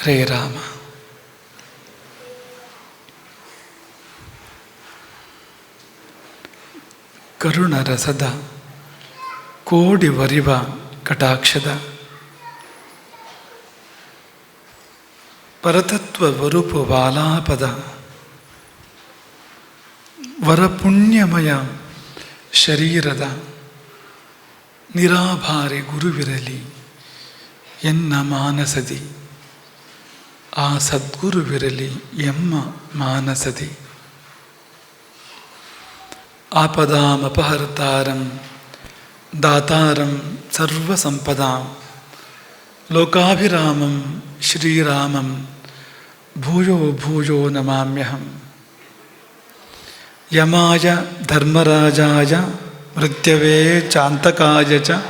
ಹರೇ ರಾಮ. ಕರುಣರಸದ ಕೋಡಿ ವರಿವ ಕಟಾಕ್ಷದ ಪರತತ್ವ ವರುಪು ವಾಲಾಪದ ವರಪುಣ್ಯಮಯ ಶರೀರದ ನಿರಾಭಾರಿ ಗುರುವಿರಲಿ ಎನ್ನ ಮಾನಸದಿ, ಆ ಸದ್ಗುರುವಿರಲಿ ಎಮ್ಮ ಮಾನಸದಿ. ಆಪದಾಮಪಹರ್ತಾರಂ ದಾತಾರಂ ಸರ್ವಸಂಪದಾಂ ಲೋಕಾಭಿರಾಮಂ ಶ್ರೀರಾಮಂ ಭೂಯೋ ಭೂಯೋ ನಮಾಮ್ಯಹಂ. ಯಮಾಯ ಧರ್ಮರಾಜಾಯ ಮೃತ್ಯವೇ ಚಾಂತಕಾಯ ಚ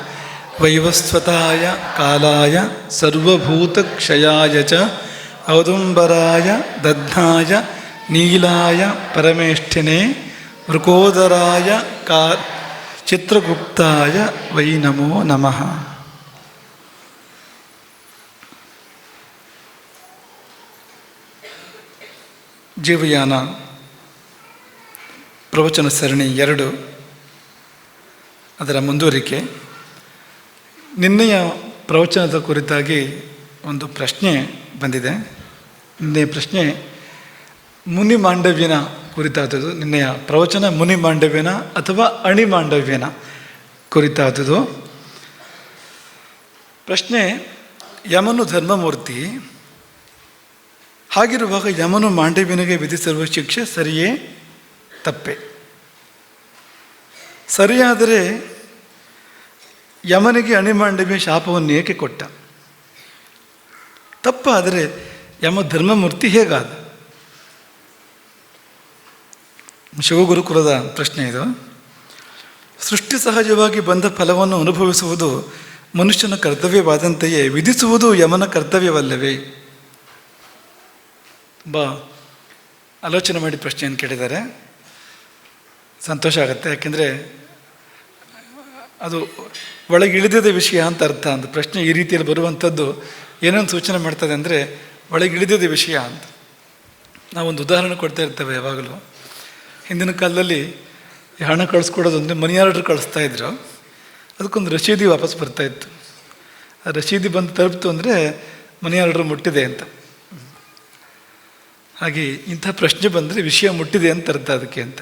ವೈವಸ್ವತಾಯ ಕಾಲಾಯ ಸರ್ವಭೂತಕ್ಷಯಾಯ ಚ ಔದುಂಬರಾಯ ದಧ್ನಾಯ ನೀಲಾಯ ಪರಮೇಷ್ಠಿನೇ ವೃಕೋದರಾಯ ಚಿತ್ರಗುಪ್ತಾಯ ವೈ ನಮೋ ನಮಃ. ಜೀವಯಾನ ಪ್ರವಚನ ಸರಣಿ 2, ಅದರ ಮುಂದುವರಿಕೆ. ನಿನ್ನೆಯ ಪ್ರವಚನದ ಕುರಿತಾಗಿ ಒಂದು ಪ್ರಶ್ನೆ ಬಂದಿದೆ. ನಿನ್ನೆಯ ಪ್ರಶ್ನೆ ಮುನಿ ಮಾಂಡವ್ಯನ ಕುರಿತಾದದ್ದು. ನಿನ್ನೆಯ ಪ್ರವಚನ ಮುನಿ ಮಾಂಡವ್ಯನ ಅಥವಾ ಅಣಿ ಮಾಂಡವ್ಯನ ಕುರಿತಾದದ್ದು. ಪ್ರಶ್ನೆ: ಯಮನು ಧರ್ಮಮೂರ್ತಿ, ಹಾಗಿರುವಾಗ ಯಮನು ಮಾಂಡವ್ಯನಿಗೆ ವಿಧಿಸಿರುವ ಶಿಕ್ಷೆ ಸರಿಯೇ ತಪ್ಪೆ? ಸರಿಯಾದರೆ ಯಮನಿಗೆ ಅಣಿಮಾಂಡವ್ಯ ಶಾಪವನ್ನು ಏಕೆ ಕೊಟ್ಟ? ತಪ್ಪಾದರೆ ಯಮ ಧರ್ಮಮೂರ್ತಿ ಹೇಗಾದ? ಶಿವಗುರುಕುಲದ ಪ್ರಶ್ನೆ ಇದು. ಸೃಷ್ಟಿ ಸಹಜವಾಗಿ ಬಂದ ಫಲವನ್ನು ಅನುಭವಿಸುವುದು ಮನುಷ್ಯನ ಕರ್ತವ್ಯವಾದಂತೆಯೇ ವಿಧಿಸುವುದು ಯಮನ ಕರ್ತವ್ಯವಲ್ಲವೇ? ಆಲೋಚನೆ ಮಾಡಿ ಪ್ರಶ್ನೆಯನ್ನು ಕೇಳಿದ್ದಾರೆ. ಸಂತೋಷ ಆಗುತ್ತೆ. ಯಾಕೆಂದರೆ ಅದು ಒಳಗೆ ಇಳಿದಿದ್ದ ವಿಷಯ ಅಂತ ಅರ್ಥ. ಅಂತ ಪ್ರಶ್ನೆ ಈ ರೀತಿಯಲ್ಲಿ ಬರುವಂಥದ್ದು ಏನೊಂದು ಸೂಚನೆ ಮಾಡ್ತದೆ ಅಂದರೆ ಒಳಗೆ ಇಳಿದಿದ್ದ ವಿಷಯ ಅಂತ. ನಾವೊಂದು ಉದಾಹರಣೆ ಕೊಡ್ತಾ ಇರ್ತೇವೆ ಯಾವಾಗಲೂ. ಹಿಂದಿನ ಕಾಲದಲ್ಲಿ ಹಣ ಕಳಿಸ್ಕೊಡೋದು ಅಂದರೆ ಮನಿ ಆರ್ಡ್ರ್ ಕಳಿಸ್ತಾ ಇದ್ರು. ಅದಕ್ಕೊಂದು ರಸೀದಿ ವಾಪಸ್ ಬರ್ತಾಯಿತ್ತು. ಆ ರಸೀದಿ ಬಂದು ತಲುಪ್ತು ಅಂದರೆ ಮನಿ ಆರ್ಡ್ರ್ ಮುಟ್ಟಿದೆ ಅಂತ. ಹಾಗೆ ಇಂಥ ಪ್ರಶ್ನೆ ಬಂದರೆ ವಿಷಯ ಮುಟ್ಟಿದೆ ಅಂತ ಅರ್ಥ ಅದಕ್ಕೆ ಅಂತ.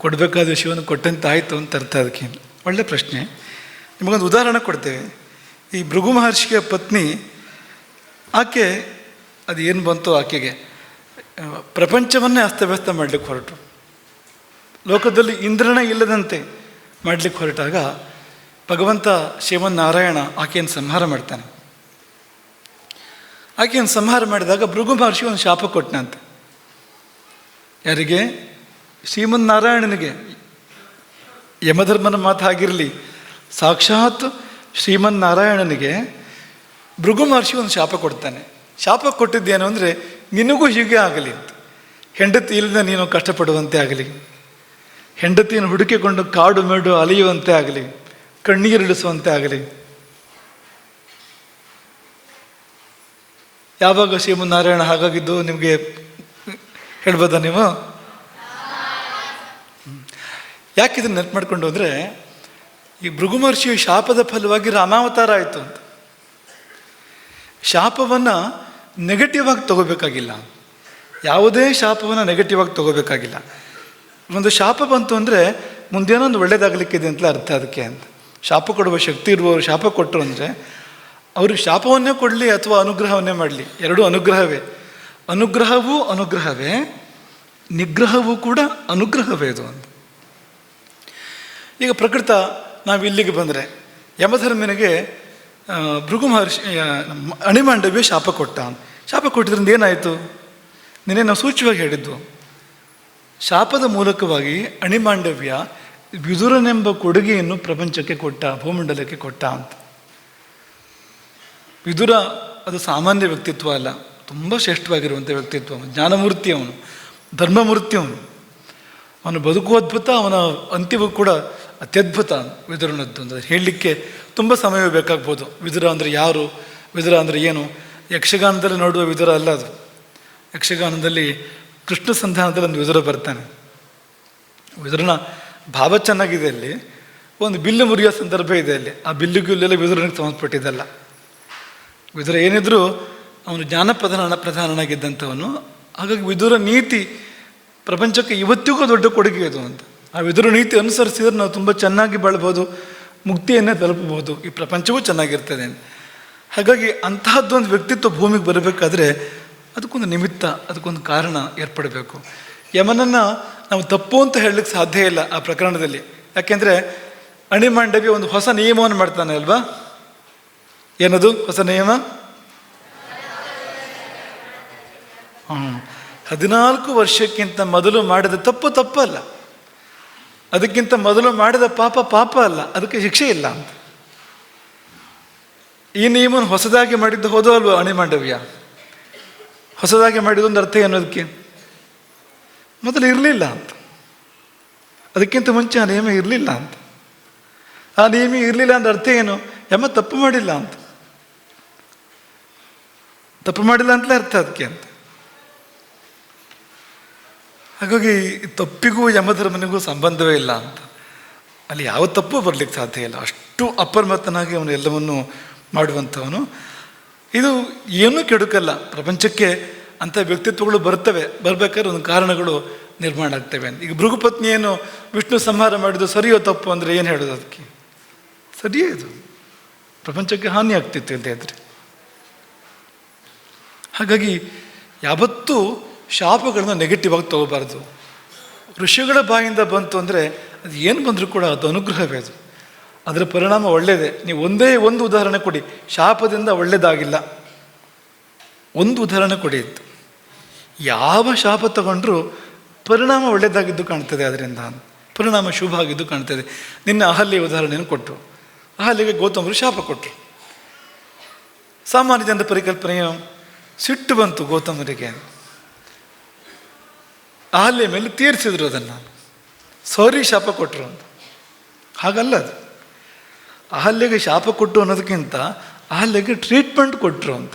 ಕೊಡಬೇಕಾದ ವಿಷಯವನ್ನು ಕೊಟ್ಟಂತೆ ಆಯಿತು ಅಂತ ಅರ್ಥ ಅದಕ್ಕೆ. ಒಳ್ಳೆ ಪ್ರಶ್ನೆ. ನಿಮಗೊಂದು ಉದಾಹರಣೆ ಕೊಡ್ತೇವೆ. ಈ ಭೃಗು ಮಹರ್ಷಿಯ ಪತ್ನಿ, ಆಕೆ ಅದು ಏನು ಬಂತು, ಆಕೆಗೆ ಪ್ರಪಂಚವನ್ನೇ ಅಸ್ತವ್ಯಸ್ತ ಮಾಡಲಿಕ್ಕೆ ಹೊರಟರು. ಲೋಕದಲ್ಲಿ ಇಂದ್ರನೇ ಇಲ್ಲದಂತೆ ಮಾಡಲಿಕ್ಕೆ ಹೊರಟಾಗ ಭಗವಂತ ಶ್ರೀಮನ್ನಾರಾಯಣ ಆಕೆಯನ್ನು ಸಂಹಾರ ಮಾಡ್ತಾನೆ. ಆಕೆಯನ್ನು ಸಂಹಾರ ಮಾಡಿದಾಗ ಭೃಗು ಮಹರ್ಷಿ ಒಂದು ಶಾಪ ಕೊಟ್ಟನಂತೆ. ಯಾರಿಗೆ? ಶ್ರೀಮನ್ನಾರಾಯಣನಿಗೆ. ಯಮಧರ್ಮನ ಮಾತು ಆಗಿರಲಿ, ಸಾಕ್ಷಾತ್ ಶ್ರೀಮನ್ನಾರಾಯಣನಿಗೆ ಭೃಗು ಮಹರ್ಷಿ ಒಂದು ಶಾಪ ಕೊಡ್ತಾನೆ. ಶಾಪ ಕೊಟ್ಟಿದ್ದೇನು ಅಂದರೆ, ನಿನಗೂ ಹೀಗೆ ಆಗಲಿ ಅಂತ. ಹೆಂಡತಿ ಇಲ್ಲದೆ ನೀನು ಕಷ್ಟಪಡುವಂತೆ ಆಗಲಿ, ಹೆಂಡತಿಯನ್ನು ಹುಡುಕಿಕೊಂಡು ಕಾಡು ಮೇಡು ಅಲೆಯುವಂತೆ ಆಗಲಿ, ಕಣ್ಣೀರಿಳಿಸುವಂತೆ ಆಗಲಿ. ಯಾವಾಗ ಶ್ರೀಮನ್ನಾರಾಯಣ ಹಾಗಾಗಿದ್ದು ನಿಮಗೆ ಹೇಳ್ಬೋದಾ ನೀವು? ಯಾಕೆ ಇದನ್ನು ನೆನಪು ಮಾಡಿಕೊಂಡು ಅಂದರೆ, ಈ ಭೃಗು ಮಹರ್ಷಿಯ ಶಾಪದ ಫಲವಾಗಿ ರಾಮಾವತಾರ ಆಯಿತು ಅಂತ. ಶಾಪವನ್ನು ನೆಗೆಟಿವ್ ಆಗಿ ತಗೋಬೇಕಾಗಿಲ್ಲ. ಯಾವುದೇ ಶಾಪವನ್ನು ನೆಗೆಟಿವ್ ಆಗಿ ತಗೋಬೇಕಾಗಿಲ್ಲ. ಒಂದು ಶಾಪ ಬಂತು ಅಂದರೆ ಮುಂದೇನೋ ಒಂದು ಒಳ್ಳೇದಾಗಲಿಕ್ಕಿದೆ ಅಂತಲೇ ಅರ್ಥ ಅದಕ್ಕೆ ಅಂತ. ಶಾಪ ಕೊಡುವ ಶಕ್ತಿ ಇರುವವರು ಶಾಪ ಕೊಟ್ಟರು ಅಂದರೆ ಅವರು ಶಾಪವನ್ನೇ ಕೊಡಲಿ ಅಥವಾ ಅನುಗ್ರಹವನ್ನೇ ಮಾಡಲಿ, ಎರಡೂ ಅನುಗ್ರಹವೇ. ಅನುಗ್ರಹವೂ ಅನುಗ್ರಹವೇ, ನಿಗ್ರಹವೂ ಕೂಡ ಅನುಗ್ರಹವೇ ಇದು ಅಂತ. ಈಗ ಪ್ರಕೃತ ನಾವು ಇಲ್ಲಿಗೆ ಬಂದರೆ ಯಮಧರ್ಮನಿಗೆ ಭೃಗು ಮಹರ್ಷಿ ಅಣಿಮಾಂಡವ್ಯ ಶಾಪ ಕೊಟ್ಟ. ಶಾಪ ಕೊಟ್ಟಿದ್ರಿಂದ ಏನಾಯಿತು? ನಿನ್ನೆ ನಾವು ಸೂಚ್ಯವಾಗಿ ಹೇಳಿದ್ದು, ಶಾಪದ ಮೂಲಕವಾಗಿ ಅಣಿಮಾಂಡವ್ಯ ವಿದುರನೆಂಬ ಕೊಡುಗೆಯನ್ನು ಪ್ರಪಂಚಕ್ಕೆ ಕೊಟ್ಟ, ಭೂಮಂಡಲಕ್ಕೆ ಕೊಟ್ಟ ಅಂತ. ವಿದುರ ಅದು ಸಾಮಾನ್ಯ ವ್ಯಕ್ತಿತ್ವ ಅಲ್ಲ, ತುಂಬ ಶ್ರೇಷ್ಠವಾಗಿರುವಂಥ ವ್ಯಕ್ತಿತ್ವ. ಜ್ಞಾನಮೂರ್ತಿ ಅವನು, ಧರ್ಮಮೂರ್ತಿ ಅವನು. ಅವನ ಬದುಕು ಅದ್ಭುತ, ಅವನ ಅಂತ್ಯವೂ ಕೂಡ ಅತ್ಯದ್ಭುತ ವಿದುರನದ್ದು. ಅಂದರೆ ಹೇಳಲಿಕ್ಕೆ ತುಂಬ ಸಮಯ ಬೇಕಾಗ್ಬೋದು. ವಿದುರ ಅಂದರೆ ಯಾರು, ವಿದುರ ಅಂದರೆ ಏನು, ಯಕ್ಷಗಾನದಲ್ಲಿ ನೋಡುವ ವಿದುರ ಅಲ್ಲ ಅದು. ಯಕ್ಷಗಾನದಲ್ಲಿ ಕೃಷ್ಣ ಸಂಧಾನದಲ್ಲಿ ಒಂದು ವಿದುರ ಬರ್ತಾನೆ. ವಿದುರನ ಭಾವ ಚೆನ್ನಾಗಿದೆ. ಅಲ್ಲಿ ಒಂದು ಬಿಲ್ಲು ಮುರಿಯೋ ಸಂದರ್ಭ ಇದೆ. ಅಲ್ಲಿ ಆ ಬಿಲ್ಲು ಗಿಲ್ಲೆಲ್ಲ ವಿದುರನಿಗೆ ಸಂಬಂಧಪಟ್ಟಿದ್ದಲ್ಲ. ವಿದುರ ಏನಿದ್ರು ಅವನು ಪ್ರಧಾನನಾಗಿದ್ದಂಥವನು. ಹಾಗಾಗಿ ವಿದುರ ನೀತಿ ಪ್ರಪಂಚಕ್ಕೆ ಇವತ್ತಿಗೂ ದೊಡ್ಡ ಕೊಡುಗೆ ಅದು ಅಂತ. ಆ ವಿದುರ ನೀತಿ ಅನುಸರಿಸಿದ್ರೆ ನಾವು ತುಂಬ ಚೆನ್ನಾಗಿ ಬಾಳ್ಬೋದು, ಮುಕ್ತಿಯನ್ನೇ ತಲುಪಬಹುದು, ಈ ಪ್ರಪಂಚವೂ ಚೆನ್ನಾಗಿರ್ತದೆ. ಹಾಗಾಗಿ ಅಂತಹದ್ದೊಂದು ವ್ಯಕ್ತಿತ್ವ ಭೂಮಿಗೆ ಬರಬೇಕಾದ್ರೆ ಅದಕ್ಕೊಂದು ನಿಮಿತ್ತ, ಅದಕ್ಕೊಂದು ಕಾರಣ ಏರ್ಪಡಬೇಕು. ಯಮನನ್ನು ನಾವು ತಪ್ಪು ಅಂತ ಹೇಳಲಿಕ್ಕೆ ಸಾಧ್ಯ ಇಲ್ಲ ಆ ಪ್ರಕರಣದಲ್ಲಿ. ಯಾಕೆಂದರೆ ಅಣಿಮಾಂಡವಿ ಒಂದು ಹೊಸ ನಿಯಮವನ್ನು ಮಾಡ್ತಾನೆ ಅಲ್ವಾ? ಏನದು ಹೊಸ ನಿಯಮ? 14 ವರ್ಷಕ್ಕಿಂತ ಮೊದಲು ಮಾಡಿದ ತಪ್ಪು ತಪ್ಪಲ್ಲ, ಅದಕ್ಕಿಂತ ಮೊದಲು ಮಾಡಿದ ಪಾಪ ಅಲ್ಲ, ಅದಕ್ಕೆ ಶಿಕ್ಷೆ ಇಲ್ಲ ಅಂತ. ಈ ನಿಯಮವನ್ನು ಹೊಸದಾಗಿ ಮಾಡಿದ್ದು ಹೋದೋ ಅಲ್ವೋ ಅಣಿಮಾಂಡವ್ಯ? ಹೊಸದಾಗಿ ಮಾಡಿದೊಂದು ಅರ್ಥ ಏನೋದಕ್ಕೆ? ಮೊದಲು ಇರಲಿಲ್ಲ ಅಂತ, ಅದಕ್ಕಿಂತ ಮುಂಚೆ ಆ ನಿಯಮ ಇರಲಿಲ್ಲ ಅಂತ. ಆ ನಿಯಮ ಇರಲಿಲ್ಲ ಅಂದ್ರೆ ಅರ್ಥ ಏನು? ಯಮ ತಪ್ಪು ಮಾಡಿಲ್ಲ ಅಂತ, ತಪ್ಪು ಮಾಡಿಲ್ಲ ಅಂತಲೇ ಅರ್ಥ ಅದಕ್ಕೆ ಅಂತ. ಹಾಗಾಗಿ ತಪ್ಪಿಗೂ ಯಮಧರ್ಮನಿಗೂ ಸಂಬಂಧವೇ ಇಲ್ಲ ಅಂತ. ಅಲ್ಲಿ ಯಾವ ತಪ್ಪು ಬರಲಿಕ್ಕೆ ಸಾಧ್ಯ ಇಲ್ಲ. ಅಷ್ಟು ಅಪರ್ಮತ್ತನಾಗಿ ಅವನು ಎಲ್ಲವನ್ನು ಮಾಡುವಂಥವನು. ಇದು ಏನೂ ಕೆಡುಕಲ್ಲ. ಪ್ರಪಂಚಕ್ಕೆ ಅಂಥ ವ್ಯಕ್ತಿತ್ವಗಳು ಬರಬೇಕಾದ್ರೆ ಒಂದು ಕಾರಣಗಳು ನಿರ್ಮಾಣ ಆಗ್ತವೆ ಅಂತ. ಈಗ ಭೃಗುಪತ್ನಿಯನ್ನು ವಿಷ್ಣು ಸಂಹಾರ ಮಾಡಿದ್ದು ಸರಿಯೋ ತಪ್ಪು ಅಂದರೆ ಏನು ಹೇಳೋದು? ಅದಕ್ಕೆ ಸರಿಯೇ, ಇದು ಪ್ರಪಂಚಕ್ಕೆ ಹಾನಿ ಆಗ್ತಿತ್ತು ಇಲ್ಲದೆ ಇದ್ರೆ. ಹಾಗಾಗಿ ಯಾವತ್ತೂ ಶಾಪಗಳನ್ನ ನೆಗೆಟಿವ್ ಆಗಿ ತಗೋಬಾರ್ದು. ಋಷಿಗಳ ಬಾಯಿಂದ ಬಂತು ಅಂದರೆ ಅದು ಏನು ಬಂದರೂ ಕೂಡ ಅದು ಅನುಗ್ರಹವೇ. ಅದು ಅದರ ಪರಿಣಾಮ ಒಳ್ಳೆಯದೇ. ನೀವು ಒಂದೇ ಒಂದು ಉದಾಹರಣೆ ಕೊಡಿ, ಶಾಪದಿಂದ ಒಳ್ಳೆಯದಾಗಿಲ್ಲ. ಒಂದು ಉದಾಹರಣೆ ಕೊಡಿ ಇತ್ತು. ಯಾವ ಶಾಪ ತಗೊಂಡ್ರೂ ಪರಿಣಾಮ ಒಳ್ಳೆಯದಾಗಿದ್ದು ಕಾಣ್ತದೆ, ಅದರಿಂದ ಪರಿಣಾಮ ಶುಭ ಆಗಿದ್ದು ಕಾಣ್ತದೆ. ನಿನ್ನ ಅಹಲ್ಯ ಉದಾಹರಣೆಯನ್ನು ಕೊಟ್ಟರು. ಅಹಲ್ಯಗೆ ಗೌತಮರು ಶಾಪ ಕೊಟ್ಟರು. ಸಾಮಾನ್ಯ ಜನರ ಪರಿಕಲ್ಪನೆಯು ಸಿಟ್ಟು ಬಂತು ಗೌತಮರಿಗೆ. ಅಹಲ್ಯ ಮೇಲೆ ತೀರಿಸಿದ್ರು ಅದನ್ನು, ಸಾರಿ ಶಾಪ ಕೊಟ್ಟರು ಅಂತ. ಹಾಗಲ್ಲ ಅದು. ಅಹಲ್ಯಗೆ ಶಾಪ ಕೊಟ್ಟು ಅನ್ನೋದಕ್ಕಿಂತ ಅಹಲ್ಯಗೆ ಟ್ರೀಟ್ಮೆಂಟ್ ಕೊಟ್ಟರು ಅಂತ,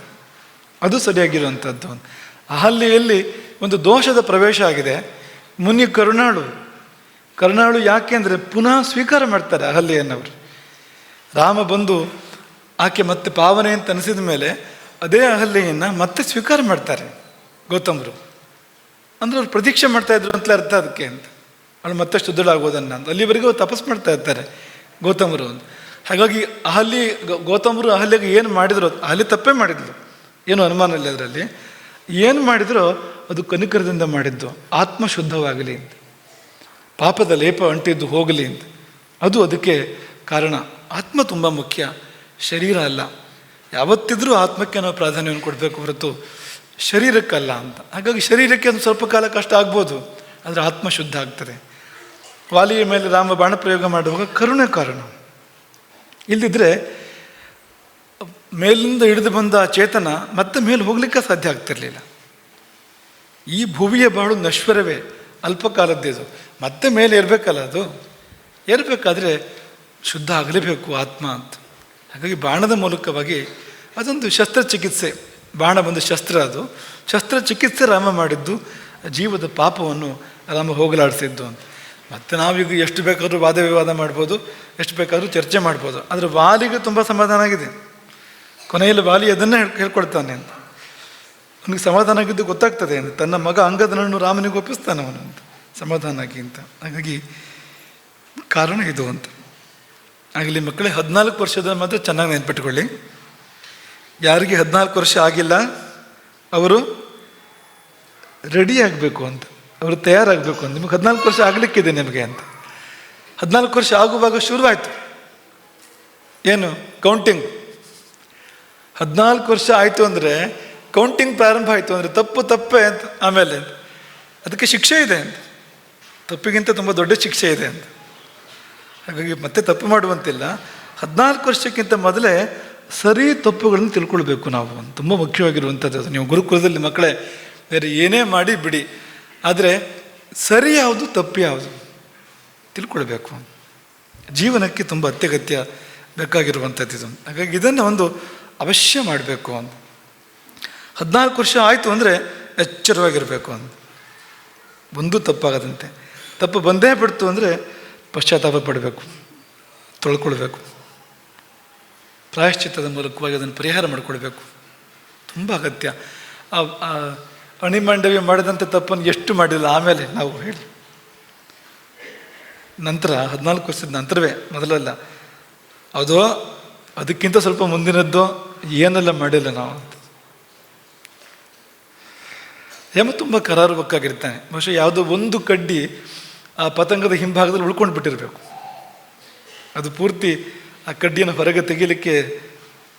ಅದು ಸರಿಯಾಗಿರುವಂಥದ್ದು. ಅಹಲ್ಯೆಯಲ್ಲಿ ಒಂದು ದೋಷದ ಪ್ರವೇಶ ಆಗಿದೆ. ಮುನಿ ಕರುಣಾಳು ಯಾಕೆ ಅಂದರೆ ಪುನಃ ಸ್ವೀಕಾರ ಮಾಡ್ತಾರೆ ಅಹಲ್ಯೆಯನ್ನವರು. ರಾಮ ಬಂದು ಆಕೆ ಮತ್ತೆ ಪಾವನೆ ಅಂತ ಅನಿಸಿದ ಮೇಲೆ ಅದೇ ಅಹಲ್ಯೆಯನ್ನು ಮತ್ತೆ ಸ್ವೀಕಾರ ಮಾಡ್ತಾರೆ ಗೌತಮರು. ಅಂದರೆ ಅವ್ರು ಪ್ರತೀಕ್ಷೆ ಮಾಡ್ತಾ ಇದ್ರು ಅಂತಲೇ ಅರ್ಥ ಅದಕ್ಕೆ ಅಂತ. ಅವಳು ಮತ್ತಷ್ಟು ದೊಡ್ಡಾಗೋದನ್ನು ಅಂತ ಅಲ್ಲಿವರೆಗೂ ತಪಸ್ ಮಾಡ್ತಾ ಇರ್ತಾರೆ ಗೌತಮರು ಅಂತ. ಹಾಗಾಗಿ ಗೌತಮರು ಅಹಲ್ಯೆಗೆ ಏನು ಮಾಡಿದ್ರು, ಅಹಲ್ಯೆ ತಪ್ಪೇ ಮಾಡಿದ್ಲು, ಏನು ಅನುಮಾನ ಇಲ್ಲ ಅದರಲ್ಲಿ. ಏನು ಮಾಡಿದ್ರೋ ಅದು ಕನಿಕರದಿಂದ ಮಾಡಿದ್ದು, ಆತ್ಮ ಶುದ್ಧವಾಗಲಿ ಅಂತ, ಪಾಪದ ಲೇಪ ಅಂಟಿದ್ದು ಹೋಗಲಿ ಅಂತ. ಅದು ಅದಕ್ಕೆ ಕಾರಣ. ಆತ್ಮ ತುಂಬ ಮುಖ್ಯ, ಶರೀರ ಅಲ್ಲ. ಯಾವತ್ತಿದ್ರೂ ಆತ್ಮಕ್ಕೆ ನಾವು ಪ್ರಾಧಾನ್ಯವನ್ನು ಕೊಡಬೇಕು ಹೊರತು ಶರೀರಕ್ಕಲ್ಲ ಅಂತ. ಹಾಗಾಗಿ ಶರೀರಕ್ಕೆ ಒಂದು ಸ್ವಲ್ಪ ಕಾಲ ಕಷ್ಟ ಆಗ್ಬೋದು, ಆದರೆ ಆತ್ಮ ಶುದ್ಧ ಆಗ್ತದೆ. ವಾಲಿಯ ಮೇಲೆ ರಾಮ ಬಾಣ ಪ್ರಯೋಗ ಮಾಡುವಾಗ ಕರುಣೆ ಕಾರಣ. ಇಲ್ಲದಿದ್ದರೆ ಮೇಲಿಂದ ಹಿಡಿದು ಬಂದ ಚೇತನ ಮತ್ತೆ ಮೇಲೆ ಹೋಗ್ಲಿಕ್ಕೆ ಸಾಧ್ಯ ಆಗ್ತಿರ್ಲಿಲ್ಲ. ಈ ಭುವಿಯ ಬಾಳು ನಶ್ವರವೇ, ಅಲ್ಪಕಾಲದ್ದೇದು. ಮತ್ತೆ ಮೇಲೆ ಇರಬೇಕಲ್ಲ, ಅದು ಏರಬೇಕಾದ್ರೆ ಶುದ್ಧ ಆಗಲೇಬೇಕು ಆತ್ಮ ಅಂತ. ಹಾಗಾಗಿ ಬಾಣದ ಮೂಲಕವಾಗಿ ಅದೊಂದು ಶಸ್ತ್ರಚಿಕಿತ್ಸೆ. ಬಾಣ ಬಂದು ಶಸ್ತ್ರ, ಅದು ಶಸ್ತ್ರಚಿಕಿತ್ಸೆ ರಾಮ ಮಾಡಿದ್ದು. ಜೀವದ ಪಾಪವನ್ನು ರಾಮ ಹೋಗಲಾಡಿಸಿದ್ದು ಅಂತ. ಮತ್ತು ನಾವೀಗ ಎಷ್ಟು ಬೇಕಾದ್ರೂ ವಾದ ವಿವಾದ ಮಾಡ್ಬೋದು, ಎಷ್ಟು ಬೇಕಾದ್ರೂ ಚರ್ಚೆ ಮಾಡ್ಬೋದು. ಆದರೆ ವಾಲಿಗೆ ತುಂಬ ಸಮಾಧಾನ ಆಗಿದೆ. ಕೊನೆಯಲ್ಲಿ ವಾಲಿ ಅದನ್ನೇ ಹೇಳ್ಕೊಳ್ತಾನೆ ಅಂತ. ಅವನಿಗೆ ಸಮಾಧಾನ ಆಗಿದ್ದು ಗೊತ್ತಾಗ್ತದೆ ಅಂತ. ತನ್ನ ಮಗ ಅಂಗದನನ್ನು ರಾಮನಿಗೆ ಒಪ್ಪಿಸ್ತಾನೆ ಅವನು ಅಂತ, ಸಮಾಧಾನ ಆಗಿ ಅಂತ. ಹಾಗಾಗಿ ಕಾರಣ ಇದು ಅಂತ. ಆಗಲಿ ಮಕ್ಕಳೇ, 14 ವರ್ಷದ ಮಾತ್ರ ಚೆನ್ನಾಗಿ ನೆನ್ಪಿಟ್ಕೊಳ್ಳಿ. ಯಾರಿಗೆ 14 ವರ್ಷ ಆಗಿಲ್ಲ ಅವರು ರೆಡಿ ಆಗಬೇಕು ಅಂತ, ಅವರು ತಯಾರಾಗಬೇಕು ಅಂತ. ನಿಮಗೆ 14 ವರ್ಷ ಆಗಲಿಕ್ಕಿದೆ ನಿಮಗೆ ಅಂತ. 14 ವರ್ಷ ಆಗುವಾಗ ಶುರುವಾಯಿತು ಏನು ಕೌಂಟಿಂಗ್. 14 ವರ್ಷ ಆಯಿತು ಅಂದರೆ ಕೌಂಟಿಂಗ್ ಪ್ರಾರಂಭ ಆಯಿತು ಅಂದರೆ ತಪ್ಪೇ ಅಂತ. ಆಮೇಲೆ ಅದಕ್ಕೆ ಶಿಕ್ಷೆ ಇದೆ ಅಂತ, ತಪ್ಪಿಗಿಂತ ತುಂಬ ದೊಡ್ಡ ಶಿಕ್ಷೆ ಇದೆ ಅಂತ. ಹಾಗಾಗಿ ಮತ್ತೆ ತಪ್ಪು ಮಾಡುವಂತಿಲ್ಲ. 14 ವರ್ಷಕ್ಕಿಂತ ಮೊದಲೇ ಸರಿ ತಪ್ಪುಗಳನ್ನು ತಿಳ್ಕೊಳ್ಬೇಕು ನಾವು ಅಂತ. ತುಂಬ ಮುಖ್ಯವಾಗಿರುವಂಥದ್ದು ಅದು. ನೀವು ಗುರುಕುಲದಲ್ಲಿ ಮಕ್ಕಳೇ ಬೇರೆ ಏನೇ ಮಾಡಿ ಬಿಡಿ, ಆದರೆ ಸರಿ ಯಾವುದು ತಪ್ಪು ಯಾವುದು ತಿಳ್ಕೊಳ್ಬೇಕು. ಜೀವನಕ್ಕೆ ತುಂಬ ಅತ್ಯಗತ್ಯ ಬೇಕಾಗಿರುವಂಥದ್ದು ಇದು. ಹಾಗಾಗಿ ಇದನ್ನು ಒಂದು ಅವಶ್ಯ ಮಾಡಬೇಕು ಅಂತ. 14 ವರ್ಷ ಆಯಿತು ಅಂದರೆ ಎಚ್ಚರವಾಗಿರಬೇಕು ಅಂತ, ಒಂದು ತಪ್ಪಾಗದಂತೆ. ತಪ್ಪು ಬಂದೇ ಬಿಡ್ತು ಅಂದರೆ ಪಶ್ಚಾತ್ತಾಪ ಪಡಬೇಕು, ತೊಳ್ಕೊಳ್ಬೇಕು, ಪ್ರಾಯಶ್ಚಿತ್ತದ ಮೂಲಕವಾಗಿ ಅದನ್ನು ಪರಿಹಾರ ಮಾಡಿಕೊಳ್ಬೇಕು. ತುಂಬ ಅಗತ್ಯ. ಅಣಿಮಾಂಡವ್ಯ ಮಾಡಿದಂಥ ತಪ್ಪನ್ನು ಎಷ್ಟು ಮಾಡಿಲ್ಲ ಆಮೇಲೆ ನಾವು ಹೇಳಿ, ನಂತರ 14 ವರ್ಷದ ನಂತರವೇ, ಮೊದಲಲ್ಲ ಅದೋ ಅದಕ್ಕಿಂತ ಸ್ವಲ್ಪ ಮುಂದಿನದ್ದೋ ಏನೆಲ್ಲ ಮಾಡಿಲ್ಲ ನಾವು ಅಂತ. ಯಮ ತುಂಬ ಕರಾರುವಕ್ಕಾಗಿರ್ತಾನೆ. ಬಹುಶಃ ಯಾವುದೋ ಒಂದು ಕಡ್ಡಿ ಆ ಪತಂಗದ ಹಿಂಭಾಗದಲ್ಲಿ ಉಳ್ಕೊಂಡು ಬಿಟ್ಟಿರಬೇಕು. ಅದು ಪೂರ್ತಿ ಆ ಕಡ್ಡಿಯನ್ನು ಹೊರಗೆ ತೆಗೀಲಿಕ್ಕೆ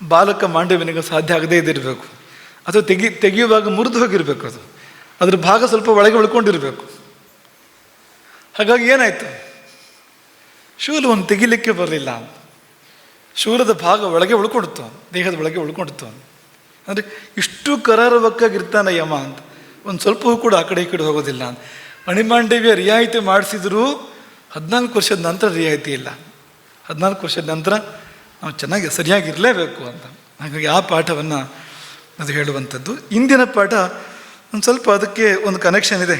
ಬಾಲಕ ಮಾಂಡವ್ಯನಿಗೆ ಸಾಧ್ಯ ಆಗದೇ ಇದ್ದಿರಬೇಕು. ಅಥವಾ ತೆಗೆಯುವಾಗ ಮುರಿದು ಹೋಗಿರಬೇಕು. ಅದ್ರ ಭಾಗ ಸ್ವಲ್ಪ ಒಳಗೆ ಉಳ್ಕೊಂಡಿರಬೇಕು. ಹಾಗಾಗಿ ಏನಾಯಿತು, ಶೂಲವನ್ನು ತೆಗಿಲಿಕ್ಕೆ ಬರಲಿಲ್ಲ. ಶೂಲದ ಭಾಗ ಒಳಗೆ ಉಳ್ಕೊಂಡಿತ್ತು, ದೇಹದ ಒಳಗೆ ಉಳ್ಕೊಂಡಿತ್ತು. ಅಂದರೆ ಇಷ್ಟು ಕರಾರುವಕ್ಕಾಗಿರ್ತಾನೆ ಯಮ ಅಂತ. ಒಂದು ಸ್ವಲ್ಪವೂ ಕೂಡ ಆ ಕಡೆ ಈ ಕಡೆ ಹೋಗೋದಿಲ್ಲ ಅಂತ. ಅಣಿಮಾಂಡವ್ಯ ರಿಯಾಯಿತಿ ಮಾಡಿಸಿದರೂ 14 ವರ್ಷದ ನಂತರ ರಿಯಾಯಿತಿ ಇಲ್ಲ. 14 ವರ್ಷದ ನಂತರ ನಾವು ಚೆನ್ನಾಗಿ ಸರಿಯಾಗಿರಲೇಬೇಕು ಅಂತ. ಹಾಗಾಗಿ ಆ ಪಾಠವನ್ನು ಅದು ಹೇಳುವಂಥದ್ದು. ಇಂದಿನ ಪಾಠ ಒಂದು ಸ್ವಲ್ಪ ಅದಕ್ಕೆ ಒಂದು ಕನೆಕ್ಷನ್ ಇದೆ.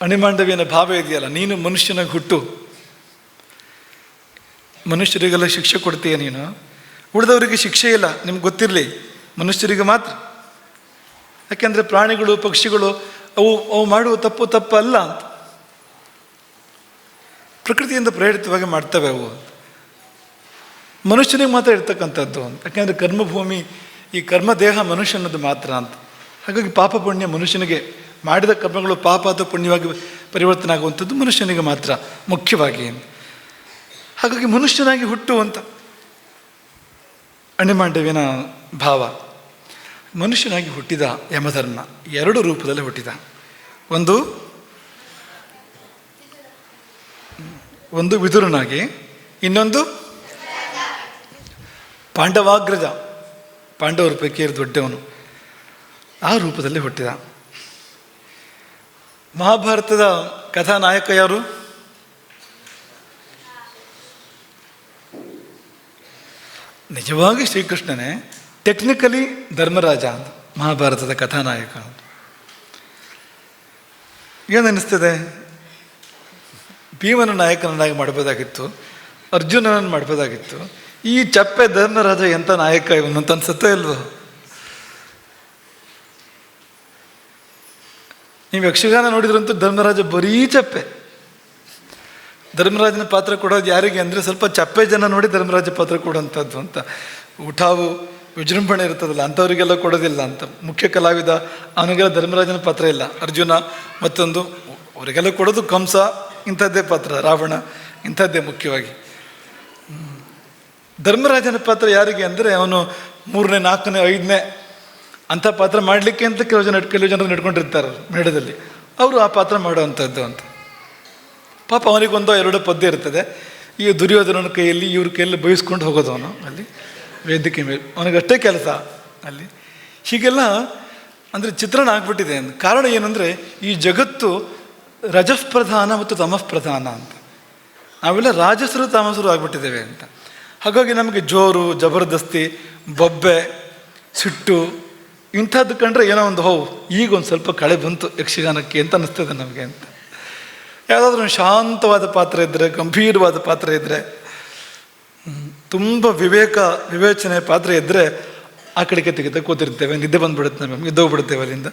ಅಣಿಮಾಂಡವ್ಯನ ಭಾವ ಇದೆಯಲ್ಲ, ನೀನು ಮನುಷ್ಯನಾಗಿ ಹುಟ್ಟು, ಮನುಷ್ಯರಿಗೆಲ್ಲ ಶಿಕ್ಷೆ ಕೊಡ್ತೀಯ ನೀನು, ಉಳಿದವರಿಗೆ ಶಿಕ್ಷೆ ಇಲ್ಲ. ನಿಮ್ಗೆ ಗೊತ್ತಿರಲಿ, ಮನುಷ್ಯರಿಗೆ ಮಾತ್ರ. ಯಾಕೆಂದರೆ ಪ್ರಾಣಿಗಳು ಪಕ್ಷಿಗಳು ಅವು ಮಾಡುವ ತಪ್ಪಲ್ಲ ಅಂತ, ಪ್ರಕೃತಿಯಿಂದ ಪ್ರೇರಿತವಾಗಿ ಮಾಡ್ತವೆ ಅವು. ಮನುಷ್ಯನಿಗೆ ಮಾತ್ರ ಇರ್ತಕ್ಕಂಥದ್ದು ಅಂತ. ಯಾಕೆಂದರೆ ಕರ್ಮಭೂಮಿ, ಈ ಕರ್ಮದೇಹ ಮನುಷ್ಯನದ್ದು ಮಾತ್ರ ಅಂತ. ಹಾಗಾಗಿ ಪಾಪ ಪುಣ್ಯ ಮನುಷ್ಯನಿಗೆ, ಮಾಡಿದ ಕರ್ಮಗಳು ಪಾಪ ಅಥವಾ ಪುಣ್ಯವಾಗಿ ಪರಿವರ್ತನೆ ಆಗುವಂಥದ್ದು ಮನುಷ್ಯನಿಗೆ ಮಾತ್ರ ಮುಖ್ಯವಾಗಿ. ಹಾಗಾಗಿ ಮನುಷ್ಯನಾಗಿ ಹುಟ್ಟು ಅಂತ ಅಣಿಮಾಂಡವ್ಯನ ಭಾವ. ಮನುಷ್ಯನಾಗಿ ಹುಟ್ಟಿದ ಯಮಧರ್ಮ 2 ರೂಪದಲ್ಲಿ ಹುಟ್ಟಿದ. ಒಂದು ವಿದುರನಾಗಿ, ಇನ್ನೊಂದು ಪಾಂಡವಾಗ್ರಜ, ಪಾಂಡವರ ಪೈಕಿ ದೊಡ್ಡವನು, ಆ ರೂಪದಲ್ಲಿ ಹುಟ್ಟಿದ. ಮಹಾಭಾರತದ ಕಥಾನಾಯಕ ಯಾರು? ನಿಜವಾಗಿ ಶ್ರೀಕೃಷ್ಣನೇ. ಟೆಕ್ನಿಕಲಿ ಧರ್ಮರಾಜ ಅಂತ ಮಹಾಭಾರತದ ಕಥಾನಾಯಕ. ಏನನ್ನಿಸ್ತದೆ, ಭೀಮನ ನಾಯಕನನ್ನಾಗಿ ಮಾಡ್ಬೋದಾಗಿತ್ತು, ಅರ್ಜುನನನ್ನು ಮಾಡ್ಬೋದಾಗಿತ್ತು. ಈ ಚಪ್ಪೆ ಧರ್ಮರಾಜ ಎಂಥ ನಾಯಕ ಇವನು ಅಂತ ಅನ್ಸುತ್ತೋ ಇಲ್ವೋ? ನೀವು ಯಕ್ಷಗಾನ ನೋಡಿದ್ರಂತೂ ಧರ್ಮರಾಜ ಬರೀ ಚಪ್ಪೆ. ಧರ್ಮರಾಜನ ಪಾತ್ರ ಕೊಡೋದು ಯಾರಿಗೆ ಅಂದರೆ ಸ್ವಲ್ಪ ಚಪ್ಪೆ ಜನ ನೋಡಿ ಧರ್ಮರಾಜ ಪಾತ್ರ ಕೊಡೋಂಥದ್ದು ಅಂತ. ಊಟವು ವಿಜೃಂಭಣೆ ಇರ್ತದಲ್ಲ, ಅಂಥವರಿಗೆಲ್ಲ ಕೊಡೋದಿಲ್ಲ ಅಂತ. ಮುಖ್ಯ ಕಲಾವಿದ ಅವನಿಗೆಲ್ಲ ಧರ್ಮರಾಜನ ಪಾತ್ರ ಇಲ್ಲ. ಅರ್ಜುನ ಮತ್ತೊಂದು ಅವರಿಗೆಲ್ಲ ಕೊಡೋದು ಕಂಸ, ಇಂಥದ್ದೇ ಪಾತ್ರ, ರಾವಣ ಇಂಥದ್ದೇ ಮುಖ್ಯವಾಗಿ. ಧರ್ಮರಾಜನ ಪಾತ್ರ ಯಾರಿಗೆ ಅಂದರೆ ಅವನು 3ನೇ 4ನೇ 5ನೇ ಅಂಥ ಪಾತ್ರ ಮಾಡಲಿಕ್ಕೆ ಅಂತ ಕೆಲವು ಜನರು ನಡ್ಕೊಂಡಿರ್ತಾರೆ ಮೇಳದಲ್ಲಿ. ಅವರು ಆ ಪಾತ್ರ ಮಾಡುವಂಥದ್ದು ಅಂತ. ಪಾಪ ಅವನಿಗೊಂದೋ 2 ಪದ್ಯ ಇರ್ತದೆ. ಈ ದುರ್ಯೋಧನನ ಕೈಯಲ್ಲಿ ಇವ್ರ ಕೈಯಲ್ಲಿ ಬಯಸ್ಕೊಂಡು ಹೋಗೋದು ಅವನು ಅಲ್ಲಿ ವೇದಿಕೆ ಮೇಲೆ, ಅವನಿಗಷ್ಟೇ ಕೆಲಸ ಅಲ್ಲಿ. ಹೀಗೆಲ್ಲ ಅಂದರೆ ಚಿತ್ರಣ ಆಗ್ಬಿಟ್ಟಿದೆ. ಕಾರಣ ಏನಂದರೆ ಈ ಜಗತ್ತು ರಜಃಪ್ರಧಾನ ಮತ್ತು ತಮಃಪ್ರಧಾನ ಅಂತ. ನಾವೆಲ್ಲ ರಾಜಸರು ತಾಮಸರು ಆಗ್ಬಿಟ್ಟಿದ್ದೇವೆ ಅಂತ. ಹಾಗಾಗಿ ನಮಗೆ ಜೋರು, ಜಬರ್ದಸ್ತಿ, ಬೊಬ್ಬೆ, ಸಿಟ್ಟು ಇಂಥದ್ದು ಕಂಡ್ರೆ ಏನೋ ಒಂದು ಈಗ ಒಂದು ಸ್ವಲ್ಪ ಕಳೆ ಬಂತು ಯಕ್ಷಗಾನಕ್ಕೆ ಅಂತ ಅನ್ನಿಸ್ತದೆ ನಮಗೆ ಅಂತ. ಯಾವುದಾದ್ರೂ ಒಂದು ಶಾಂತವಾದ ಪಾತ್ರ ಇದ್ದರೆ, ಗಂಭೀರವಾದ ಪಾತ್ರ ಇದ್ದರೆ, ತುಂಬ ವಿವೇಚನೆ ಪಾತ್ರ ಇದ್ದರೆ ಆ ಕಡೆಗೆ ತೆಗೆದ ಕೂತಿರ್ತೇವೆ, ನಿದ್ದೆ ಬಂದುಬಿಡುತ್ತೆ, ನಮಗೆ ಎದ್ದೋಗ್ಬಿಡುತ್ತೇವೆ ಅಲ್ಲಿಂದ.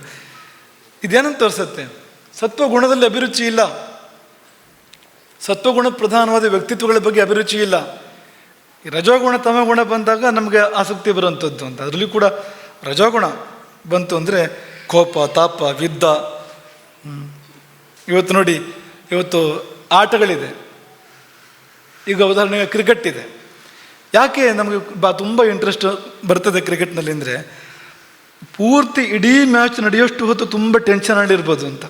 ಇದೇನಂತ ತೋರಿಸುತ್ತೆ, ಸತ್ವಗುಣದಲ್ಲಿ ಅಭಿರುಚಿ ಇಲ್ಲ, ಸತ್ವಗುಣ ಪ್ರಧಾನವಾದ ವ್ಯಕ್ತಿತ್ವಗಳ ಬಗ್ಗೆ ಅಭಿರುಚಿ ಇಲ್ಲ. ಈ ರಜೋಗುಣ ತಮಗುಣ ಬಂದಾಗ ನಮಗೆ ಆಸಕ್ತಿ ಬರುವಂಥದ್ದು ಅಂತ. ಅದರಲ್ಲಿ ಕೂಡ ರಜೋಗುಣ ಬಂತು ಅಂದರೆ ಕೋಪ, ತಾಪ, ವಿದ್ದ. ಇವತ್ತು ನೋಡಿ, ಇವತ್ತು ಆಟಗಳಿದೆ. ಈಗ ಉದಾಹರಣೆಗೆ ಕ್ರಿಕೆಟ್ ಇದೆ. ಯಾಕೆ ನಮಗೆ ತುಂಬ ಇಂಟ್ರೆಸ್ಟ್ ಬರ್ತದೆ ಕ್ರಿಕೆಟ್ನಲ್ಲಿ ಅಂದರೆ, ಪೂರ್ತಿ ಇಡೀ ಮ್ಯಾಚ್ ನಡೆಯೋಷ್ಟು ಹೊತ್ತು ತುಂಬ ಟೆನ್ಷನಲ್ಲಿ ಅಂತ.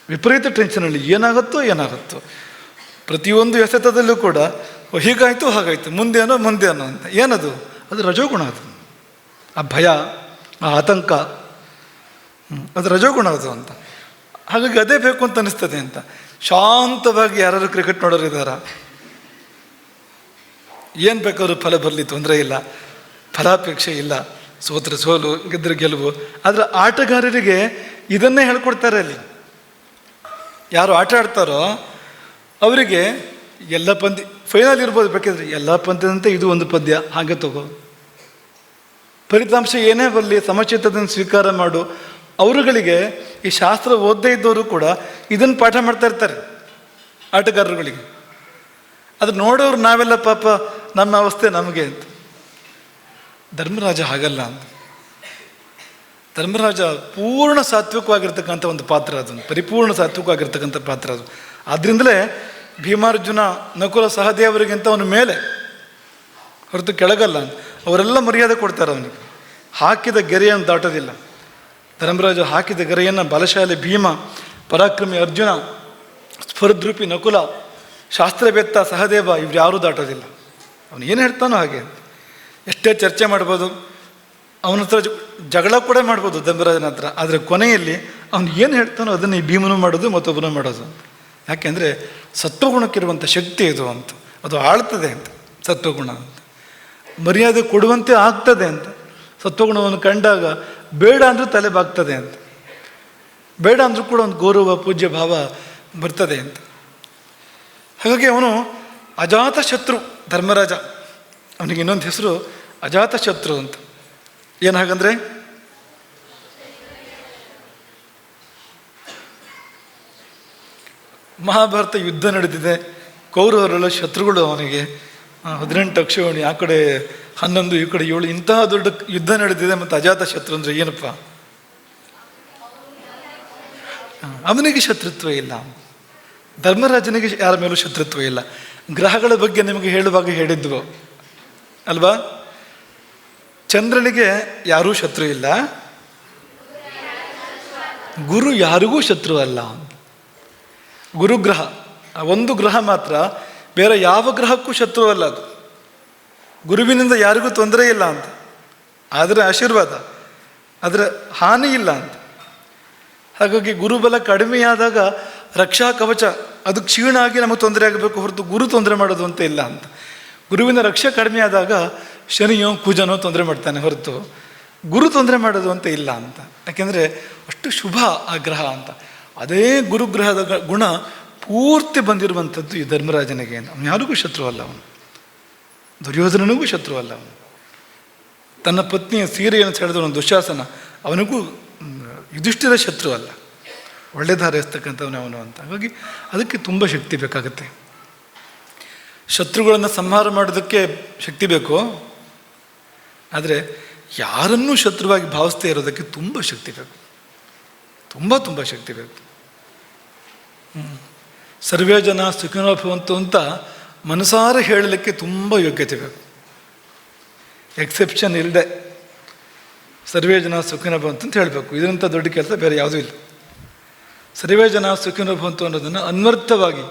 ವಿಪರೀತ ಟೆನ್ಷನಲ್ಲಿ ಏನಾಗುತ್ತೋ ಪ್ರತಿಯೊಂದು ಎಸೆತದಲ್ಲೂ ಕೂಡ ಹೀಗಾಯಿತು ಹಾಗಾಯಿತು, ಮುಂದೇನೋ ಅಂತ. ಏನದು? ಅದು ರಜೋಗುಣ. ಆ ಭಯ, ಆ ಆತಂಕ, ಅದು ರಜೋಗುಣ ಅದು ಅಂತ. ಹಾಗಾಗಿ ಅದೇ ಬೇಕು ಅಂತ ಅನಿಸ್ತದೆ ಅಂತ. ಶಾಂತವಾಗಿ ಯಾರು ಕ್ರಿಕೆಟ್ ನೋಡೋರು ಇದ್ದಾರ? ಏನು ಬೇಕಾದ್ರೂ ಫಲ ಬರಲಿ, ತೊಂದರೆ ಇಲ್ಲ, ಫಲಾಪೇಕ್ಷೆ ಇಲ್ಲ, ಸೋತ್ರ ಸೋಲು, ಗೆದ್ದರೆ ಗೆಲುವು. ಆದರೆ ಆಟಗಾರರಿಗೆ ಇದನ್ನೇ ಹೇಳ್ಕೊಡ್ತಾರೆ. ಅಲ್ಲಿ ಯಾರು ಆಟ ಆಡ್ತಾರೋ ಅವರಿಗೆ ಎಲ್ಲ ಪಂದ್ಯ ಫೈನಲ್ ಇರ್ಬೋದು, ಬೇಕಿದ್ರೆ ಎಲ್ಲ ಪಂದ್ಯದಂತೆ ಇದು ಒಂದು ಪದ್ಯ ಹಾಗೆ ತಗೋ, ಫಲಿತಾಂಶ ಏನೇ ಬರಲಿ ಸಮಚಿತ್ತದನ್ನು ಸ್ವೀಕಾರ ಮಾಡು. ಅವರುಗಳಿಗೆ ಈ ಶಾಸ್ತ್ರ ಓದದೇ ಇದ್ದವರು ಕೂಡ ಇದನ್ನು ಪಾಠ ಮಾಡ್ತಾ ಇರ್ತಾರೆ ಆಟಗಾರರುಗಳಿಗೆ. ಅದು ನೋಡೋರು ನಾವೆಲ್ಲ ಪಾಪ ನಮ್ಮ ಅವಸ್ಥೆ ನಮಗೆ ಅಂತ. ಧರ್ಮರಾಜ ಹಾಗಲ್ಲ ಅಂತ. ಧರ್ಮರಾಜ ಪೂರ್ಣ ಸಾತ್ವಿಕವಾಗಿರ್ತಕ್ಕಂಥ ಒಂದು ಪಾತ್ರ, ಅದನ್ನು ಪರಿಪೂರ್ಣ ಸಾತ್ವಿಕವಾಗಿರ್ತಕ್ಕಂಥ ಪಾತ್ರ ಅದು. ಆದ್ದರಿಂದಲೇ ಭೀಮಾರ್ಜುನ ನಕುಲ ಸಹದೇವರಿಗಿಂತ ಅವನ ಮೇಲೆ ಹೊರತು ಕೆಳಗಲ್ಲ ಅಂತ. ಅವರೆಲ್ಲ ಮರ್ಯಾದೆ ಕೊಡ್ತಾರೆ ಅವನಿಗೆ. ಹಾಕಿದ ಗೆರೆಯನ್ನು ದಾಟೋದಿಲ್ಲ. ಧರ್ಮರಾಜ ಹಾಕಿದ ಗೆರೆಯನ್ನು ಬಲಶಾಲಿ ಭೀಮ, ಪರಾಕ್ರಮಿ ಅರ್ಜುನ, ಸ್ಫುರದ್ರೂಪಿ ನಕುಲ, ಶಾಸ್ತ್ರವೇತ್ತ ಸಹದೇವ ಇವ್ರು ಯಾರೂ ದಾಟೋದಿಲ್ಲ. ಅವನು ಏನು ಹೇಳ್ತಾನೋ ಹಾಗೆ. ಎಷ್ಟೇ ಚರ್ಚೆ ಮಾಡ್ಬೋದು, ಅವನ ಹತ್ರ ಜಗಳ ಕೂಡ ಮಾಡ್ಬೋದು ಧರ್ಮರಾಜನ ಹತ್ರ, ಆದರೆ ಕೊನೆಯಲ್ಲಿ ಅವನು ಏನು ಹೇಳ್ತಾನೋ ಅದನ್ನು ಈ ಭೀಮನು ಮಾಡೋದು ಮತ್ತೊಬ್ಬನು ಮಾಡೋದು. ಯಾಕೆಂದರೆ ಸತ್ವಗುಣಕ್ಕಿರುವಂಥ ಶಕ್ತಿ ಇದು ಅಂತ. ಅದು ಆಳ್ತದೆ ಅಂತ ಸತ್ವಗುಣ ಅಂತ. ಮರ್ಯಾದೆ ಕೊಡುವಂತೆ ಆಗ್ತದೆ ಅಂತ. ಸತ್ವಗುಣವನ್ನು ಕಂಡಾಗ ಬೇಡ ಅಂದರೂ ತಲೆ ಬಾಗ್ತದೆ ಅಂತ. ಬೇಡ ಅಂದರೂ ಕೂಡ ಒಂದು ಗೌರವ ಪೂಜ್ಯ ಭಾವ ಬರ್ತದೆ ಅಂತ. ಹಾಗಾಗಿ ಅವನು ಅಜಾತ ಶತ್ರು ಧರ್ಮರಾಜ. ಅವನಿಗೆ ಇನ್ನೊಂದು ಹೆಸರು ಅಜಾತ ಶತ್ರು ಅಂತ. ಏನು ಹಾಗಂದರೆ ಮಹಾಭಾರತ ಯುದ್ಧ ನಡೆದಿದೆ, ಕೌರವರೆಲ್ಲ ಶತ್ರುಗಳು ಅವನಿಗೆ. 18 ಅಕ್ಷೋಣಿ, ಆ ಕಡೆ 11, ಈ ಕಡೆ 7, ಇಂತಹ ದೊಡ್ಡ ಯುದ್ಧ ನಡೆದಿದೆ. ಮತ್ತು ಅಜಾತ ಶತ್ರು ಅಂದರೆ ಏನಪ್ಪ? ಅವನಿಗೆ ಶತ್ರುತ್ವ ಇಲ್ಲ. ಧರ್ಮರಾಜನಿಗೆ ಯಾರ ಮೇಲೂ ಶತ್ರುತ್ವ ಇಲ್ಲ. ಗ್ರಹಗಳ ಬಗ್ಗೆ ನಿಮಗೆ ಹೇಳುವಾಗ ಹೇಳಿದ್ವು ಅಲ್ವಾ? ಚಂದ್ರನಿಗೆ ಯಾರೂ ಶತ್ರು ಇಲ್ಲ, ಗುರು ಯಾರಿಗೂ ಶತ್ರು ಅಲ್ಲ. ಗುರುಗ್ರಹ ಒಂದು ಗ್ರಹ ಮಾತ್ರ, ಬೇರೆ ಯಾವ ಗ್ರಹಕ್ಕೂ ಶತ್ರು ಅಲ್ಲ ಅದು. ಗುರುವಿನಿಂದ ಯಾರಿಗೂ ತೊಂದರೆ ಇಲ್ಲ ಅಂತ, ಆದರೆ ಆಶೀರ್ವಾದ, ಆದರೆ ಹಾನಿ ಇಲ್ಲ ಅಂತ. ಹಾಗಾಗಿ ಗುರುಬಲ ಕಡಿಮೆಯಾದಾಗ ರಕ್ಷಾ ಕವಚ ಅದು ಕ್ಷೀಣ ಆಗಿ ನಮಗೆ ತೊಂದರೆ ಆಗಬೇಕು ಹೊರತು ಗುರು ತೊಂದರೆ ಮಾಡೋದು ಅಂತ ಇಲ್ಲ ಅಂತ. ಗುರುವಿನ ರಕ್ಷೆ ಕಡಿಮೆ ಆದಾಗ ಶನಿಯೋ ಕುಜನೋ ತೊಂದರೆ ಮಾಡ್ತಾನೆ ಹೊರತು ಗುರು ತೊಂದರೆ ಮಾಡೋದು ಅಂತ ಇಲ್ಲ ಅಂತ. ಯಾಕೆಂದರೆ ಅಷ್ಟು ಶುಭ ಆ ಗ್ರಹ ಅಂತ. ಅದೇ ಗುರುಗ್ರಹದ ಗುಣ ಪೂರ್ತಿ ಬಂದಿರುವಂಥದ್ದು ಈ ಧರ್ಮರಾಜನಿಗೆ. ಅವನು ಯಾರಿಗೂ ಶತ್ರು ಅಲ್ಲ. ಅವನು ದುರ್ಯೋಧನನಿಗೂ ಶತ್ರು ಅಲ್ಲ. ಅವನು ತನ್ನ ಪತ್ನಿಯ ಸೀರೆಯನ್ನು ಸೆಳೆದವನು ದುಶ್ಯಾಸನ, ಅವನಿಗೂ ಯುಧಿಷ್ಠಿರ ಶತ್ರು ಅಲ್ಲ. ಒಳ್ಳೆ ದಾರಿ ಹರಿಸ್ತಕ್ಕಂಥವನು ಅವನು ಅಂತ. ಹಾಗಾಗಿ ಅದಕ್ಕೆ ತುಂಬ ಶಕ್ತಿ ಬೇಕಾಗುತ್ತೆ. ಶತ್ರುಗಳನ್ನು ಸಂಹಾರ ಮಾಡೋದಕ್ಕೆ ಶಕ್ತಿ ಬೇಕು, ಆದರೆ ಯಾರನ್ನೂ ಶತ್ರುವಾಗಿ ಭಾವಿಸ್ತೇ ಇರೋದಕ್ಕೆ ತುಂಬ ಶಕ್ತಿ ಬೇಕು. ತುಂಬ ಶಕ್ತಿ ಬೇಕು. ಸರ್ವೇ ಜನ ಸುಖಿನೋ ಭವಂತು ಅಂತ ಮನಸಾರ ಹೇಳಲಿಕ್ಕೆ ತುಂಬ ಯೋಗ್ಯತೆ ಬೇಕು. ಎಕ್ಸೆಪ್ಷನ್ ಇಲ್ಲದೆ ಸರ್ವೇ ಜನ ಸುಖಿನೋ ಭವಂತು ಅಂತ ಹೇಳಬೇಕು. ಇದರಂಥ ದೊಡ್ಡ ಕೆಲಸ ಬೇರೆ ಯಾವುದೂ ಇಲ್ಲ. ಸರ್ವೇ ಜನ ಸುಖಿನೋ ಭವಂತು ಅನ್ನೋದನ್ನು ಅನ್ವರ್ಥವಾಗಿ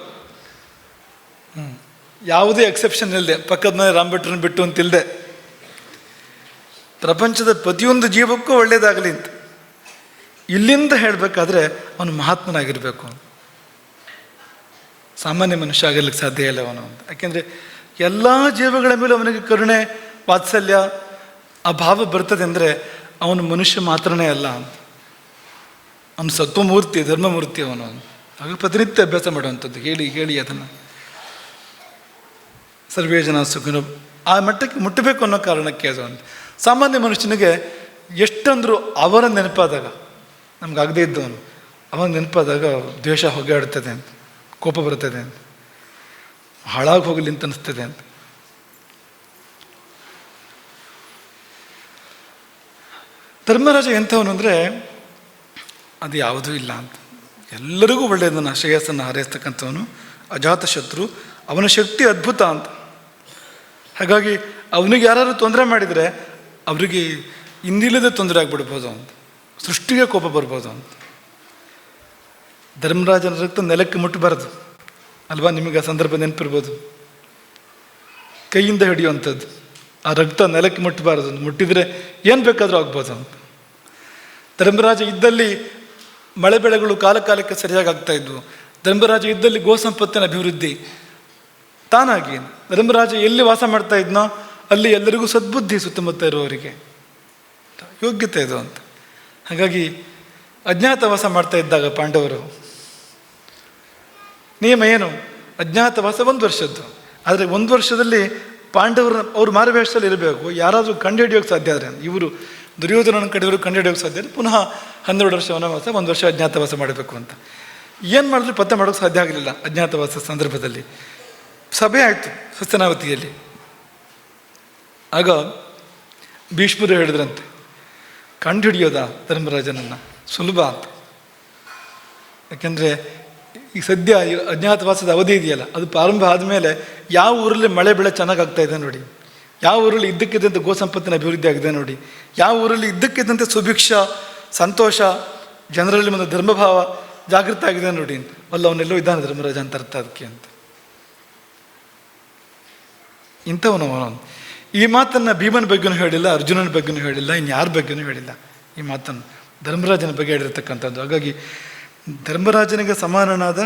ಯಾವುದೇ ಎಕ್ಸೆಪ್ಷನ್ ಇಲ್ಲದೆ, ಪಕ್ಕದ ಮನೆ ರಾಮಭಟ್ರನ್ನ ಬಿಟ್ಟು ಅಂತಿಲ್ಲದೆ, ಪ್ರಪಂಚದ ಪ್ರತಿಯೊಂದು ಜೀವಕ್ಕೂ ಒಳ್ಳೆಯದಾಗಲಿ ಅಂತ ಇಲ್ಲಿಂದ ಹೇಳಬೇಕಾದ್ರೆ ಅವನು ಮಹಾತ್ಮನಾಗಿರಬೇಕು. ಸಾಮಾನ್ಯ ಮನುಷ್ಯ ಆಗಿರ್ಲಿಕ್ಕೆ ಸಾಧ್ಯ ಇಲ್ಲ ಅವನು ಅಂತ. ಯಾಕೆಂದರೆ ಎಲ್ಲ ಜೀವಗಳ ಮೇಲೆ ಅವನಿಗೆ ಕರುಣೆ, ವಾತ್ಸಲ್ಯ, ಆ ಭಾವ ಬರ್ತದೆ ಅಂದರೆ ಅವನು ಮನುಷ್ಯ ಮಾತ್ರನೇ ಅಲ್ಲ ಅಂತ. ಅವನು ಸತ್ವಮೂರ್ತಿ, ಧರ್ಮಮೂರ್ತಿ ಅವನು. ಹಾಗೆ ಪ್ರತಿನಿತ್ಯ ಅಭ್ಯಾಸ ಮಾಡುವಂಥದ್ದು, ಹೇಳಿ ಹೇಳಿ ಅದನ್ನು. ಸರ್ವೇ ಜನ ಸುಖಿನೋ ಆ ಮಟ್ಟಕ್ಕೆ ಮುಟ್ಟಬೇಕು ಅನ್ನೋ ಕಾರಣಕ್ಕೆ ಅದು ಅಂತ. ಸಾಮಾನ್ಯ ಮನುಷ್ಯನಿಗೆ ಎಷ್ಟಂದರೂ ಅವರ ನೆನಪಾದಾಗ, ನಮ್ಗಾಗದೇ ಇದ್ದವನು ಅವನ ನೆನಪಾದಾಗ ದ್ವೇಷ ಹೊಗೆಯಾಡ್ತದೆ ಅಂತ, ಕೋಪ ಬರ್ತದೆ ಅಂತ, ಹಾಳಾಗಿ ಹೋಗಲಿ ಅಂತ ಅನಿಸ್ತದೆ ಅಂತ. ಧರ್ಮರಾಜ ಎಂಥವನು ಅಂದರೆ ಅದು ಯಾವುದೂ ಇಲ್ಲ ಅಂತ. ಎಲ್ಲರಿಗೂ ಒಳ್ಳೆಯದನ್ನು ಶ್ರೇಯಸ್ಸನ್ನು ಹಾರೈಸ್ತಕ್ಕಂಥವನು, ಅಜಾತ ಶತ್ರು. ಅವನ ಶಕ್ತಿ ಅದ್ಭುತ ಅಂತ. ಹಾಗಾಗಿ ಅವನಿಗೆ ಯಾರು ತೊಂದರೆ ಮಾಡಿದರೆ ಅವರಿಗೆ ಇನ್ನಿಲ್ಲದೆ ತೊಂದರೆ ಆಗಿಬಿಡ್ಬೋದು ಅಂತ, ಸೃಷ್ಟಿಗೆ ಕೋಪ ಬರ್ಬೋದು ಅಂತ. ಧರ್ಮರಾಜನ ರಕ್ತ ನೆಲಕ್ಕೆ ಮುಟ್ಟಬಾರದು ಅಲ್ವಾ? ನಿಮಗೆ ಆ ಸಂದರ್ಭ ನೆನಪಿರ್ಬೋದು. ಕೈಯಿಂದ ಹಿಡಿಯುವಂಥದ್ದು, ಆ ರಕ್ತ ನೆಲಕ್ಕೆ ಮುಟ್ಟಬಾರದು. ಮುಟ್ಟಿದರೆ ಏನು ಬೇಕಾದರೂ ಆಗ್ಬೋದು ಅಂತ. ಧರ್ಮರಾಜ ಇದ್ದಲ್ಲಿ ಮಳೆ ಬೆಳೆಗಳು ಕಾಲಕ್ಕೆ ಸರಿಯಾಗಿ ಆಗ್ತಾ ಇದ್ವು. ಧರ್ಮರಾಜ ಇದ್ದಲ್ಲಿ ಗೋ ಸಂಪತ್ತಿನ ಅಭಿವೃದ್ಧಿ ತಾನಾಗಿ. ಧರ್ಮರಾಜ ಎಲ್ಲಿ ವಾಸ ಮಾಡ್ತಾ ಇದ್ನೋ ಅಲ್ಲಿ ಎಲ್ಲರಿಗೂ ಸದ್ಬುದ್ಧಿ ಸುತ್ತಮುತ್ತ ಇರುವವರಿಗೆ. ಯೋಗ್ಯತೆ ಇದು ಅಂತ. ಹಾಗಾಗಿ ಅಜ್ಞಾತವಾಸ ಮಾಡ್ತಾ ಇದ್ದಾಗ ಪಾಂಡವರು ನಿಯಮ ಏನು? ಅಜ್ಞಾತವಾಸ 1 ವರ್ಷದ್ದು. ಆದರೆ 1 ವರ್ಷದಲ್ಲಿ ಪಾಂಡವರು ಅವ್ರು ಮಾರುವೇಷದಲ್ಲಿ ಇರಬೇಕು. ಯಾರಾದರೂ ಕಂಡುಹಿಡಿಯೋಕ್ಕೆ ಸಾಧ್ಯ ಆದರೆ, ಇವರು ದುರ್ಯೋಧನನ ಕಡೆಯವರು ಕಂಡುಹಿಡಿಯೋಕ್ಕೆ ಸಾಧ್ಯ ಆದರೆ ಪುನಃ 12 ವರ್ಷ ವನವಾಸ, 1 ವರ್ಷ ಅಜ್ಞಾತವಾಸ ಮಾಡಬೇಕು ಅಂತ. ಏನು ಮಾಡಿದ್ರು ಪತ್ತೆ ಮಾಡೋಕ್ಕೆ ಸಾಧ್ಯ ಆಗಲಿಲ್ಲ. ಅಜ್ಞಾತವಾಸ ಸಂದರ್ಭದಲ್ಲಿ ಸಭೆ ಆಯಿತು ಹಸ್ತನಾವತಿಯಲ್ಲಿ. ಆಗ ಭೀಷ್ಮರು ಹೇಳಿದ್ರಂತೆ, ಕಂಡುಹಿಡಿಯೋದ ಧರ್ಮರಾಜನನ್ನು ಸುಲಭ ಅಂತ. ಯಾಕೆಂದರೆ ಈ ಸದ್ಯ ಅಜ್ಞಾತವಾಸದ ಅವಧಿ ಇದೆಯಲ್ಲ, ಅದು ಪ್ರಾರಂಭ ಆದಮೇಲೆ ಯಾವ ಊರಲ್ಲಿ ಮಳೆ ಬೆಳೆ ಚೆನ್ನಾಗಿ ಆಗ್ತಾ ಇದೆ ನೋಡಿ, ಯಾವ ಊರಲ್ಲಿ ಇದ್ದಕ್ಕಿದ್ದಂತೆ ಗೋ ಸಂಪತ್ತಿನ ಅಭಿವೃದ್ಧಿ ಆಗಿದೆ ನೋಡಿ, ಯಾವ ಊರಲ್ಲಿ ಇದ್ದಕ್ಕಿದ್ದಂತೆ ಸುಭಿಕ್ಷ, ಸಂತೋಷ, ಜನರಲ್ಲಿ ಒಂದು ಧರ್ಮಭಾವ ಜಾಗೃತ ಆಗಿದೆ ನೋಡಿ, ಅಲ್ಲ ಅವನೆಲ್ಲೋ ಇದ್ದಾನೆ ಧರ್ಮರಾಜ ಅಂತ ಅರ್ಥ ಅದಕ್ಕೆ ಅಂತ. ಇಂಥವನು ಈ ಮಾತನ್ನು ಭೀಮನ ಬಗ್ಗೆನೂ ಹೇಳಿಲ್ಲ, ಅರ್ಜುನನ ಬಗ್ಗೆನೂ ಹೇಳಿಲ್ಲ, ಇನ್ಯಾರ ಬಗ್ಗೆನೂ ಹೇಳಿಲ್ಲ. ಈ ಮಾತನ್ನು ಧರ್ಮರಾಜನ ಬಗ್ಗೆ ಹೇಳಿರ್ತಕ್ಕಂಥದ್ದು. ಹಾಗಾಗಿ ಧರ್ಮರಾಜನಿಗೆ ಸಮಾನನಾದ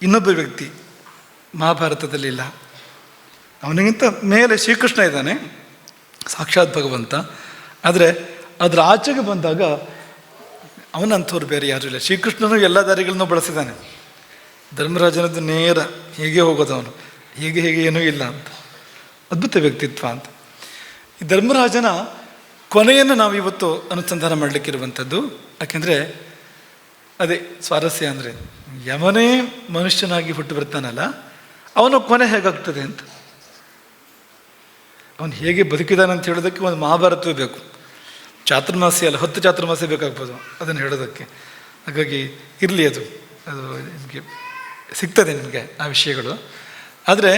ಇನ್ನೊಬ್ಬ ವ್ಯಕ್ತಿ ಮಹಾಭಾರತದಲ್ಲಿ ಇಲ್ಲ. ಅವನಿಗಿಂತ ಮೇಲೆ ಶ್ರೀಕೃಷ್ಣ ಇದ್ದಾನೆ, ಸಾಕ್ಷಾತ್ ಭಗವಂತ. ಆದರೆ ಅದರ ಆಚೆಗೆ ಬಂದಾಗ ಅವನಂಥವ್ರು ಬೇರೆ ಯಾರೂ ಇಲ್ಲ. ಶ್ರೀಕೃಷ್ಣನು ಎಲ್ಲ ದಾರಿಗಳನ್ನು ಬಳಸಿದ್ದಾನೆ. ಧರ್ಮರಾಜನದ್ದು ನೇರ ಹೀಗೆ ಹೋಗೋದು, ಅವನು ಹೀಗೆ ಏನೂ ಇಲ್ಲ ಅಂತ. ಅದ್ಭುತ ವ್ಯಕ್ತಿತ್ವ ಅಂತ. ಈ ಧರ್ಮರಾಜನ ಕೊನೆಯನ್ನು ನಾವು ಇವತ್ತು ಅನುಸಂಧಾನ ಮಾಡಲಿಕ್ಕಿರುವಂಥದ್ದು. ಯಾಕೆಂದರೆ ಅದೇ ಸ್ವಾರಸ್ಯ. ಅಂದರೆ ಯಮನೇ ಮನುಷ್ಯನಾಗಿ ಹುಟ್ಟು ಬರ್ತಾನಲ್ಲ, ಅವನ ಕೊನೆ ಹೇಗಾಗ್ತದೆ ಅಂತ, ಅವನು ಹೇಗೆ ಬದುಕಿದಾನೆ ಅಂತ ಹೇಳೋದಕ್ಕೆ ಒಂದು ಮಹಾಭಾರತವೇ ಬೇಕು. ಚಾತುರ್ಮಾಸ್ಯ ಅಲ್ಲ, 10 ಚಾತುರ್ಮಾಸ್ಯ ಬೇಕಾಗ್ಬೋದು ಅದನ್ನು ಹೇಳೋದಕ್ಕೆ. ಹಾಗಾಗಿ ಇರಲಿ, ಅದು ನಿಮಗೆ ಸಿಗ್ತದೆ ನಿಮಗೆ ಆ ವಿಷಯಗಳು. ಆದರೆ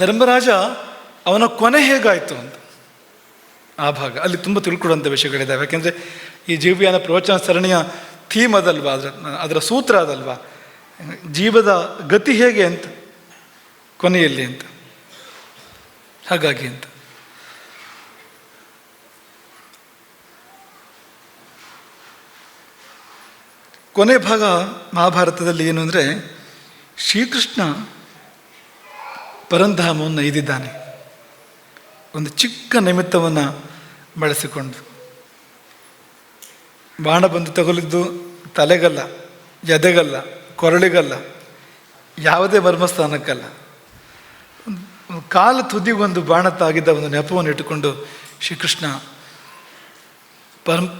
ಧರ್ಮರಾಜ ಅವನ ಕೊನೆ ಹೇಗಾಯಿತು ಅಂತ ಆ ಭಾಗ ಅಲ್ಲಿ ತುಂಬ ತಿಳ್ಕೊಡುವಂಥ ವಿಷಯಗಳಿದ್ದಾವೆ. ಯಾಕೆಂದರೆ ಈ ಜೀವಯಾನ ಪ್ರವಚನ ಸರಣಿಯ ಥೀಮ್ ಅದಲ್ವಾ, ಅದರ ಸೂತ್ರ ಅದಲ್ವಾ, ಜೀವದ ಗತಿ ಹೇಗೆ ಅಂತ ಕೊನೆಯಲ್ಲಿ ಅಂತ. ಹಾಗಾಗಿ ಅಂತ ಕೊನೆ ಭಾಗ ಮಹಾಭಾರತದಲ್ಲಿ ಏನು ಅಂದರೆ, ಶ್ರೀಕೃಷ್ಣ ಪರಂಧಾಮವನ್ನು ಇದ್ದಿದ್ದಾನೆ. ಒಂದು ಚಿಕ್ಕ ನಿಮಿತ್ತವನ್ನು ಬಳಸಿಕೊಂಡು ಬಾಣ ಬಂದು ತಗುಲಿದ್ದು ತಲೆಗಲ್ಲ, ಎದೆಗಲ್ಲ, ಕೊರಳಿಗಲ್ಲ, ಯಾವುದೇ ಮರ್ಮಸ್ಥಾನಕ್ಕಲ್ಲ. ಕಾಲು ತುದಿಗೊಂದು ಬಾಣ ತಾಗಿದ್ದ ಒಂದು ನೆಪವನ್ನು ಇಟ್ಟುಕೊಂಡು ಶ್ರೀಕೃಷ್ಣ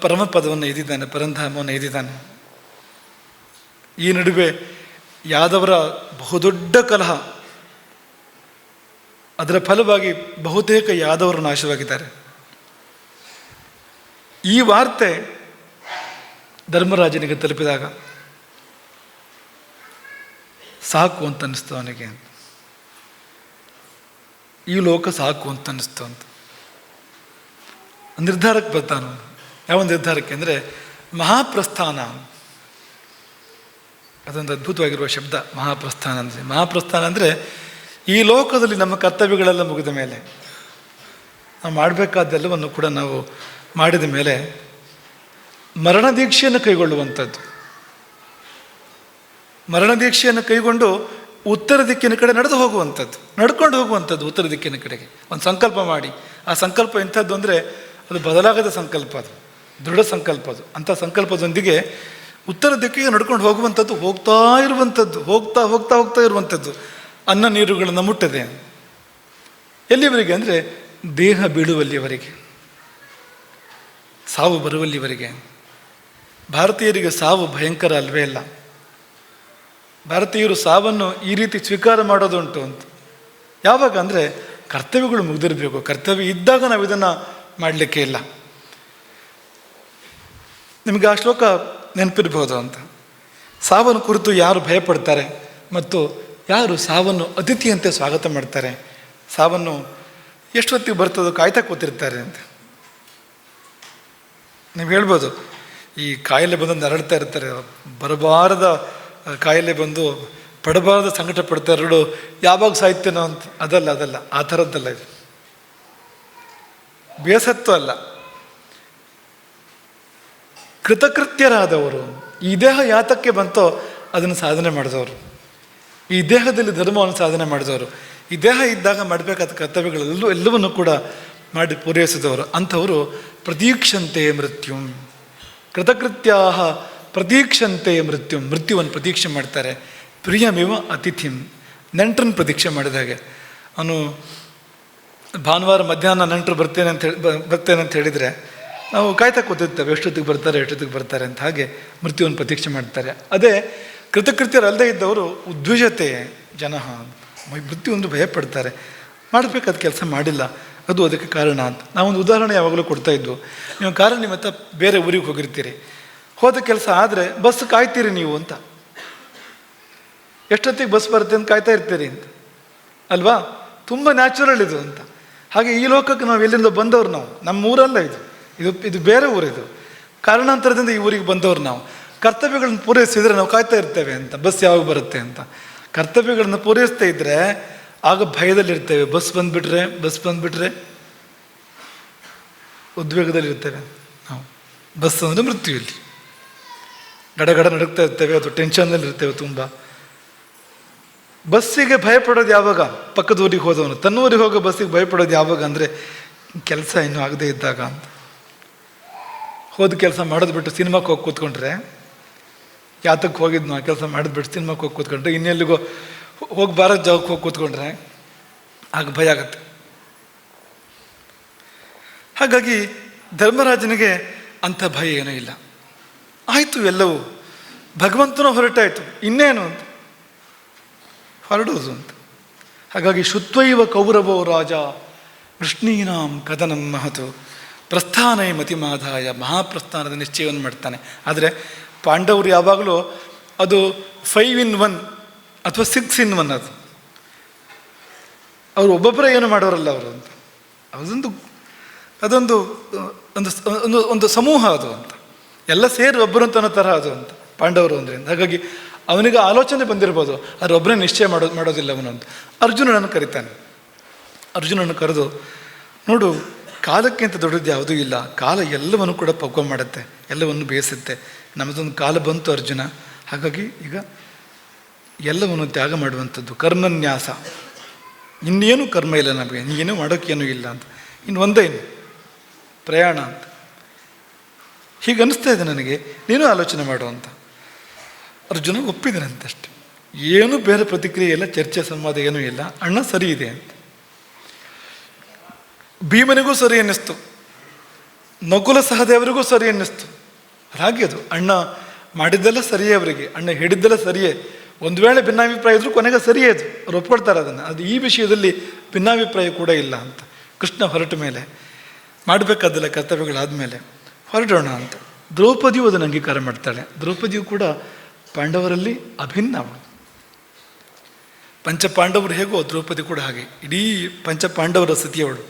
ಪರಮಪದವನ್ನು ಎದ್ದಿದ್ದಾನೆ, ಪರಂಧಾಮವನ್ನು ಎದ್ದಿದ್ದಾನೆ. ಈ ನಡುವೆ ಯಾದವರ ಬಹುದೊಡ್ಡ ಕಲಹ, ಅದರ ಫಲವಾಗಿ ಬಹುತೇಕ ಯಾದವರು ನಾಶವಾಗಿದ್ದಾರೆ. ಈ ವಾರ್ತೆ ಧರ್ಮರಾಜನಿಗೆ ತಲುಪಿದಾಗ ಸಾಕು ಅಂತ ಅನ್ನಿಸ್ತು ಅವನಿಗೆ. ಈ ಲೋಕ ಸಾಕು ಅಂತ ಅನ್ನಿಸ್ತು ಅಂತ ನಿರ್ಧಾರಕ್ಕೆ ಬರ್ತಾನು. ಯಾವ ನಿರ್ಧಾರಕ್ಕೆ ಅಂದರೆ ಮಹಾಪ್ರಸ್ಥಾನ. ಅದೊಂದು ಅದ್ಭುತವಾಗಿರುವ ಶಬ್ದ ಮಹಾಪ್ರಸ್ಥಾನ ಅಂದರೆ. ಮಹಾಪ್ರಸ್ಥಾನ ಅಂದರೆ ಈ ಲೋಕದಲ್ಲಿ ನಮ್ಮ ಕರ್ತವ್ಯಗಳೆಲ್ಲ ಮುಗಿದ ಮೇಲೆ, ನಾವು ಮಾಡಬೇಕಾದ್ದೆಲ್ಲವನ್ನು ಕೂಡ ನಾವು ಮಾಡಿದ ಮೇಲೆ ಮರಣ ದೀಕ್ಷೆಯನ್ನು ಕೈಗೊಳ್ಳುವಂಥದ್ದು. ಮರಣ ದೀಕ್ಷೆಯನ್ನು ಕೈಗೊಂಡು ಉತ್ತರ ದಿಕ್ಕಿನ ಕಡೆ ನಡ್ಕೊಂಡು ಹೋಗುವಂಥದ್ದು ಉತ್ತರ ದಿಕ್ಕಿನ ಕಡೆಗೆ ಒಂದು ಸಂಕಲ್ಪ ಮಾಡಿ. ಆ ಸಂಕಲ್ಪ ಎಂಥದ್ದು ಅಂದರೆ ಅದು ಬದಲಾಗದ ಸಂಕಲ್ಪ, ಅದು ದೃಢ ಸಂಕಲ್ಪ. ಅದು ಅಂಥ ಸಂಕಲ್ಪದೊಂದಿಗೆ ಉತ್ತರ ದಿಕ್ಕಿಗೆ ನಡ್ಕೊಂಡು ಹೋಗುವಂಥದ್ದು, ಹೋಗ್ತಾ ಇರುವಂಥದ್ದು. ಅನ್ನ ನೀರುಗಳನ್ನು ಮುಟ್ಟದೆ ಎಲ್ಲಿವರೆಗೆ ಅಂದರೆ ದೇಹ ಬೀಳುವಲ್ಲಿವರೆಗೆ, ಸಾವು ಬರುವಲ್ಲಿವರೆಗೆ. ಭಾರತೀಯರಿಗೆ ಸಾವು ಭಯಂಕರ ಅಲ್ವೇ ಇಲ್ಲ. ಭಾರತೀಯರು ಸಾವನ್ನು ಈ ರೀತಿ ಸ್ವೀಕಾರ ಮಾಡೋದುಂಟು ಅಂತ. ಯಾವಾಗ ಅಂದರೆ ಕರ್ತವ್ಯಗಳು ಮುಗಿದಿರಬೇಕು. ಕರ್ತವ್ಯ ಇದ್ದಾಗ ನಾವು ಇದನ್ನು ಮಾಡಲಿಕ್ಕೆ ಇಲ್ಲ. ನಿಮಗೆ ಆ ಶ್ಲೋಕ ನೆನಪಿರ್ಬೋದು ಅಂತ. ಸಾವನ್ನು ಕುರಿತು ಯಾರು ಭಯಪಡ್ತಾರೆ ಮತ್ತು ಯಾರು ಸಾವನ್ನು ಅತಿಥಿಯಂತೆ ಸ್ವಾಗತ ಮಾಡ್ತಾರೆ, ಸಾವನ್ನು ಎಷ್ಟೊತ್ತಿಗೆ ಬರ್ತದೋ ಕಾಯ್ತಾ ಕೂತಿರ್ತಾರೆ ಅಂತ. ನೀವು ಹೇಳ್ಬೋದು, ಈ ಕಾಯಿಲೆ ಬಂದು ನರಳ್ತಾ ಇರ್ತಾರೆ, ಬರಬಾರದ ಕಾಯಿಲೆ ಬಂದು ಪಡಬಾರದ ಸಂಕಟ ಪಡ್ತಾ ಇರೋಡು, ಯಾವಾಗ ಸಾಯ್ತೇನೋ ಅಂತ. ಅದಲ್ಲ, ಆ ಥರದ್ದಲ್ಲ ಇದು. ಬೇಸತ್ತು ಅಲ್ಲ, ಕೃತಕೃತ್ಯರಾದವರು, ಈ ದೇಹ ಯಾತಕ್ಕೆ ಬಂತೋ ಅದನ್ನು ಸಾಧನೆ ಮಾಡಿದವರು, ಈ ದೇಹದಲ್ಲಿ ಧರ್ಮವನ್ನು ಸಾಧನೆ ಮಾಡಿದವರು, ಈ ದೇಹ ಇದ್ದಾಗ ಮಾಡಬೇಕಾದ ಕರ್ತವ್ಯಗಳೆಲ್ಲವನ್ನೂ ಕೂಡ ಮಾಡಿ ಪೂರೈಸಿದವರು ಅಂಥವರು ಪ್ರತೀಕ್ಷಂತೆ ಮೃತ್ಯುಂ, ಕೃತಕೃತ್ಯಾ ಪ್ರತೀಕ್ಷಂತೆ ಮೃತ್ಯುಂ, ಮೃತ್ಯುವನ್ನು ಪ್ರತೀಕ್ಷೆ ಮಾಡ್ತಾರೆ. ಪ್ರಿಯಮೇವ ಅತಿಥಿಂ, ನೆಂಟರನ್ನು ಪ್ರತೀಕ್ಷೆ ಮಾಡಿದ ಹಾಗೆ. ಅವನು ಭಾನುವಾರ ಮಧ್ಯಾಹ್ನ ನೆಂಟರು ಬರ್ತೇನೆ ಅಂತ ಹೇಳಿದರೆ ನಾವು ಕಾಯ್ತಾ ಕೂತಿರ್ತೇವೆ, ಎಷ್ಟೊತ್ತಿಗೆ ಬರ್ತಾರೆ ಅಂತ. ಹಾಗೆ ಮೃತ್ಯುವನ್ನು ಪ್ರತೀಕ್ಷೆ ಮಾಡ್ತಾರೆ. ಅದೇ ಕೃತಕೃತ್ಯರಲ್ಲದೆ ಇದ್ದವರು ಉದ್ವಿಜತೆ ಜನ, ಮೃತ್ಯುವೊಂದು ಭಯಪಡ್ತಾರೆ, ಮಾಡಬೇಕಾದ ಕೆಲಸ ಮಾಡಿಲ್ಲ, ಅದು ಅದಕ್ಕೆ ಕಾರಣ ಅಂತ. ನಾವೊಂದು ಉದಾಹರಣೆ ಯಾವಾಗಲೂ ಕೊಡ್ತಾ ಇದ್ವು. ನೀವು ಕಾರಣ ನಿಮಿತ್ತ ಬೇರೆ ಊರಿಗೆ ಹೋಗಿರ್ತೀರಿ, ಹೋದ ಕೆಲಸ ಆದರೆ ಬಸ್ ಕಾಯ್ತೀರಿ ನೀವು ಅಂತ. ಎಷ್ಟೊತ್ತಿಗೆ ಬಸ್ ಬರುತ್ತೆ ಅಂತ ಕಾಯ್ತಾ ಇರ್ತೀರಿ ಅಂತ ಅಲ್ವಾ? ತುಂಬ ನ್ಯಾಚುರಲ್ ಇದು ಅಂತ. ಹಾಗೆ ಈ ಲೋಕಕ್ಕೆ ನಾವು ಎಲ್ಲಿಂದ ಬಂದವರು, ನಾವು ನಮ್ಮ ಊರಲ್ಲ ಇದು ಬೇರೆ ಊರಿದು. ಕಾರಣಾಂತರದಿಂದ ಈ ಊರಿಗೆ ಬಂದವರು ನಾವು. ಕರ್ತವ್ಯಗಳನ್ನು ಪೂರೈಸಿದರೆ ನಾವು ಕಾಯ್ತಾ ಇರ್ತೇವೆ ಅಂತ, ಬಸ್ ಯಾವಾಗ ಬರುತ್ತೆ ಅಂತ. ಕರ್ತವ್ಯಗಳನ್ನು ಪೂರೈಸ್ತಾ ಇದ್ದರೆ ಆಗ ಭಯದಲ್ಲಿರ್ತೇವೆ. ಬಸ್ ಬಂದುಬಿಟ್ರೆ ಉದ್ವೇಗದಲ್ಲಿರ್ತೇವೆ ನಾವು. ಬಸ್ ಅಂದರೆ ಮೃತ್ಯು, ಇಲ್ಲಿ ಗಡಗಡ ನಡುಕ್ತಾ ಇರ್ತೇವೆ, ಅಥವಾ ಟೆನ್ಷನ್ನಲ್ಲಿರ್ತೇವೆ ತುಂಬ. ಬಸ್ಸಿಗೆ ಭಯಪಡೋದು ಯಾವಾಗ? ಪಕ್ಕದ ಊರಿಗೆ ಹೋದವನು ತನ್ನ ಊರಿಗೆ ಹೋಗೋ ಬಸ್ಸಿಗೆ ಭಯಪಡೋದು ಯಾವಾಗ ಅಂದರೆ ಕೆಲಸ ಇನ್ನೂ ಆಗದೇ ಇದ್ದಾಗ ಅಂತ. ಹೋದ ಕೆಲಸ ಮಾಡೋದು ಬಿಟ್ಟು ಸಿನಿಮಾಕ್ಕೆ ಹೋಗಿ ಕೂತ್ಕೊಂಡ್ರೆ, ಯಾತಕ್ಕೆ ಹೋಗಿದ್ನು ಆ ಕೆಲಸ ಮಾಡಿದ್ಬಿಟ್ಟು ಸಿನಿಮಾಕ್ಕೆ ಹೋಗಿ ಕೂತ್ಕೊಂಡ್ರೆ, ಇನ್ನೆಲ್ಲಿಗೋ ಹೋಗಿ ಬಾರದ ಜಾಗಕ್ಕೆ ಹೋಗಿ ಕೂತ್ಕೊಂಡ್ರೆ ಆಗ ಭಯ ಆಗತ್ತೆ. ಹಾಗಾಗಿ ಧರ್ಮರಾಜನಿಗೆ ಅಂಥ ಭಯ ಏನೂ ಇಲ್ಲ. ಆಯಿತು, ಎಲ್ಲವೂ ಭಗವಂತನೂ ಹೊರಟಾಯಿತು, ಇನ್ನೇನು ಅಂತ ಹೊರಡೋದು ಅಂತ. ಹಾಗಾಗಿ ಶುತ್ವೈವ ಕೌರವೋ ರಾಜ ವೃಷ್ಣೀನಾಂ ಕದನಂ ಮಹತು ಪ್ರಸ್ಥಾನೈ ಮತಿಮಾದಾಯ, ಮಹಾಪ್ರಸ್ಥಾನದ ನಿಶ್ಚಯವನ್ನು ಮಾಡ್ತಾನೆ. ಆದರೆ ಪಾಂಡವರು ಯಾವಾಗಲೂ ಅದು 5-in-1 ಅಥವಾ 6-in-1, ಅವರು ಒಬ್ಬೊಬ್ಬರೇ ಏನು ಮಾಡೋರಲ್ಲ ಅವರು ಅಂತ. ಅದೊಂದು ಒಂದು ಸಮೂಹ ಅದು ಅಂತ, ಎಲ್ಲ ಸೇರಿ ಒಬ್ಬರು ಅಂತ ಅನ್ನೋ ಥರ ಅದು ಅಂತ ಪಾಂಡವರು ಅಂದ್ರಿಂದ. ಹಾಗಾಗಿ ಅವನಿಗೆ ಆಲೋಚನೆ ಬಂದಿರ್ಬೋದು, ಆದರೆ ಒಬ್ಬರೇ ನಿಶ್ಚಯ ಮಾಡೋದಿಲ್ಲ ಅವನು ಅಂತ. ಅರ್ಜುನನನ್ನು ಕರೀತಾನೆ. ಅರ್ಜುನನ್ನು ಕರೆದು, ನೋಡು, ಕಾಲಕ್ಕಿಂತ ದೊಡ್ಡದು ಯಾವುದೂ ಇಲ್ಲ. ಕಾಲ ಎಲ್ಲವನ್ನು ಕೂಡ ಪಕ್ವ ಮಾಡುತ್ತೆ, ಎಲ್ಲವನ್ನು ಬೇಯಿಸುತ್ತೆ. ನಮ್ಮದೊಂದು ಕಾಲ ಬಂತು ಅರ್ಜುನ, ಹಾಗಾಗಿ ಈಗ ಎಲ್ಲವನ್ನು ತ್ಯಾಗ ಮಾಡುವಂಥದ್ದು ಕರ್ಮನ್ಯಾಸ. ಇನ್ನೇನು ಕರ್ಮ ಇಲ್ಲ ನಮಗೆ, ನೀನೇನು ಮಾಡೋಕ್ಕೇನೂ ಇಲ್ಲ ಅಂತ. ಇನ್ನು ಒಂದೇ ಪ್ರಯಾಣ ಅಂತ. ಹೀಗೆ ಅನ್ನಿಸ್ತಾ ಇದೆ ನನಗೆ, ನೀನು ಆಲೋಚನೆ ಮಾಡು ಅಂತ. ಅರ್ಜುನ ಒಪ್ಪಿದನಂತಷ್ಟೆ, ಏನೂ ಬೇರೆ ಪ್ರತಿಕ್ರಿಯೆ ಇಲ್ಲ, ಚರ್ಚೆ ಸಂವಾದ ಏನೂ ಇಲ್ಲ. ಅಣ್ಣ ಸರಿ ಇದೆ ಅಂತ. ಭೀಮನಿಗೂ ಸರಿ ಅನ್ನಿಸ್ತು, ನಕುಲ ಸಹದೇವರಿಗೂ ಸರಿ ಅನ್ನಿಸ್ತು. ಹಾಗೆ ಅದು ಅಣ್ಣ ಮಾಡಿದ್ದೆಲ್ಲ ಸರಿಯೇ, ಅವರಿಗೆ ಅಣ್ಣ ಹೇಳಿದ್ದೆಲ್ಲ ಸರಿಯೇ. ಒಂದು ವೇಳೆ ಭಿನ್ನಾಭಿಪ್ರಾಯ ಇದ್ರೂ ಕೊನೆಗೆ ಸರಿಯೇ ಅದು, ಅವ್ರು ಒಪ್ಕೊಳ್ತಾರೆ ಅದನ್ನು. ಅದು ಈ ವಿಷಯದಲ್ಲಿ ಭಿನ್ನಾಭಿಪ್ರಾಯ ಕೂಡ ಇಲ್ಲ ಅಂತ. ಕೃಷ್ಣ ಹೊರಟ ಮೇಲೆ, ಮಾಡಬೇಕಾದಲ್ಲ ಕರ್ತವ್ಯಗಳಾದಮೇಲೆ ಹೊರಡೋಣ ಅಂತ. ದ್ರೌಪದಿಯು ಅದನ್ನು ಅಂಗೀಕಾರ ಮಾಡ್ತಾಳೆ. ದ್ರೌಪದಿಯು ಕೂಡ ಪಾಂಡವರಲ್ಲಿ ಅಭಿನ್ನ ಅವಳು. ಪಂಚಪಾಂಡವರು ಹೇಗೋ ದ್ರೌಪದಿ ಕೂಡ ಹಾಗೆ, ಇಡೀ ಪಂಚಪಾಂಡವರ ಸತಿಯವಳು,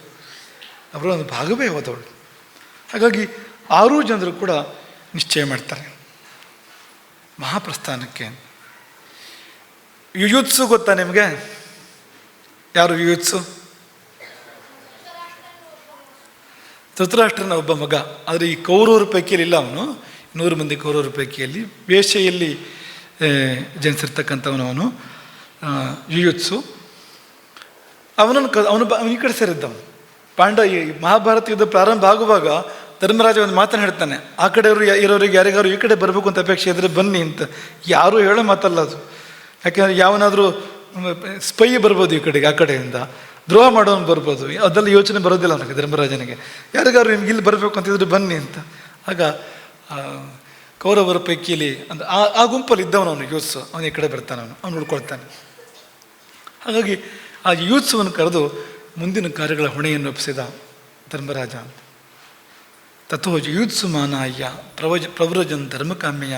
ಅವರ ಒಂದು ಭಾಗವೇ ಹೋದವಳು. ಹಾಗಾಗಿ 6 ಜನರು ಕೂಡ ನಿಶ್ಚಯ ಮಾಡ್ತಾರೆ ಮಹಾಪ್ರಸ್ಥಾನಕ್ಕೆ. ಯುಯುತ್ಸು ಗೊತ್ತಾ ನಿಮಗೆ? ಯಾರು ಯುಯುತ್ಸು? ಧೃತರಾಷ್ಟ್ರನ ಒಬ್ಬ ಮಗ. ಆದರೆ ಈ ಕೌರವರ ಪೈಕಿಯಲ್ಲಿ ಇಲ್ಲ ಅವನು. 100 ಮಂದಿ ಕೌರವರ ಪೈಕಿಯಲ್ಲಿ ವೇಶ್ಯೆಯಲ್ಲಿ ಜನಿಸಿರ್ತಕ್ಕಂಥವನು ಅವನು ಯುಯುತ್ಸು. ಅವನು ಈ ಕಡೆ ಸೇರಿದ್ದವನು. ಈ ಮಹಾಭಾರತ ಯುದ್ಧ ಪ್ರಾರಂಭ ಆಗುವಾಗ ಧರ್ಮರಾಜ ಒಂದು ಮಾತನ್ನು ಹೇಳ್ತಾನೆ, ಆ ಕಡೆಯವರು ಇರೋರಿಗೆ ಯಾರಿಗಾರು ಈ ಕಡೆ ಬರಬೇಕು ಅಂತ ಅಪೇಕ್ಷೆ ಇದ್ದರೆ ಬನ್ನಿ ಅಂತ. ಯಾರೂ ಹೇಳೋ ಮಾತಲ್ಲ ಅದು. ಯಾಕೆಂದರೆ ಯಾವನಾದರೂ ಸ್ಪೈ ಬರ್ಬೋದು ಈ ಕಡೆಗೆ, ಆ ಕಡೆಯಿಂದ ದ್ರೋಹ ಮಾಡೋನು ಬರ್ಬೋದು. ಅದೆಲ್ಲ ಯೋಚನೆ ಬರೋದಿಲ್ಲ ನನಗೆ ಧರ್ಮರಾಜನಿಗೆ. ಯಾರಿಗಾರು ನಿಮ್ಗೆ ಇಲ್ಲಿ ಬರಬೇಕು ಅಂತಿದ್ರೆ ಬನ್ನಿ ಅಂತ. ಆಗ ಕೌರವರ ಪೈಕಿಯಲ್ಲಿ ಅಂದ್ರೆ ಆ ಗುಂಪಲ್ಲಿ ಇದ್ದವನು ಅವನು ಯೂತ್ಸು, ಅವನು ಈ ಕಡೆ ಬರ್ತಾನೆ, ಅವನು ಉಳ್ಕೊಳ್ತಾನೆ. ಹಾಗಾಗಿ ಆ ಯೂತ್ಸವನ್ನು ಕರೆದು ಮುಂದಿನ ಕಾರ್ಯಗಳ ಹೊಣೆಯನ್ನು ಒಪ್ಪಿಸಿದ ಧರ್ಮರಾಜ. ತಥೋ ಯೂತ್ಸು ಮಾನಾಯ್ಯ ಪ್ರವ್ರಜನ್ ಧರ್ಮಕಾಮ್ಯ.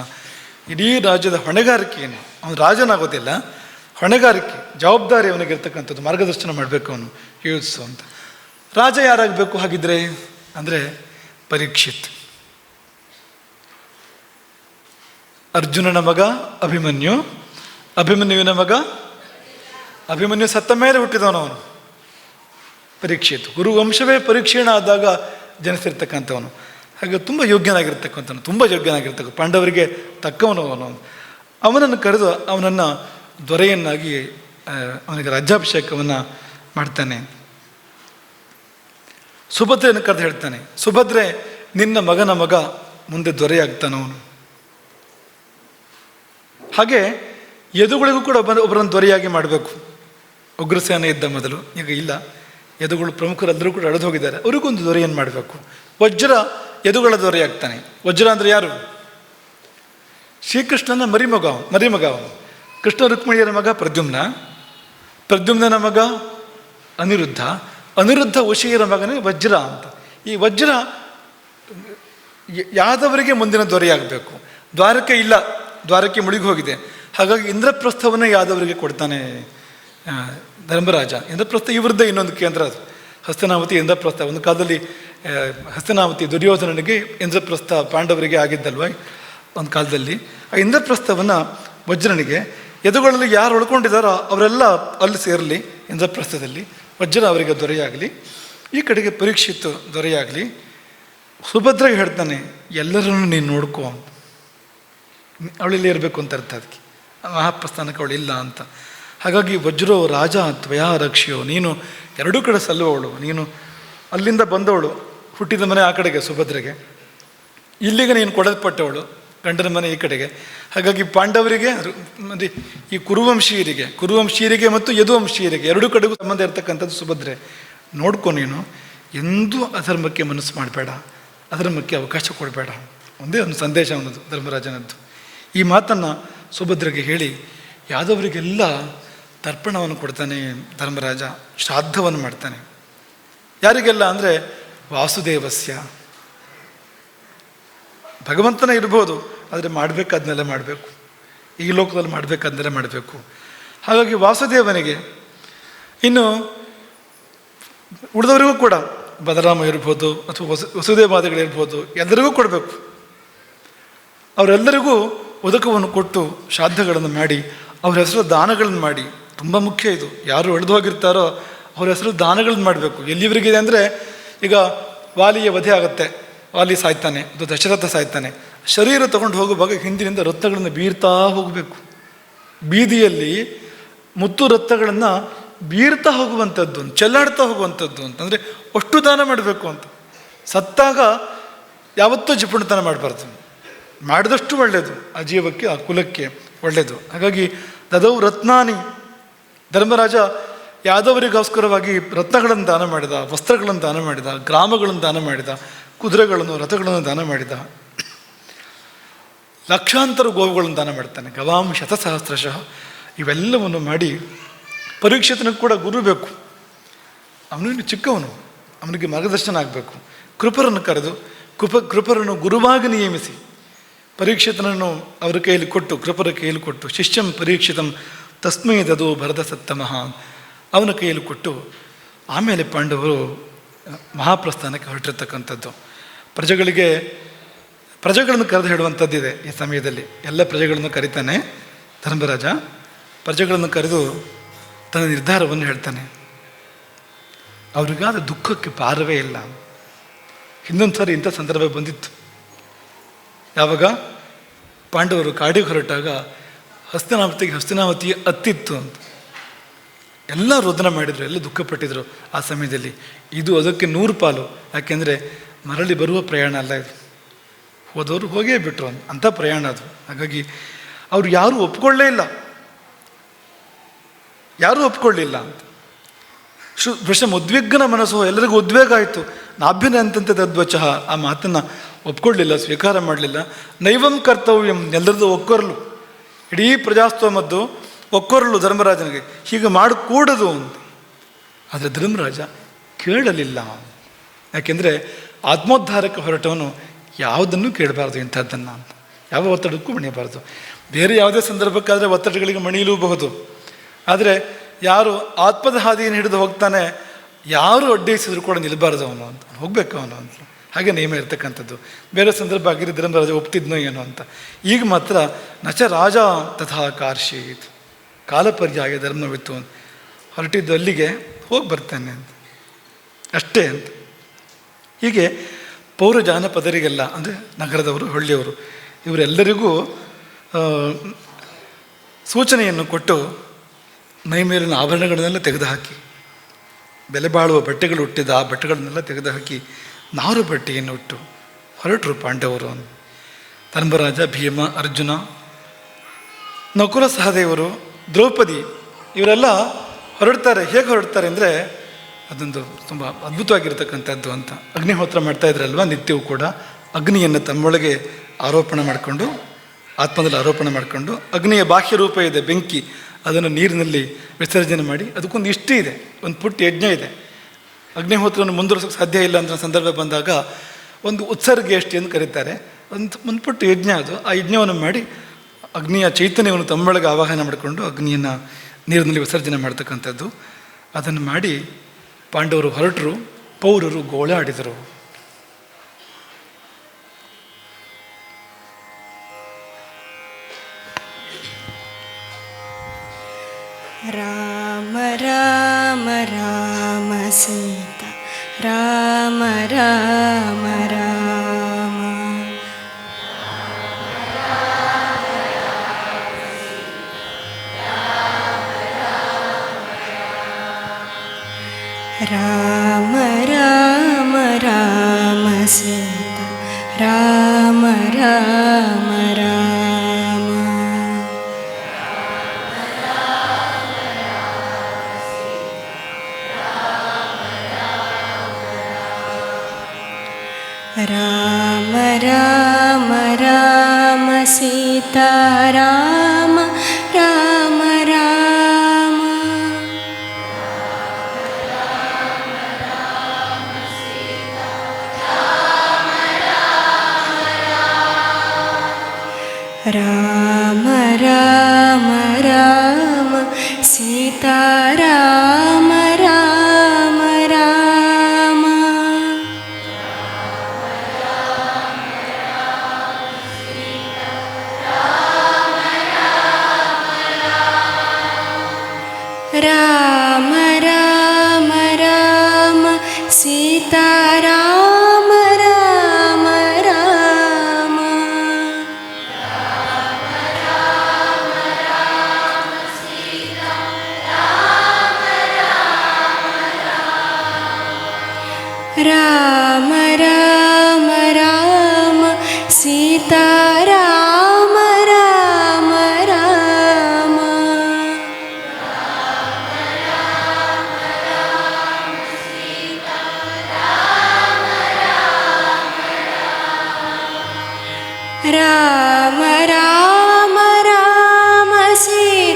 ಇಡೀ ರಾಜ್ಯದ ಹೊಣೆಗಾರಿಕೆಯನ್ನು, ಅವನು ರಾಜನಾಗೋದಿಲ್ಲ, ಹೊಣೆಗಾರಿಕೆ ಜವಾಬ್ದಾರಿ ಅವನಿಗಿರ್ತಕ್ಕಂಥದ್ದು, ಮಾರ್ಗದರ್ಶನ ಮಾಡಬೇಕು ಅವನು ಯೂತ್ಸು ಅಂತ. ರಾಜ ಯಾರಾಗಬೇಕು ಹಾಗಿದ್ರೆ ಅಂದರೆ ಪರೀಕ್ಷಿತ್. ಅರ್ಜುನನ ಮಗ ಅಭಿಮನ್ಯು, ಅಭಿಮನ್ಯುವಿನ ಮಗ ಅಭಿಮನ್ಯು ಸತ್ತ ಮೇಲೆ ಹುಟ್ಟಿದವನು ಅವನು ಪರೀಕ್ಷಿತ್. ಗುರುವಂಶವೇ ಪರೀಕ್ಷೀಣ ಆದಾಗ ಜನಿಸಿರ್ತಕ್ಕಂಥವನು. ಹಾಗೆ ತುಂಬ ಯೋಗ್ಯನಾಗಿರ್ತಕ್ಕಂಥವನು, ತುಂಬ ಯೋಗ್ಯನಾಗಿರ್ತಕ್ಕ, ಪಾಂಡವರಿಗೆ ತಕ್ಕವನು ಅವನು. ಅವನನ್ನು ಕರೆದು ಅವನನ್ನು ದೊರೆಯನ್ನಾಗಿ ಅವನಿಗೆ ರಾಜ್ಯಾಭಿಷೇಕವನ್ನು ಮಾಡ್ತಾನೆ. ಸುಭದ್ರೆಯನ್ನು ಕರೆದು ಹೇಳ್ತಾನೆ, ಸುಭದ್ರೆ ನಿನ್ನ ಮಗನ ಮಗ ಮುಂದೆ ದೊರೆಯಾಗ್ತಾನವನು. ಹಾಗೆ ಯದುಗಳಿಗೂ ಕೂಡ ಒಬ್ಬರನ್ನು ದೊರೆಯಾಗಿ ಮಾಡಬೇಕು. ಉಗ್ರಸೇನೆ ಇದ್ದ ಮೊದಲು, ಈಗ ಇಲ್ಲ, ಯದುಗಳು ಪ್ರಮುಖರೆಲ್ಲರೂ ಕೂಡ ಅಳೆದು ಹೋಗಿದ್ದಾರೆ, ಅವ್ರಿಗೊಂದು ದೊರೆಯನ್ನು ಮಾಡಬೇಕು. ವಜ್ರ ಯದುಗಳ ದೊರೆಯಾಗ್ತಾನೆ. ವಜ್ರ ಅಂದರೆ ಯಾರು? ಶ್ರೀಕೃಷ್ಣನ ಮರಿಮಗ ಅವನು. ಕೃಷ್ಣ ರುಕ್ಮಿಣಿಯರ ಮಗ ಪ್ರದ್ಯುಮ್ನ, ಪ್ರದ್ಯುಮ್ನ ಮಗ ಅನಿರುದ್ಧ ವಶೀಯರ ಮಗನೇ ವಜ್ರ ಅಂತ. ಈ ವಜ್ರ ಯಾದವರಿಗೆ ಮುಂದಿನ ದೊರೆಯಾಗಬೇಕು. ದ್ವಾರಕೆ ಇಲ್ಲ, ದ್ವಾರಕೆ ಮುಳುಗಿ ಹೋಗಿದೆ. ಹಾಗಾಗಿ ಇಂದ್ರಪ್ರಸ್ಥವನ್ನು ಯಾದವರಿಗೆ ಕೊಡ್ತಾನೆ ಧರ್ಮರಾಜ. ಇಂದ್ರಪ್ರಸ್ಥ ಇವ್ರದ್ದೇ ಇನ್ನೊಂದು ಕೇಂದ್ರ ಅದು, ಹಸ್ತನಾವತಿ ಇಂದ್ರಪ್ರಸ್ಥ. ಒಂದು ಕಾಲದಲ್ಲಿ ಹಸ್ತನಾವತಿ ದುರ್ಯೋಧನನಿಗೆ, ಇಂದ್ರಪ್ರಸ್ಥ ಪಾಂಡವರಿಗೆ ಆಗಿದ್ದಲ್ವ ಒಂದು ಕಾಲದಲ್ಲಿ. ಆ ಇಂದ್ರಪ್ರಸ್ಥವನ್ನು ವಜ್ರನಿಗೆ, ಯದುಗಳಲ್ಲಿ ಯಾರು ಉಳ್ಕೊಂಡಿದ್ದಾರೋ ಅವರೆಲ್ಲ ಅಲ್ಲಿ ಸೇರಲಿ ಇಂದ್ರಪ್ರಸ್ಥದಲ್ಲಿ, ವಜ್ರ ಅವರಿಗೆ ದೊರೆಯಾಗಲಿ, ಈ ಕಡೆಗೆ ಪರೀಕ್ಷಿತ್ ದೊರೆಯಾಗಲಿ. ಸುಭದ್ರೆಗೆ ಹೇಳ್ತಾನೆ, ಎಲ್ಲರನ್ನು ನೀನು ನೋಡ್ಕೋ, ಅವಳಿಲ್ಲಿ ಇರಬೇಕು ಅಂತ ಅರ್ಥ. ಅದಕ್ಕೆ ಮಹಾಪ್ರಸ್ಥಾನಕ್ಕೆ ಅವಳಿಲ್ಲ ಅಂತ. ಹಾಗಾಗಿ ವಜ್ರೋ ರಾಜ ತ್ವಯಾ ರಕ್ಷಿಯೋ, ನೀನು ಎರಡೂ ಕಡೆ ಸಲ್ಲುವವಳು, ನೀನು ಅಲ್ಲಿಂದ ಬಂದವಳು, ಹುಟ್ಟಿದ ಮನೆ ಆ ಕಡೆಗೆ ಸುಭದ್ರೆಗೆ, ಇಲ್ಲಿಗೆ ನೀನು ಕೊಡಲ್ಪಟ್ಟವಳು ಗಂಡನ ಮನೆ ಈ ಕಡೆಗೆ. ಹಾಗಾಗಿ ಪಾಂಡವರಿಗೆ ಈ ಕುರುವಂಶೀಯರಿಗೆ ಮತ್ತು ಯದುವಂಶೀಯರಿಗೆ ಎರಡೂ ಕಡೆಗೂ ಸಂಬಂಧ ಇರತಕ್ಕಂಥದ್ದು ಸುಭದ್ರೆ. ನೋಡ್ಕೊ, ನೀನು ಎಂದೂ ಅಧರ್ಮಕ್ಕೆ ಮನಸ್ಸು ಮಾಡಬೇಡ, ಅಧರ್ಮಕ್ಕೆ ಅವಕಾಶ ಕೊಡಬೇಡ. ಒಂದೇ ಒಂದು ಸಂದೇಶ ಅನ್ನೋದು ಧರ್ಮರಾಜನದ್ದು. ಈ ಮಾತನ್ನು ಸುಭದ್ರೆಗೆ ಹೇಳಿ ಯಾದವರಿಗೆಲ್ಲ ತರ್ಪಣವನ್ನು ಕೊಡ್ತಾನೆ ಧರ್ಮರಾಜ, ಶ್ರಾದ್ದವನ್ನು ಮಾಡ್ತಾನೆ. ಯಾರಿಗೆಲ್ಲ ಅಂದರೆ ವಾಸುದೇವಸ್ಯ, ಭಗವಂತನೇ ಇರ್ಬೋದು, ಆದರೆ ಮಾಡಬೇಕಾದ್ನೆಲ್ಲ ಮಾಡಬೇಕು, ಈ ಲೋಕದಲ್ಲಿ ಮಾಡಬೇಕಾದ್ನೆಲ್ಲ ಮಾಡಬೇಕು. ಹಾಗಾಗಿ ವಾಸುದೇವನಿಗೆ, ಇನ್ನು ಉಳಿದವರಿಗೂ ಕೂಡ ಬಲರಾಮ ಇರ್ಬೋದು ಅಥವಾ ವಸುದೇವಾದಿಗಳಿರ್ಬೋದು, ಎಲ್ಲರಿಗೂ ಕೊಡಬೇಕು. ಅವರೆಲ್ಲರಿಗೂ ಉದಕವನ್ನು ಕೊಟ್ಟು ಶ್ರಾದ್ದಗಳನ್ನು ಮಾಡಿ ಅವ್ರ ಹೆಸರು ದಾನಗಳನ್ನು ಮಾಡಿ. ತುಂಬ ಮುಖ್ಯ ಇದು. ಯಾರು ಎಳೆದು ಹೋಗಿರ್ತಾರೋ ಅವ್ರ ಹೆಸರು ದಾನಗಳನ್ನು ಮಾಡಬೇಕು. ಎಲ್ಲಿವರೆಗಿದೆ ಅಂದರೆ, ಈಗ ವಾಲಿಯ ವಧೆ ಆಗುತ್ತೆ, ವಾಲಿ ಸಾಯ್ತಾನೆ, ಅದು ದಶರಥ ಸಾಯ್ತಾನೆ. ಶರೀರ ತಗೊಂಡು ಹೋಗುವಾಗ ಹಿಂದಿನಿಂದ ರತ್ನಗಳನ್ನು ಬೀರ್ತಾ ಹೋಗಬೇಕು. ಬೀದಿಯಲ್ಲಿ ಮುತ್ತು ರತ್ನಗಳನ್ನು ಬೀರ್ತಾ ಹೋಗುವಂಥದ್ದು, ಚೆಲ್ಲಾಡ್ತಾ ಹೋಗುವಂಥದ್ದು ಅಂತಂದರೆ ಅಷ್ಟು ದಾನ ಮಾಡಬೇಕು ಅಂತ. ಸತ್ತಾಗ ಯಾವತ್ತೂ ಜಿಪುಣತನ ಮಾಡಬಾರ್ದು, ಮಾಡಿದಷ್ಟು ಒಳ್ಳೆಯದು, ಆ ಜೀವಕ್ಕೆ, ಆ ಕುಲಕ್ಕೆ ಒಳ್ಳೆಯದು. ಹಾಗಾಗಿ ದದೌ ರತ್ನಾನಿ, ಧರ್ಮರಾಜ ಯಾದವರಿಗೋಸ್ಕರವಾಗಿ ರತ್ನಗಳನ್ನು ದಾನ ಮಾಡಿದ, ವಸ್ತ್ರಗಳನ್ನು ದಾನ ಮಾಡಿದ, ಗ್ರಾಮಗಳನ್ನು ದಾನ ಮಾಡಿದ, ಕುದುರೆಗಳನ್ನು, ರಥಗಳನ್ನು ದಾನ ಮಾಡಿದ, ಲಕ್ಷಾಂತರ ಗೋವುಗಳನ್ನು ದಾನ ಮಾಡ್ತಾನೆ. ಗವಾಂ ಶತಸಹಸ್ರಶಃ ಇವೆಲ್ಲವನ್ನು ಮಾಡಿ. ಪರೀಕ್ಷಿತನಿಗೆ ಕೂಡ ಗುರು ಬೇಕು, ಅವನಿಗೆ ಚಿಕ್ಕವನು, ಅವನಿಗೆ ಮಾರ್ಗದರ್ಶನ ಆಗಬೇಕು. ಕೃಪರನ್ನು ಕರೆದು ಕೃಪರನ್ನು ಗುರುವಾಗಿ ನಿಯಮಿಸಿ ಪರೀಕ್ಷಿತನನ್ನು ಅವರ ಕೈಯಲ್ಲಿ ಕೊಟ್ಟು, ಕೃಪರ ಕೈಯಲ್ಲಿ ಕೊಟ್ಟು, ಶಿಷ್ಯಂ ಪರೀಕ್ಷಿತಂ ತಸ್ಮೈ ದದು ಭರತ ಸತ್ತಮಃ ಅವನ ಕೈಯಲ್ಲಿ ಕೊಟ್ಟು, ಆಮೇಲೆ ಪಾಂಡವರು ಮಹಾಪ್ರಸ್ಥಾನಕ್ಕೆ ಹೊರಟಿರ್ತಕ್ಕಂಥದ್ದು. ಪ್ರಜೆಗಳನ್ನು ಕರೆದು ಹೇಳುವಂಥದ್ದಿದೆ ಈ ಸಮಯದಲ್ಲಿ. ಎಲ್ಲ ಪ್ರಜೆಗಳನ್ನು ಕರೀತಾನೆ ಧರ್ಮರಾಜ. ಪ್ರಜೆಗಳನ್ನು ಕರೆದು ತನ್ನ ನಿರ್ಧಾರವನ್ನು ಹೇಳ್ತಾನೆ. ಅವ್ರಿಗಾದ ದುಃಖಕ್ಕೆ ಪಾರವೇ ಇಲ್ಲ. ಹಿಂದೊಂದು ಸಾರಿ ಇಂಥ ಸಂದರ್ಭ ಬಂದಿತ್ತು. ಯಾವಾಗ ಪಾಂಡವರು ಕಾಡಿಗೆ ಹೊರಟಾಗ ಹಸ್ತಿನಾವತಿ ಹತ್ತಿತ್ತು ಅಂತ ಎಲ್ಲ ರೋದನ ಮಾಡಿದರು, ಎಲ್ಲ ದುಃಖಪಟ್ಟಿದ್ರು ಆ ಸಮಯದಲ್ಲಿ. ಇದು ಅದಕ್ಕೆ 100 ಪಾಲು. ಯಾಕೆಂದರೆ ಮರಳಿ ಬರುವ ಪ್ರಯಾಣ ಅಲ್ಲ ಇದು, ಹೋದವರು ಹೋಗೇ ಬಿಟ್ರು ಅಂಥ ಪ್ರಯಾಣ ಅದು. ಹಾಗಾಗಿ ಅವರು ಯಾರೂ ಒಪ್ಕೊಳ್ಳೇ ಇಲ್ಲ, ಯಾರೂ ಒಪ್ಕೊಳ್ಳಿಲ್ಲ ಅಂತ. ವೃಷಂ ಉದ್ವಿಗ್ನ ಮನಸ್ಸು, ಎಲ್ಲರಿಗೂ ಉದ್ವೇಗ ಆಯಿತು. ನಾಭ್ಯನ ಅಂತಂತೆ ತದ್ವಚಃ, ಆ ಮಾತನ್ನು ಒಪ್ಕೊಳ್ಳಿಲ್ಲ, ಸ್ವೀಕಾರ ಮಾಡಲಿಲ್ಲ. ನೈವಂ ಕರ್ತವ್ಯಂ, ಎಲ್ಲರದ್ದು ಒಕ್ಕೊರಲು, ಇಡೀ ಪ್ರಜಾಸ್ತೋಮದ್ದು ಒಕ್ಕೊರಲು ಧರ್ಮರಾಜನಿಗೆ, ಹೀಗೆ ಮಾಡಿಕೂಡದು ಅಂತ. ಆದರೆ ಧರ್ಮರಾಜ ಕೇಳಲಿಲ್ಲ. ಯಾಕೆಂದರೆ ಆತ್ಮೋದ್ಧಾರಕ್ಕೆ ಹೊರಟವನು ಯಾವುದನ್ನು ಕೇಳಬಾರ್ದು, ಇಂಥದ್ದನ್ನು ಅಂತ. ಯಾವ ಒತ್ತಡಕ್ಕೂ ಮಣಿಯಬಾರ್ದು. ಬೇರೆ ಯಾವುದೇ ಸಂದರ್ಭಕ್ಕಾದರೆ ಒತ್ತಡಗಳಿಗೆ ಮಣಿಯಲೂಬಹುದು, ಆದರೆ ಯಾರು ಆತ್ಮದ ಹಾದಿಯನ್ನು ಹಿಡಿದು ಹೋಗ್ತಾನೆ, ಯಾರು ಅಡ್ಡಯಿಸಿದ್ರು ಕೂಡ ನಿಲ್ಲಬಾರ್ದು ಅವನು ಅಂತ, ಹೋಗ್ಬೇಕು ಅವನು ಅಂತ. ಹಾಗೆ ನಿಯಮ ಇರ್ತಕ್ಕಂಥದ್ದು. ಬೇರೆ ಸಂದರ್ಭ ಆಗಿರೋ ಧರ್ಮರಾಜ ಒಪ್ತಿದ್ನೋ ಏನೋ ಅಂತ. ಈಗ ಮಾತ್ರ ನಚ ರಾಜ ತಥಾ ಕಾರ್ಷೀತ್, ಕಾಲಪರ್ಯಾಯ ಧರ್ಮವಿತ್ತು, ಹೊರಟಿದ್ದು ಅಲ್ಲಿಗೆ ಹೋಗಿ ಬರ್ತಾನೆ ಅಂತ ಅಷ್ಟೇ ಅಂತ. ಹೀಗೆ ಪೌರ ಜಾನಪದರಿಗೆಲ್ಲ, ಅಂದರೆ ನಗರದವರು, ಹಳ್ಳಿಯವರು, ಇವರೆಲ್ಲರಿಗೂ ಸೂಚನೆಯನ್ನು ಕೊಟ್ಟು ಮೈ ಮೇಲಿನ ಆಭರಣಗಳನ್ನೆಲ್ಲ ತೆಗೆದುಹಾಕಿ ಬೆಲೆ ಬಾಳುವ ಬಟ್ಟೆಗಳು ಹುಟ್ಟಿದ ಆ ಬಟ್ಟೆಗಳನ್ನೆಲ್ಲ ತೆಗೆದುಹಾಕಿ ನಾರು ಬಟ್ಟೆಯನ್ನು ಉಟ್ಟು ಹೊರಟರು ಪಾಂಡವರು. ಧರ್ಮರಾಜ, ಭೀಮ, ಅರ್ಜುನ, ನಕುಲ ಸಹದೇವರು, ದ್ರೌಪದಿ ಇವರೆಲ್ಲ ಹೊರಡ್ತಾರೆ. ಹೇಗೆ ಹೊರಡ್ತಾರೆ ಅಂದರೆ ಅದೊಂದು ತುಂಬ ಅದ್ಭುತವಾಗಿರ್ತಕ್ಕಂಥದ್ದು ಅಂತ. ಅಗ್ನಿಹೋತ್ರ ಮಾಡ್ತಾ ಇದ್ರಲ್ವ ನಿತ್ಯವೂ ಕೂಡ ಅಗ್ನಿಯನ್ನು ತಮ್ಮೊಳಗೆ ಆರೋಪಣೆ ಮಾಡಿಕೊಂಡು, ಆತ್ಮದಲ್ಲಿ ಆರೋಪಣೆ ಮಾಡಿಕೊಂಡು, ಅಗ್ನಿಯ ಬಾಹ್ಯ ರೂಪ ಇದೆ ಬೆಂಕಿ, ಅದನ್ನು ನೀರಿನಲ್ಲಿ ವಿಸರ್ಜನೆ ಮಾಡಿ, ಅದಕ್ಕೊಂದು ಇಷ್ಟು ಇದೆ, ಒಂದು ಪುಟ್ಟ ಯಜ್ಞ ಇದೆ. ಅಗ್ನಿಹೋತ್ರವನ್ನು ಮುಂದುವರಿಸೋಕ್ಕೆ ಸಾಧ್ಯ ಇಲ್ಲ ಅಂತ ಸಂದರ್ಭ ಬಂದಾಗ ಒಂದು ಉತ್ಸರ್ಗ ಎಷ್ಟಿ ಅಂತ ಕರೀತಾರೆ, ಒಂದು ಪುಟ್ಟ ಯಜ್ಞ ಅದು. ಆ ಯಜ್ಞವನ್ನು ಮಾಡಿ ಅಗ್ನಿಯ ಚೈತನ್ಯವನ್ನು ತಮ್ಮೊಳಗೆ ಆವಾಹನ ಮಾಡಿಕೊಂಡು ಅಗ್ನಿಯನ್ನು ನೀರಿನಲ್ಲಿ ವಿಸರ್ಜನೆ ಮಾಡ್ತಕ್ಕಂಥದ್ದು. ಅದನ್ನು ಮಾಡಿ ಪಾಂಡವರು ಹೊರಟರು. ಪೌರರು ಗೋಳಾಡಿದರು. ರಾಮ ರಾಮ ರಾಮ ಸೀತಾ ರಾಮ ರಾಮ ರಾಮ ರಾಮ ರಾಮ ರಾಮ ಸೀತಾ ರಾಮ ರಾಮ ರಾಮ ರಾಮ ರಾಮ ರಾಮ ಸೀತಾ ರಾಮ ರಾಮ ರಾಮ ರಾಮ ರಾಮ ರಾಮ ಸೀತಾ ರಾಮ ರಾಮ ರಾಮ ರಾಮ ರಾಮ ರಾಮ ಸೀತಾ ರಾಮ ರಾಮ ರಾಮ ರಾಮ ರಾಮ ರಾಮ ಸೀತಾ ರಾಮ ರಾಮ ರಾಮ ರಾಮ ರಾಮ ರಾಮ ಸೀತಾ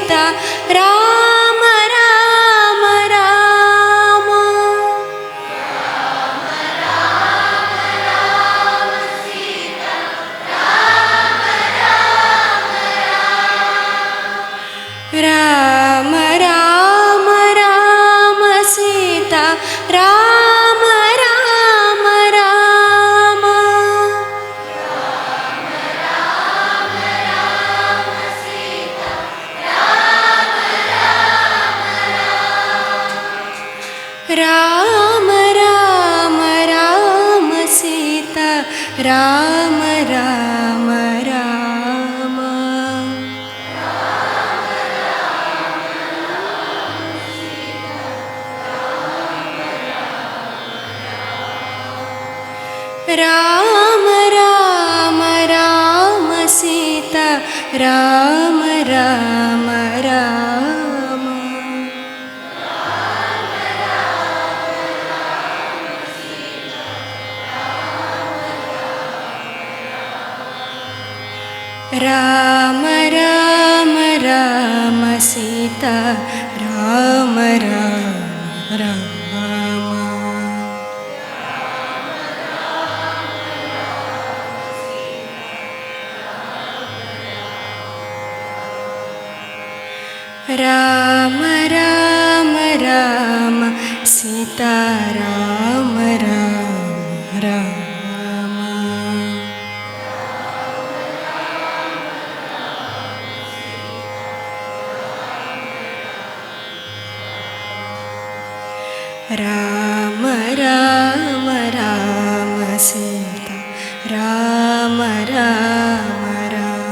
ರಾಮ ರಾಮ ರಾಮ ರಾಮ ರಾಮ ರಾಮ ಸೀತಾ ರಾಮ ರಾಮ ರಾಮ ರಾಮ ರಾಮ ರಾಮ ಸೀತಾ ರಾಮ ರಾಮ ರಾಮ ರಾಮ ರಾಮ ರಾಮ ಸೀತಾ ರಾಮ ರಾಮ ರಾಮ ರಾಮ ರಾಮ ರಾಮ ಸೀತಾ ರಾಮ ರಾಮ ರಾಮ ರಾಮ ರಾಮ ರಾಮ ಸೀತಾ ರಾಮ ರಾಮ ರಾಮ ರಾಮ ರಾಮ ರಾಮ ಸೀತಾ ರಾಮ ರಾಮ ರಾಮ ರಾಮ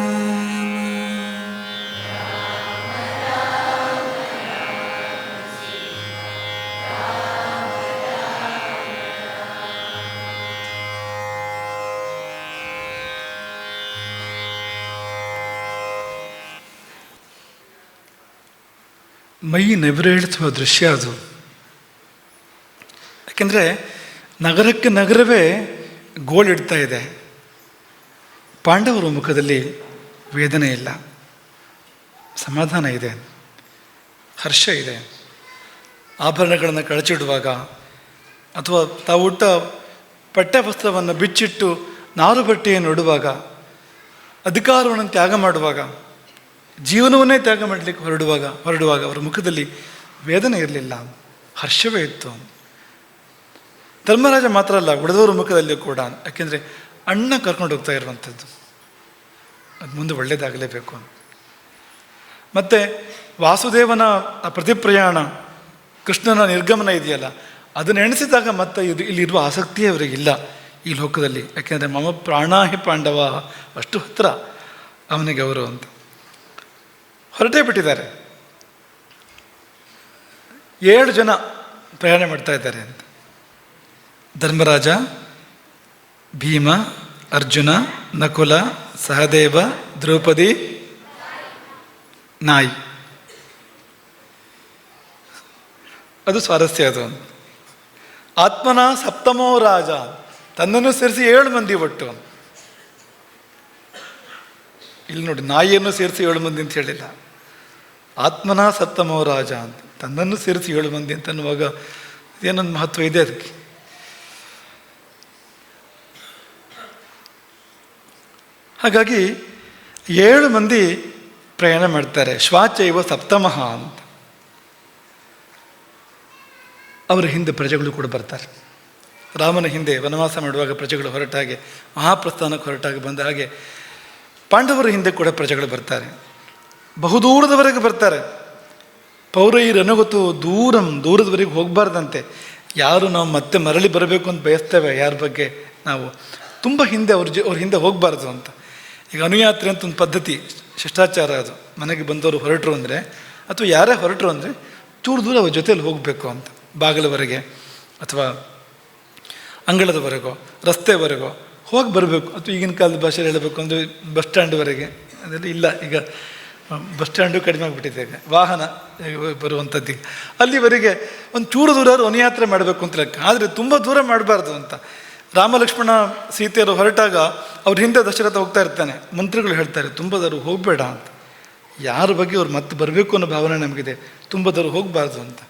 ಮೈ ನೆವರೇಳಿಸುವ ದೃಶ್ಯ ಅದು. ಯಾಕೆಂದರೆ ನಗರಕ್ಕೆ ನಗರವೇ ಗೋಳಿಡ್ತಾ ಇದೆ. ಪಾಂಡವರ ಮುಖದಲ್ಲಿ ವೇದನೆ ಇಲ್ಲ, ಸಮಾಧಾನ ಇದೆ, ಹರ್ಷ ಇದೆ. ಆಭರಣಗಳನ್ನು ಕಳಚಿಡುವಾಗ ಅಥವಾ ತಾವುಟ್ಟ ಪಠ್ಯವಸ್ತ್ರವನ್ನು ಬಿಚ್ಚಿಟ್ಟು ನಾರು ಬಟ್ಟೆಯನ್ನು ಉಡುವಾಗ, ಅಧಿಕಾರವನ್ನು ತ್ಯಾಗ ಮಾಡುವಾಗ, ಜೀವನವನ್ನೇ ತ್ಯಾಗ ಮಾಡಲಿಕ್ಕೆ ಹೊರಡುವಾಗ ಅವರ ಮುಖದಲ್ಲಿ ವೇದನೆ ಇರಲಿಲ್ಲ, ಹರ್ಷವೇ ಇತ್ತು. ಧರ್ಮರಾಜ ಮಾತ್ರ ಅಲ್ಲ, ಉಳಿದವರ ಮುಖದಲ್ಲಿ ಕೂಡ. ಯಾಕೆಂದರೆ ಅಣ್ಣ ಕರ್ಕೊಂಡು ಹೋಗ್ತಾ ಇರುವಂಥದ್ದು, ಅದು ಮುಂದೆ ಒಳ್ಳೆಯದಾಗಲೇಬೇಕು. ಮತ್ತು ವಾಸುದೇವನ ಪ್ರತಿಪ್ರಯಾಣ, ಕೃಷ್ಣನ ನಿರ್ಗಮನ ಇದೆಯಲ್ಲ, ಅದನ್ನು ಎಣಿಸಿದಾಗ ಮತ್ತೆ ಇಲ್ಲಿರುವ ಆಸಕ್ತಿಯೇ ಅವರಿಗಿಲ್ಲ ಈ ಲೋಕದಲ್ಲಿ. ಯಾಕೆಂದರೆ ಮಮ ಪ್ರಾಣಾಹಿ ಪಾಂಡವ, ಅಷ್ಟು ಹತ್ರ ಅವನಿಗೆ ಅವರು ಅಂತ ಹೊರಟೇ ಬಿಟ್ಟಿದ್ದಾರೆ. 7 ಜನ ಪ್ರಯಾಣ ಮಾಡ್ತಾ ಇದ್ದಾರೆ ಅಂತ. ಧರ್ಮರಾಜ, ಭೀಮ, ಅರ್ಜುನ, ನಕುಲ, ಸಹದೇವ, ದ್ರೌಪದಿ, ನಾಯಿ. ಅದು ಸ್ವಾರಸ್ಯ. ಅದು ಆತ್ಮನ ಸಪ್ತಮೋ ರಾಜ, ತನ್ನನ್ನು ಸೇರಿಸಿ 7 ಮಂದಿ ಒಟ್ಟು. ಇಲ್ಲಿ ನೋಡಿ, ನಾಯಿಯನ್ನು ಸೇರಿಸಿ 7 ಮಂದಿ ಅಂತ ಹೇಳಿಲ್ಲ, ಆತ್ಮನ ಸಪ್ತಮೋ ರಾಜ ಅಂತ ತನ್ನನ್ನು ಸೇರಿಸಿ 7 ಮಂದಿ ಅಂತ ಅನ್ನುವಾಗ ಏನೊಂದು ಮಹತ್ವ ಇದೆ ಅದಕ್ಕೆ. ಹಾಗಾಗಿ 7 ಮಂದಿ ಪ್ರಯಾಣ ಮಾಡ್ತಾರೆ. ಶ್ವಾಚೈವ ಸಪ್ತಮಃ ಅಂತ. ಅವರ ಹಿಂದೆ ಪ್ರಜೆಗಳು ಕೂಡ ಬರ್ತಾರೆ. ರಾಮನ ಹಿಂದೆ ವನವಾಸ ಮಾಡುವಾಗ ಪ್ರಜೆಗಳು ಹೊರಟ ಹಾಗೆ, ಮಹಾಪ್ರಸ್ಥಾನಕ್ಕೆ ಹೊರಟಾಗಿ ಬಂದ ಹಾಗೆ ಪಾಂಡವರ ಹಿಂದೆ ಕೂಡ ಪ್ರಜೆಗಳು ಬರ್ತಾರೆ. ಬಹುದೂರದವರೆಗೆ ಬರ್ತಾರೆ. ಪೌರೈರನಗೊತ್ತು ದೂರದವರೆಗೆ ಹೋಗಬಾರ್ದಂತೆ. ಯಾರು ನಾವು ಮತ್ತೆ ಮರಳಿ ಬರಬೇಕು ಅಂತ ಬಯಸ್ತೇವೆ, ಯಾರ ಬಗ್ಗೆ ನಾವು ತುಂಬ ಹಿಂದೆ ಅವ್ರ ಹಿಂದೆ ಹೋಗಬಾರ್ದು ಅಂತ. ಈಗ ಅನುಯಾತ್ರೆ ಅಂತ ಒಂದು ಪದ್ಧತಿ, ಶಿಷ್ಟಾಚಾರ ಅದು. ಮನೆಗೆ ಬಂದವರು ಹೊರಟರು ಅಂದರೆ, ಅಥವಾ ಯಾರೇ ಹೊರಟರು ಅಂದರೆ ಚೂರು ದೂರ ಅವ್ರ ಜೊತೆಯಲ್ಲಿ ಹೋಗಬೇಕು ಅಂತ. ಬಾಗಿಲವರೆಗೆ ಅಥವಾ ಅಂಗಳದವರೆಗೋ ರಸ್ತೆವರೆಗೋ ಹೋಗಿ ಬರಬೇಕು. ಅಥವಾ ಈಗಿನ ಕಾಲದ ಭಾಷೆಯಲ್ಲಿ ಹೇಳಬೇಕು ಅಂದರೆ ಬಸ್ ಸ್ಟ್ಯಾಂಡ್ವರೆಗೆ. ಅದೆಲ್ಲ ಇಲ್ಲ, ಈಗ ಬಸ್ ಸ್ಟ್ಯಾಂಡು ಕಡಿಮೆ ಆಗಿಬಿಟ್ಟಿದೆ, ಈಗ ವಾಹನ ಬರುವಂಥದ್ದು. ಅಲ್ಲಿವರೆಗೆ ಒಂದು ಚೂರು ದೂರ ಅನುಯಾತ್ರೆ ಮಾಡಬೇಕು ಅಂತ ಲೆಕ್ಕ. ಆದರೆ ತುಂಬ ದೂರ ಮಾಡಬಾರ್ದು ಅಂತ. ರಾಮ ಲಕ್ಷ್ಮಣ ಸೀತೆಯರು ಹೊರಟಾಗ ಅವ್ರ ಹಿಂದೆ ದಶರಥ ಹೋಗ್ತಾ ಇರ್ತಾನೆ. ಮಂತ್ರಿಗಳು ಹೇಳ್ತಾರೆ, ತುಂಬ ದೂರ ಹೋಗಬೇಡ ಅಂತ. ಯಾರ ಬಗ್ಗೆ ಅವ್ರು ಮತ್ತೆ ಬರಬೇಕು ಅನ್ನೋ ಭಾವನೆ ನಮಗಿದೆ, ತುಂಬ ದೂರ ಹೋಗಬಾರ್ದು ಅಂತ.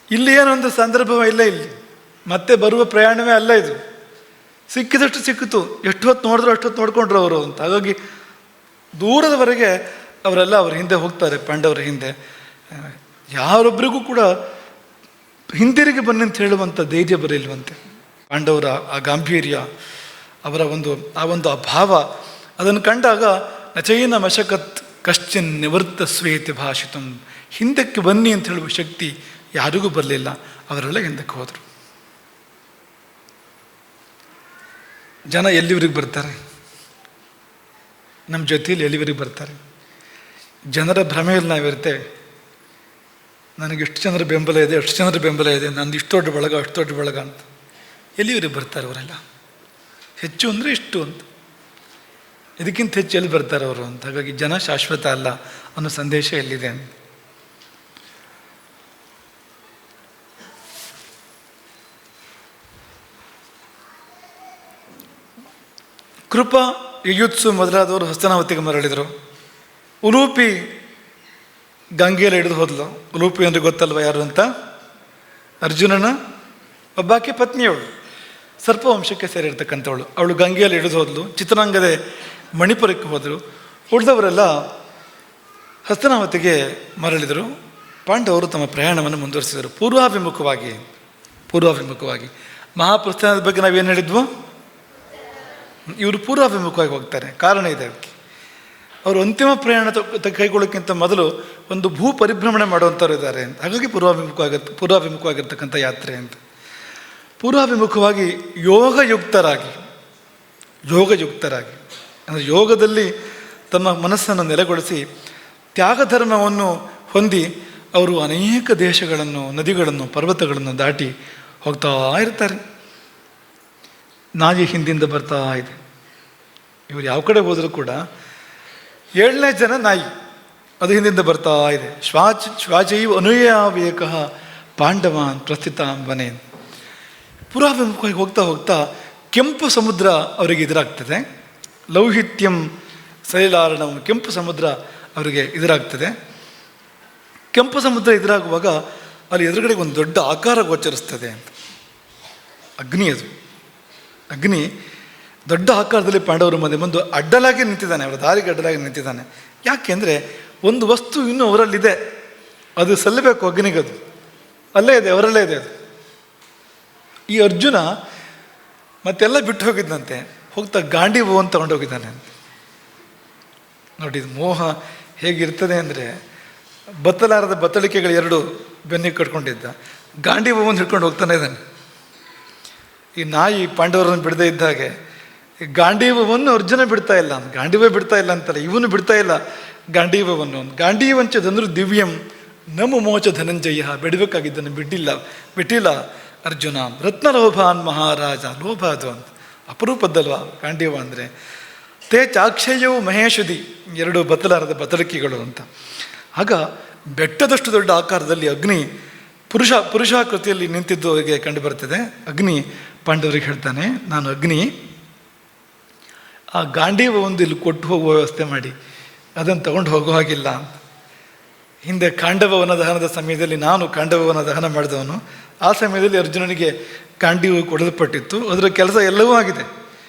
ಇಲ್ಲಿ ಏನೊಂದು ಸಂದರ್ಭ ಇಲ್ಲ, ಇಲ್ಲಿ ಮತ್ತೆ ಬರುವ ಪ್ರಯಾಣವೇ ಅಲ್ಲ ಇದು. ಸಿಕ್ಕಿದಷ್ಟು ಸಿಕ್ಕಿತು, ಎಷ್ಟು ಹೊತ್ತು ನೋಡಿದ್ರು ಅಷ್ಟೊತ್ತು ನೋಡ್ಕೊಂಡ್ರು ಅವರು ಅಂತ. ಹಾಗಾಗಿ ದೂರದವರೆಗೆ ಅವರೆಲ್ಲ ಅವ್ರ ಹಿಂದೆ ಹೋಗ್ತಾರೆ, ಪಾಂಡವರ ಹಿಂದೆ. ಯಾರೊಬ್ಬರಿಗೂ ಕೂಡ ಹಿಂದಿರುಗಿ ಬನ್ನಿ ಅಂತ ಹೇಳುವಂಥ ಧೈರ್ಯ ಬರಲಿಲ್ವಂತೆ. ಪಾಂಡವರ ಆ ಗಾಂಭೀರ್ಯ, ಅವರ ಆ ಒಂದು ಭಾವ, ಅದನ್ನು ಕಂಡಾಗ ನಚೈನ ಮಶಕತ್ ಕಶ್ಚಿನ್ ನಿವೃತ್ತ ಸ್ವೇತಿ ಭಾಷಿತಂ, ಹಿಂದಕ್ಕೆ ಬನ್ನಿ ಅಂತ ಹೇಳುವ ಶಕ್ತಿ ಯಾರಿಗೂ ಬರಲಿಲ್ಲ. ಅವರೆಲ್ಲ ಹಿಂದಕ್ಕೆ ಹೋದರು. ಜನ ಎಲ್ಲಿವರೆಗೆ ಬರ್ತಾರೆ? ನಮ್ಮ ಜೊತೆಯಲ್ಲಿ ಎಲ್ಲಿವರೆಗೆ ಬರ್ತಾರೆ? ಜನರ ಭ್ರಮೆಯಲ್ಲಿ ನಾವಿರ್ತೇವೆ. ನನಗೆ ಇಷ್ಟು ಜನರ ಬೆಂಬಲ ಇದೆ, ಅಷ್ಟು ಜನರ ಬೆಂಬಲ ಇದೆ, ನಂದು ಇಷ್ಟು ದೊಡ್ಡ ಬಳಗ, ಅಷ್ಟು ದೊಡ್ಡ ಬಳಗ ಅಂತ. ಎಲ್ಲಿವರೆಗೆ ಬರ್ತಾರೆ ಅವರೆಲ್ಲ? ಹೆಚ್ಚು ಅಂದರೆ ಇಷ್ಟು ಅಂತ, ಇದಕ್ಕಿಂತ ಹೆಚ್ಚು ಎಲ್ಲಿ ಬರ್ತಾರೆ ಅವರು ಅಂತ. ಹಾಗಾಗಿ ಜನ ಶಾಶ್ವತ ಅಲ್ಲ ಅನ್ನೋ ಸಂದೇಶ ಎಲ್ಲಿದೆ ಅಂತ. ಕೃಪ, ಯುಯುತ್ಸು ಮೊದಲಾದವರು ಹಸ್ತನಾವತಿಗೆ ಮರಳಿದರು. ಉಲೂಪಿ ಗಂಗೆಯಲ್ಲಿ ಹಿಡಿದು ಹೋದ್ಲು. ಉಲೂಪಿ ಅಂದರೆ ಗೊತ್ತಲ್ವ ಯಾರು ಅಂತ? ಅರ್ಜುನನ ಒಬ್ಬಾಕೆ ಪತ್ನಿಯವಳು, ಸರ್ಪ ವಂಶಕ್ಕೆ ಸೇರಿರ್ತಕ್ಕಂಥವಳು. ಅವಳು ಗಂಗೆಯಲ್ಲಿ ಹಿಡಿದು ಹೋದ್ಲು. ಚಿತ್ರರಂಗದ ಮಣಿಪುರಕ್ಕೆ ಹೋದರು. ಉಳಿದವರೆಲ್ಲ ಹಸ್ತನಾವತಿಗೆ ಮರಳಿದರು. ಪಾಂಡವರು ತಮ್ಮ ಪ್ರಯಾಣವನ್ನು ಮುಂದುವರಿಸಿದರು ಪೂರ್ವಾಭಿಮುಖವಾಗಿ. ಮಹಾಪ್ರಸ್ಥಾನದ ಬಗ್ಗೆ ನಾವೇನು ಹೇಳಿದ್ವು? ಇವರು ಪೂರ್ವಾಭಿಮುಖವಾಗಿ ಹೋಗ್ತಾರೆ. ಕಾರಣ ಇದೆ ಅದಕ್ಕೆ. ಅವರು ಅಂತಿಮ ಪ್ರಯಾಣ ಕೈಗೊಳ್ಳೋಕ್ಕಿಂತ ಮೊದಲು ಒಂದು ಭೂ ಪರಿಭ್ರಮಣೆ ಮಾಡುವಂಥವ್ರು ಇದ್ದಾರೆ ಅಂತ. ಹಾಗಾಗಿ ಪೂರ್ವಾಭಿಮುಖವಾಗಿರ್ತಕ್ಕಂಥ ಯಾತ್ರೆ ಅಂತ. ಪೂರ್ವಾಭಿಮುಖವಾಗಿ ಯೋಗಯುಕ್ತರಾಗಿ ಅಂದರೆ ಯೋಗದಲ್ಲಿ ತಮ್ಮ ಮನಸ್ಸನ್ನು ನೆಲೆಗೊಳಿಸಿ ತ್ಯಾಗಧರ್ಮವನ್ನು ಹೊಂದಿ ಅವರು ಅನೇಕ ದೇಶಗಳನ್ನು, ನದಿಗಳನ್ನು, ಪರ್ವತಗಳನ್ನು ದಾಟಿ ಹೋಗ್ತಾ ಇರ್ತಾರೆ. ನಾಯಿ ಹಿಂದಿಂದ ಬರ್ತಾ ಇದೆ. ಇವರು ಯಾವ ಕಡೆ ಹೋದರೂ ಕೂಡ 7ನೇ ಜನ ನಾಯಿ. ಅದು ಹಿಂದಿಂದ ಬರ್ತಾ ಇದೆ. ಶ್ವಾಚೈವ ಅನುಯಾವೇಕ ಪಾಂಡವಾನ್ ಪ್ರಸ್ಥಿತಾಂ ವನೆ. ಪುರಾಭಿಮುಖವಾಗಿ ಹೋಗ್ತಾ ಹೋಗ್ತಾ ಕೆಂಪು ಸಮುದ್ರ ಅವರಿಗೆ ಎದುರಾಗ್ತದೆ. ಲೌಹಿತ್ಯಂ ಸಲಿಲಾರಣಂ, ಕೆಂಪು ಸಮುದ್ರ ಅವರಿಗೆ ಎದುರಾಗ್ತದೆ. ಕೆಂಪು ಸಮುದ್ರ ಎದುರಾಗುವಾಗ ಅಲ್ಲಿ ಎದುರುಗಡೆ ಒಂದು ದೊಡ್ಡ ಆಕಾರ ಗೋಚರಿಸ್ತದೆ ಅಂತ. ಅಗ್ನಿ, ಅದು ಅಗ್ನಿ ದೊಡ್ಡ ಆಕಾರದಲ್ಲಿ ಪಾಂಡವರ ಮಧ್ಯೆ ಬಂದು ಅಡ್ಡಲಾಗಿ ನಿಂತಿದ್ದಾನೆ, ಅವರ ದಾರಿಗೆ ಅಡ್ಡಲಾಗಿ ನಿಂತಿದ್ದಾನೆ. ಯಾಕೆಂದರೆ ಒಂದು ವಸ್ತು ಇನ್ನೂ ಅವರಲ್ಲಿದೆ, ಅದು ಸಲ್ಲಬೇಕು ಅಗ್ನಿಗದು, ಅಲ್ಲೇ ಇದೆ, ಅವರಲ್ಲೇ ಇದೆ ಅದು. ಈ ಅರ್ಜುನ ಮತ್ತೆಲ್ಲ ಬಿಟ್ಟು ಹೋಗಿದ್ದಂತೆ, ಹೋಗ್ತಾ ಗಾಂಡೀವವನ್ನು ತಗೊಂಡು ಹೋಗಿದ್ದಾನೆ ಅಂತ. ನೋಡಿ, ಇದು ಮೋಹ ಹೇಗಿರ್ತದೆ ಅಂದರೆ, ಬತ್ತಲಾರದ ಬತ್ತಳಿಕೆಗಳು ಎರಡು ಬೆನ್ನಿಗೆ ಕಟ್ಕೊಂಡಿದ್ದ, ಗಾಂಡೀವವನ್ನು ಹಿಡ್ಕೊಂಡು ಹೋಗ್ತಾನೆ ಇದ್ದಾನೆ. ಈ ನಾಯಿ ಪಾಂಡವರನ್ನು ಬಿಡದೇ ಇದ್ದಾಗೆ ಈ ಗಾಂಡೀವವನ್ನು ಅರ್ಜುನ ಬಿಡ್ತಾ ಇಲ್ಲ, ಗಾಂಡೀವ ಬಿಡ್ತಾ ಇಲ್ಲ ಅಂತಾರೆ, ಇವನು ಬಿಡ್ತಾ ಇಲ್ಲ ಗಾಂಡೀವವನ್ನು. ಗಾಂಡೀವಂಚ ಧನುರ್ ದಿವ್ಯಂ ನಮು ಮೋಚ ಧನಂಜಯ, ಬಿಡಬೇಕಾಗಿದ್ದನ್ನು ಬಿಟ್ಟಿಲ್ಲ ಅರ್ಜುನ. ರತ್ನಲೋಭಾನ್ ಮಹಾರಾಜ, ಲೋಭ ಅದು ಅಂತ, ಅಪರೂಪದ್ದಲ್ವ ಗಾಂಡೀವ ಅಂದರೆ. ತೇ ಚಾಕ್ಷಯವು ಮಹೇಶದಿ, ಎರಡು ಬತ್ತಲಾರದ ಬತ್ತಳಿಕೆಗಳು ಅಂತ. ಆಗ ಬೆಟ್ಟದಷ್ಟು ದೊಡ್ಡ ಆಕಾರದಲ್ಲಿ ಅಗ್ನಿ ಪುರುಷಾಕೃತಿಯಲ್ಲಿ ನಿಂತಿದ್ದು ಅವರಿಗೆ ಕಂಡು ಬರ್ತದೆ. ಅಗ್ನಿ ಪಾಂಡವರಿಗೆ ಹೇಳ್ತಾನೆ, ನಾನು ಅಗ್ನಿ, ಆ ಗಾಂಡೀವ ಒಂದು ಇಲ್ಲಿ ಕೊಟ್ಟು ಹೋಗುವ ವ್ಯವಸ್ಥೆ ಮಾಡಿ, ಅದನ್ನು ತಗೊಂಡು ಹೋಗೋ ಹಾಗಿಲ್ಲ ಅಂತ. ಹಿಂದೆ ಕಾಂಡವವನ ದಹನದ ಸಮಯದಲ್ಲಿ ನಾನು ಕಾಂಡವವನ ದಹನ ಮಾಡಿದವನು. ಆ ಸಮಯದಲ್ಲಿ ಅರ್ಜುನನಿಗೆ ಗಾಂಡೀವ ಕೊಡಲ್ಪಟ್ಟಿತ್ತು, ಅದರ ಕೆಲಸ ಎಲ್ಲವೂ ಆಗಿದೆ.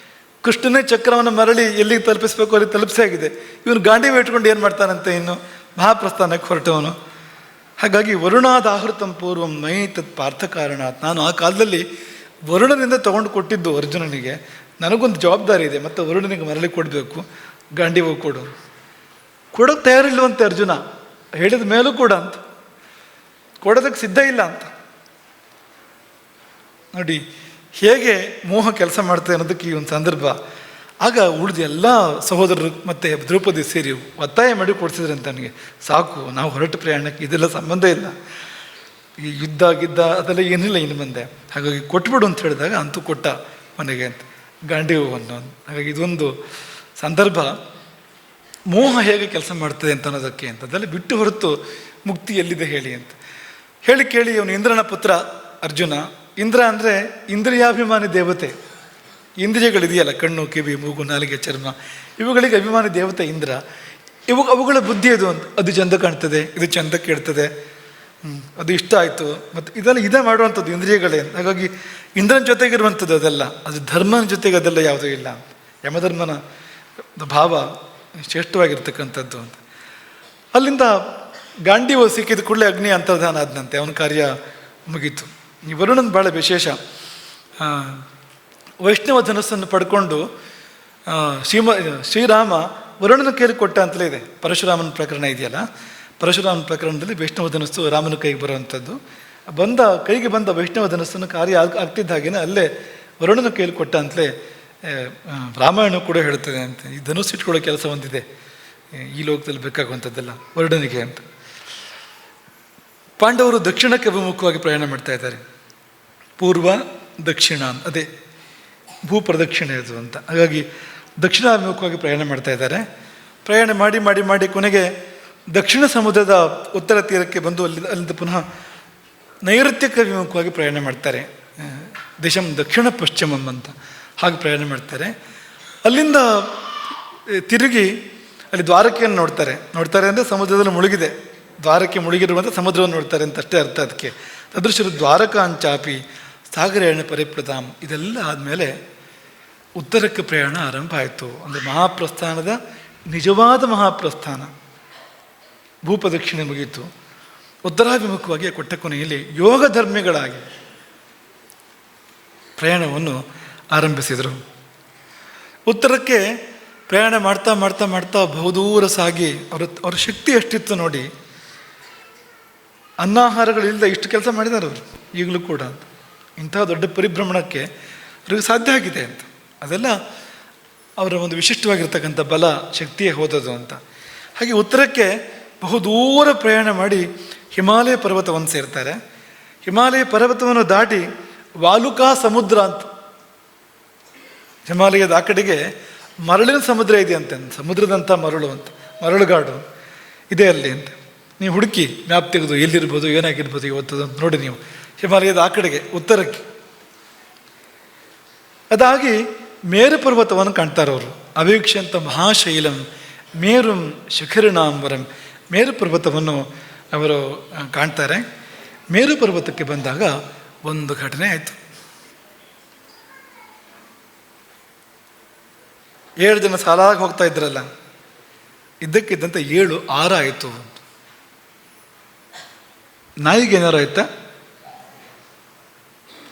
ಕೃಷ್ಣನೇ ಚಕ್ರವನ್ನು ಮರಳಿ ಎಲ್ಲಿಗೆ ತಲುಪಿಸ್ಬೇಕು ಅಲ್ಲಿ ತಲುಪಿಸೇ ಆಗಿದೆ. ಇವನು ಗಾಂಡೀವ ಇಟ್ಕೊಂಡು ಏನು ಮಾಡ್ತಾನಂತೆ, ಇನ್ನು ಮಹಾಪ್ರಸ್ಥಾನಕ್ಕೆ ಹೊರಟವನು. ಹಾಗಾಗಿ ವರುಣಾದಾಹೃತಂ ಪೂರ್ವಂ ಮೈ ತತ್ ಪಾರ್ಥ ಕಾರಣಾತ್, ನಾನು ಆ ಕಾಲದಲ್ಲಿ ವರುಣನಿಂದ ತಗೊಂಡು ಕೊಟ್ಟಿದ್ದು ಅರ್ಜುನನಿಗೆ, ನನಗೊಂದು ಜವಾಬ್ದಾರಿ ಇದೆ, ಮತ್ತು ವರುಣನಿಗೆ ಮರಳಿ ಕೊಡಬೇಕು, ಗಾಂಡೀವ ಕೊಡೋಕ್ಕೆ ತಯಾರಿಲ್ಲವಂತೆ ಅರ್ಜುನ. ಹೇಳಿದ ಮೇಲೂ ಕೂಡ ಅಂತ ಕೊಡೋದಕ್ಕೆ ಸಿದ್ಧ ಇಲ್ಲ ಅಂತ. ನೋಡಿ ಹೇಗೆ ಮೋಹ ಕೆಲಸ ಮಾಡ್ತದೆ ಅನ್ನೋದಕ್ಕೆ ಈ ಒಂದು ಸಂದರ್ಭ. ಆಗ ಉಳಿದ ಎಲ್ಲ ಸಹೋದರರು ಮತ್ತು ದ್ರೌಪದಿ ಸೇರಿ ಒತ್ತಾಯ ಮಾಡಿ ಕೊಡಿಸಿದ್ರಂತೆ, ನನಗೆ ಸಾಕು, ನಾವು ಹೊರಟ ಪ್ರಯಾಣಕ್ಕೆ ಇದೆಲ್ಲ ಸಂಬಂಧ ಇಲ್ಲ, ಈ ಯುದ್ಧ ಗಿದ್ದ ಅದೆಲ್ಲ ಏನಿಲ್ಲ ಇನ್ನು ಮುಂದೆ, ಹಾಗಾಗಿ ಕೊಟ್ಬಿಡು ಅಂತ ಹೇಳಿದಾಗ ಅಂತೂ ಕೊಟ್ಟ ಮನೆಗೆ ಅಂತ ಗಾಂಡೀವವನ್ನು. ಹಾಗಾಗಿ ಇದೊಂದು ಸಂದರ್ಭ ಮೋಹ ಹೇಗೆ ಕೆಲಸ ಮಾಡ್ತದೆ ಅಂತ ಅನ್ನೋದಕ್ಕೆ ಅಂತ. ಅದೆಲ್ಲ ಬಿಟ್ಟು ಹೊರತು ಮುಕ್ತಿ ಎಲ್ಲಿದೆ ಹೇಳಿ ಅಂತ ಹೇಳಿ ಕೇಳಿ ಅವನು ಇಂದ್ರನ ಪುತ್ರ ಅರ್ಜುನ. ಇಂದ್ರ ಅಂದರೆ ಇಂದ್ರಿಯಾಭಿಮಾನಿ ದೇವತೆ. ಇಂದ್ರಿಯಗಳಿದೆಯಲ್ಲ, ಕಣ್ಣು, ಕಿವಿ, ಮೂಗು, ನಾಲಿಗೆ, ಚರ್ಮ, ಇವುಗಳಿಗೆ ಅಭಿಮಾನಿ ದೇವತೆ ಇಂದ್ರ. ಅವುಗಳ ಬುದ್ಧಿ ಅದು ಅಂತ, ಅದು ಚಂದ ಕಾಣ್ತದೆ, ಇದು ಚಂದ ಕೇಳ್ತದೆ, ಅದು ಇಷ್ಟ ಆಯಿತು, ಮತ್ತು ಇದೆಲ್ಲ ಇದೇ ಮಾಡುವಂಥದ್ದು ಇಂದ್ರಿಯಗಳೇ. ಹಾಗಾಗಿ ಇಂದ್ರನ ಜೊತೆಗಿರುವಂಥದ್ದು ಅದೆಲ್ಲ, ಅದು ಧರ್ಮನ ಜೊತೆಗೆ ಅದೆಲ್ಲ ಯಾವುದೂ ಇಲ್ಲ. ಯಮಧರ್ಮನ ಭಾವ ಶ್ರೇಷ್ಠವಾಗಿರ್ತಕ್ಕಂಥದ್ದು ಅಂತ. ಅಲ್ಲಿಂದ ಗಾಂಡೀವ ಸಿಕ್ಕಿದ ಕೂಡಲೇ ಅಗ್ನಿ ಅಂತರ್ಧಾನ ಆದನಂತೆ, ಅವನ ಕಾರ್ಯ ಮುಗೀತು. ಈ ವರುಣನ ಭಾಳ ವಿಶೇಷ. ವೈಷ್ಣವ ಧನಸ್ಸನ್ನು ಪಡ್ಕೊಂಡು ಶ್ರೀರಾಮ ವರುಣನ ಕೈಲಿ ಕೊಟ್ಟ ಅಂತಲೇ ಇದೆ. ಪರಶುರಾಮನ ಪ್ರಕರಣ ಇದೆಯಲ್ಲ, ಪರಶುರಾಮನ ಪ್ರಕರಣದಲ್ಲಿ ವೈಷ್ಣವ ಧನಸ್ಸು ರಾಮನ ಕೈಗೆ ಬರುವಂಥದ್ದು. ಕೈಗೆ ಬಂದ ವೈಷ್ಣವ ಧನಸ್ಸನ್ನು ಕಾರ್ಯ ಆಗ್ತಿದ್ದ ಹಾಗೇನೆ ಅಲ್ಲೇ ವರುಣನ ಕೈಲಿ ಕೊಟ್ಟ ಅಂತಲೇ ರಾಮಾಯಣ ಕೂಡ ಹೇಳ್ತದೆ ಅಂತ. ಈ ಧನುಸ್ಸು ಇಟ್ಕೊಳ್ಳೋ ಕೆಲಸ ಒಂದಿದೆ ಈ ಲೋಕದಲ್ಲಿ ಬೇಕಾಗುವಂಥದ್ದೆಲ್ಲ ವರುಣನಿಗೆ ಅಂತ. ಪಾಂಡವರು ದಕ್ಷಿಣಕ್ಕೆ ಅಭಿಮುಖವಾಗಿ ಪ್ರಯಾಣ ಮಾಡ್ತಾ ಇದ್ದಾರೆ. ಪೂರ್ವ ದಕ್ಷಿಣ, ಅದೇ ಭೂಪ್ರದಕ್ಷಿಣೆ ಅದು ಅಂತ. ಹಾಗಾಗಿ ದಕ್ಷಿಣಾಭಿಮುಖವಾಗಿ ಪ್ರಯಾಣ ಮಾಡ್ತಾ ಇದ್ದಾರೆ. ಪ್ರಯಾಣ ಮಾಡಿ ಮಾಡಿ ಮಾಡಿ ಕೊನೆಗೆ ದಕ್ಷಿಣ ಸಮುದ್ರದ ಉತ್ತರ ತೀರಕ್ಕೆ ಬಂದು ಅಲ್ಲಿಂದ ಪುನಃ ನೈಋತ್ಯಕ್ಕೆ ಅಭಿಮುಖವಾಗಿ ಪ್ರಯಾಣ ಮಾಡ್ತಾರೆ. ದೇಶಂ ದಕ್ಷಿಣ ಪಶ್ಚಿಮಂ ಅಂತ ಹಾಗೆ ಪ್ರಯಾಣ ಮಾಡ್ತಾರೆ. ಅಲ್ಲಿಂದ ತಿರುಗಿ ಅಲ್ಲಿ ದ್ವಾರಕೆಯನ್ನು ನೋಡ್ತಾರೆ ಅಂದರೆ ಸಮುದ್ರದಲ್ಲಿ ಮುಳುಗಿದೆ, ದ್ವಾರಕ್ಕೆ ಮುಳುಗಿರುವಂಥ ಸಮುದ್ರವನ್ನು ನೋಡ್ತಾರೆ ಅಂತ ಅಷ್ಟೇ ಅರ್ಥ. ಅದಕ್ಕೆ ಅದೃಶ್ಯರು ದ್ವಾರಕಾಂಚಾಪಿ ಸಾಗರೇಣ ಪರಿಪ್ರತಾಂ. ಇದೆಲ್ಲ ಆದಮೇಲೆ ಉತ್ತರಕ್ಕೆ ಪ್ರಯಾಣ ಆರಂಭ ಆಯಿತು. ಅಂದರೆ ಮಹಾಪ್ರಸ್ಥಾನದ ನಿಜವಾದ ಮಹಾಪ್ರಸ್ಥಾನ, ಭೂಪ್ರದಕ್ಷಿಣೆ ಮುಗೀತು. ಉತ್ತರಾಭಿಮುಖವಾಗಿ ಕೊಟ್ಟ ಕೊನೆಯಲ್ಲಿ ಯೋಗ ಧರ್ಮಿಗಳಾಗಿ ಪ್ರಯಾಣವನ್ನು ಆರಂಭಿಸಿದರು. ಉತ್ತರಕ್ಕೆ ಪ್ರಯಾಣ ಮಾಡ್ತಾ ಮಾಡ್ತಾ ಮಾಡ್ತಾ ಬಹುದೂರ ಸಾಗಿ ಅವರ ಶಕ್ತಿ ಎಷ್ಟಿತ್ತು ನೋಡಿ. ಅನ್ನಾಹಾರಗಳಿಂದ ಇಷ್ಟು ಕೆಲಸ ಮಾಡಿದ್ದಾರೆ ಅವರು ಈಗಲೂ ಕೂಡ. ಇಂತಹ ದೊಡ್ಡ ಪರಿಭ್ರಮಣಕ್ಕೆ ಅವ್ರಿಗೆ ಸಾಧ್ಯ ಆಗಿದೆ ಅಂತ. ಅದೆಲ್ಲ ಅವರ ಒಂದು ವಿಶಿಷ್ಟವಾಗಿರ್ತಕ್ಕಂಥ ಬಲ, ಶಕ್ತಿಯೇ ಹೋದದು ಅಂತ. ಹಾಗೆ ಉತ್ತರಕ್ಕೆ ಬಹುದೂರ ಪ್ರಯಾಣ ಮಾಡಿ ಹಿಮಾಲಯ ಪರ್ವತವನ್ನು ಸೇರ್ತಾರೆ. ಹಿಮಾಲಯ ಪರ್ವತವನ್ನು ದಾಟಿ ವಾಲುಕಾ ಸಮುದ್ರ ಅಂತ, ಹಿಮಾಲಯದ ಆ ಕಡೆಗೆ ಮರಳಿನ ಸಮುದ್ರ ಇದೆಯಂತೆ, ಸಮುದ್ರದಂಥ ಮರಳು ಅಂತ, ಮರಳುಗಾಡು. ಇದೆ ಅಲ್ಲಿ ಅಂತ. ನೀವು ಹುಡುಕಿ ಮ್ಯಾಪ್ ತೆಗೆದು ಎಲ್ಲಿರ್ಬೋದು, ಏನಾಗಿರ್ಬೋದು ಇವತ್ತು ಅಂತ ನೋಡಿ ನೀವು. ಹಿಮಾಲಯದ ಆ ಕಡೆಗೆ ಉತ್ತರಕ್ಕೆ. ಅದಾಗಿ ಮೇರು ಪರ್ವತವನ್ನು ಕಾಣ್ತಾರೆ ಅವರು. ಅವೀಕ್ಷಂತ ಮಹಾಶೈಲಂ ಮೇರುಂ ಶಿಖರಿಣಾಂಬರಂ. ಮೇರು ಪರ್ವತವನ್ನು ಅವರು ಕಾಣ್ತಾರೆ. ಮೇರು ಪರ್ವತಕ್ಕೆ ಬಂದಾಗ ಒಂದು ಘಟನೆ ಆಯಿತು. 7 ಜನ ಸಾಲಾಗಿ ಹೋಗ್ತಾ ಇದ್ರಲ್ಲ, ಇದ್ದಕ್ಕಿದ್ದಂತೆ 7 6 ಆಯಿತು. ನಾಯಿಗೆ ಏನಾರು ಆಯ್ತಾ?